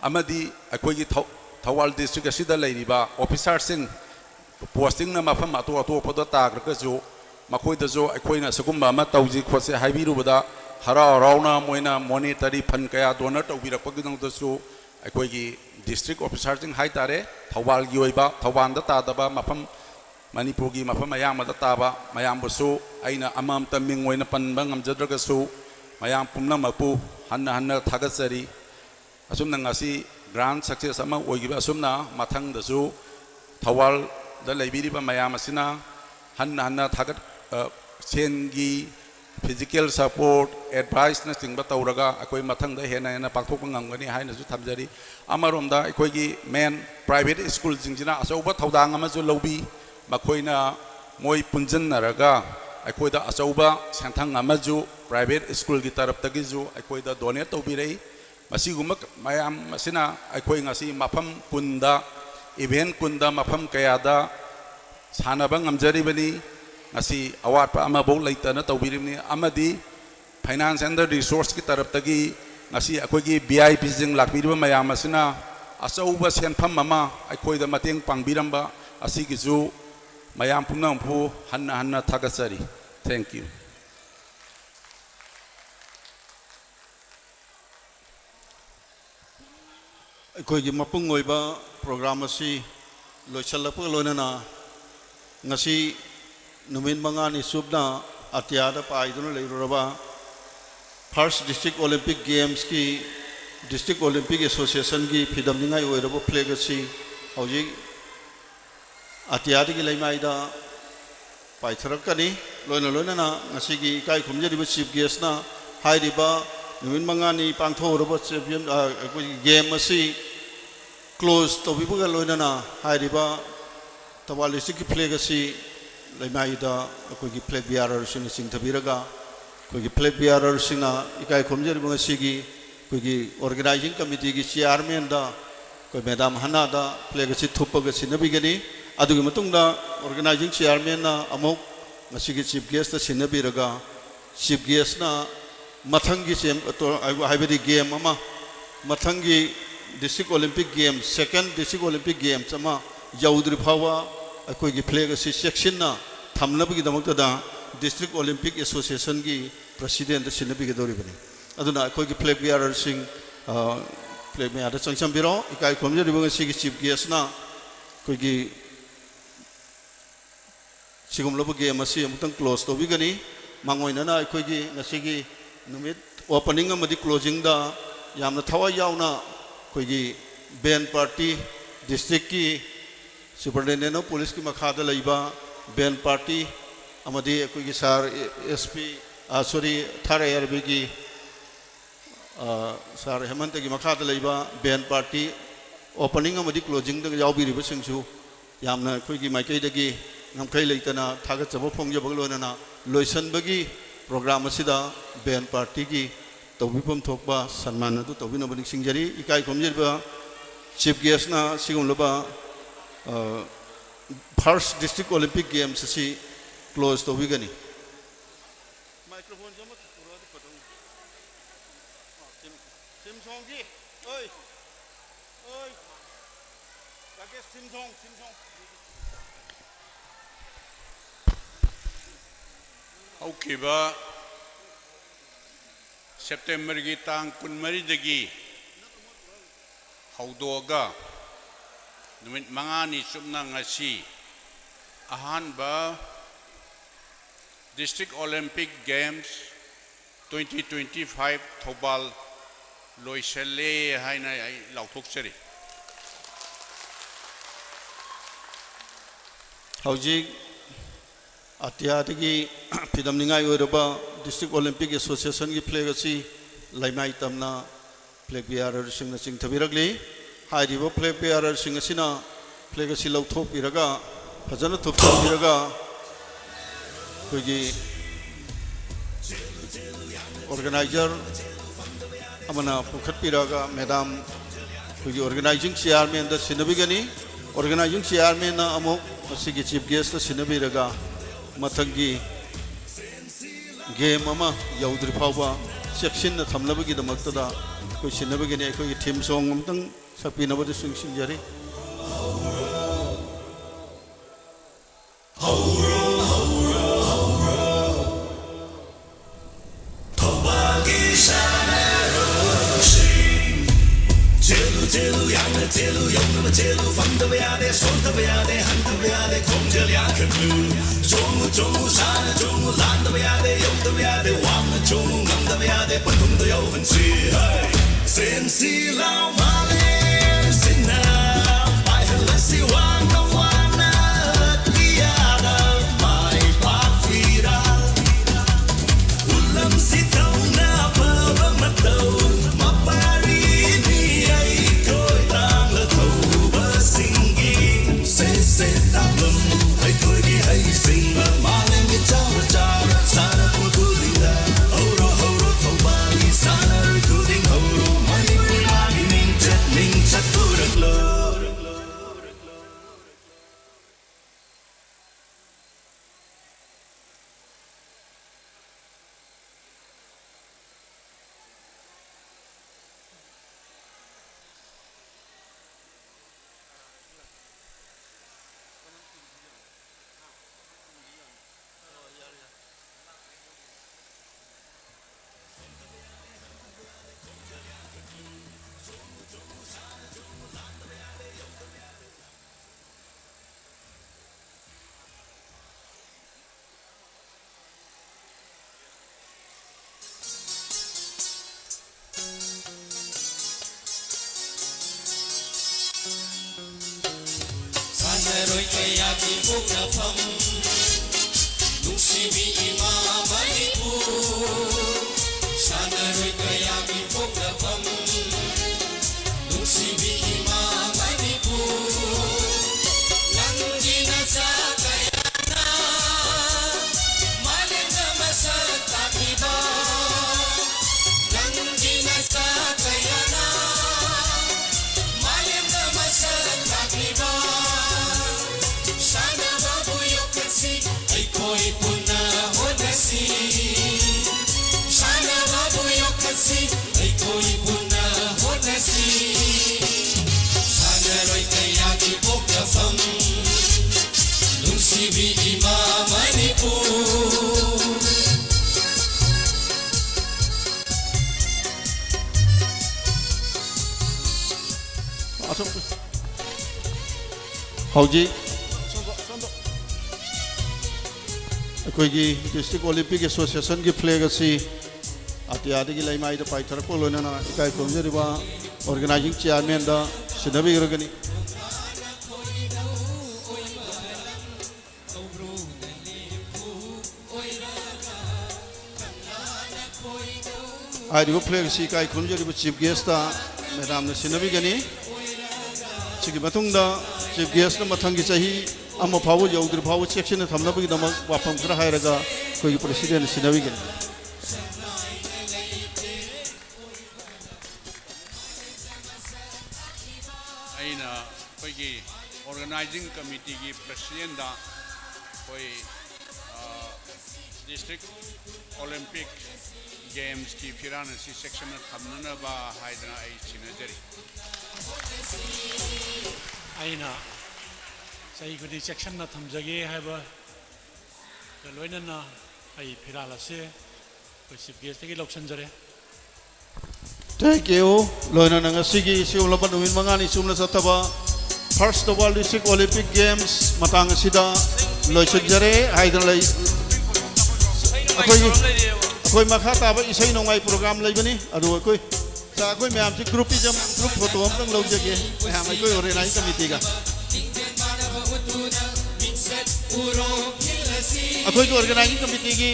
amadi akoi gi thawal district asida leiriba officers sing posting na mafam atu poda tag ka jo makoi da jo akoi na sugumba ma tawji khose haibiru bada hara rauna moina monetary fund kaya donor tawbira pagidang da jo akoi gi district officers sing hai tare thawal gi oiba thawban da ta daba mafam Manipur gi mafam mayam da taba mayam busu aina amam taming oina panba ngamjadraga su mayam pumna mapu hanna thagasari asumna ngasi grand success ama oigiba asumna mathang da su thawal da leibiri ba mayam asina hanna thagat sen gi physical support advice na singba tawraga akoi mathang da hena pakthok ngangani haina su thamjari amarom da akoi gi main private school jingjina asauba thawdang ama ju lobi Makoina moi punjan naraga akoida achauba santhang amaju private school gi tarap tagi ju akoida donate to birei masiguma mayam masina akoi ngasi mafam kunda event kunda mafam kayada sanaba ngamjari bani ngasi awat pa ama bol laitana to birimni amadi finance and resource ki tarap tagi ngasi akoi gi VIP jing lakbirba mayam masina achauba senpham mama akoida mateng pangbiramba asigi ju Mayam Punam Pu Hanna Tagasari. Thank you.
Koi mapung oiba program asi loichalapuk loinana ngasi numin mangani subna atiada paiduna leiruraba First District Olympic Games ki District Olympic Association ki phidamningai oirabo flag asi hojik Atiari ki laimaida paitharakani loina na ngasigi kai khumjariba chief guest na hairiba numin mangani pangthoraba champion game asi close to bibuga loina na hairiba tawalisi ki flag asi laimaida akoi ki flag bearer sing thabiraga koi ki flag bearer sina ikai khumjariba ngasigi koi ki organizing committee ki chairman da koi madam hana da flag asi thupaga sinabigani Adugi matungda organizing chairman na amok ngasigi chief guest ta sinabiraga chief guest na mathangi sem haibedi game ama mathangi district olympic games second district olympic games ama yaudri phawa akoi gi flag asi section na thamnabagi damakta da district olympic association gi president ta sinabiga doribani aduna akoi gi flag bearer sing flag bearer changcham biro ikai khomje ribanga sigi chief guest na koi gi Sigum lobo game asi amutang close to bigani mangoina na akoi gi ngasigi numit opening amadi closing da yamna thawa yauna koi gi band party district ki superintendent of police ki makhada laiba band party amadi akoi gi sar SP sorry thara yarbi gi sar hemant gi makhada laiba band party opening amadi closing da yawbiri ba singsu yamna akoi gi maikai da gi ngamkai leitana thagat jabo phongje baglona loisan bagi program asida band party ki tawbipam thokba sanman adu tawbina bani singjari ikai khomjirba chief guest na sigum loba first district olympic games si close to bigani microphone jama pura de patang sim song ji oi kage sim song
Aukiba September gi tang kunmari dagi haudoga numit mangani sumna ngasi Ahanba District Olympic Games 2025 Thobal Loiselle haina lauthok seri
Hauji Atia tigi pidam ningai oiraba District Olympic Association ki flag asi laimai tamna flag bearer sing na sing thabiragli hairiba flag bearer sing asina flag asi lauthok biraga fajana thokthok biraga koigi organizer amana pukhat piraga madam koigi organizing chairman da sinabigani organizing chairman na amok asigi chief guest da sinabiraga mathangi game ama yaudri phawba section na thamlabagi damakta da koi sinabigani koi team song amtang sakpinabadi sing jari Hauji koigi District Olympic Association ki flag asi atiadi ki laimai da paithar ko lona na ikai konjeriba organizing chairman da sinabi grogani ai di flag si kai konjeriba chief guest da madam na sinabi gani sigi matungda chief guest na mathangi chahi amma phawo yaudri phawo section na thamnabagi damak wapam khara hairaga koi president sinabi gani
aina koi organizing committee ki president da koi district Olympic Games ki firana si section na thamnana ba haidana ai chinajari
aina sai kudi section na thamjage haiba loina na ai firala se ko chief guest ki loksan jare
thank you loina na ngasigi siumla panumin mangani sumla sataba first of all District Olympic Games matang sida लोइसजरे हाइदन लई अखोई मखा ताब इसई नोंगाई programme लेबनी अदु अखोई सा अखोई ma'am से groupism group photo हम तंग लौजगे मैम अखोई ऑर्गेनाइज कमिटी का अखोई को ऑर्गेनाइजिंग कमिटी की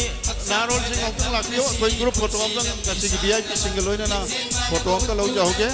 नारोल से ngong लाखियो अखोई ग्रुप फोटो हम तंग कसी की वीआईपी सिंगल लोइना ना फोटो हम तंग लौजा होगे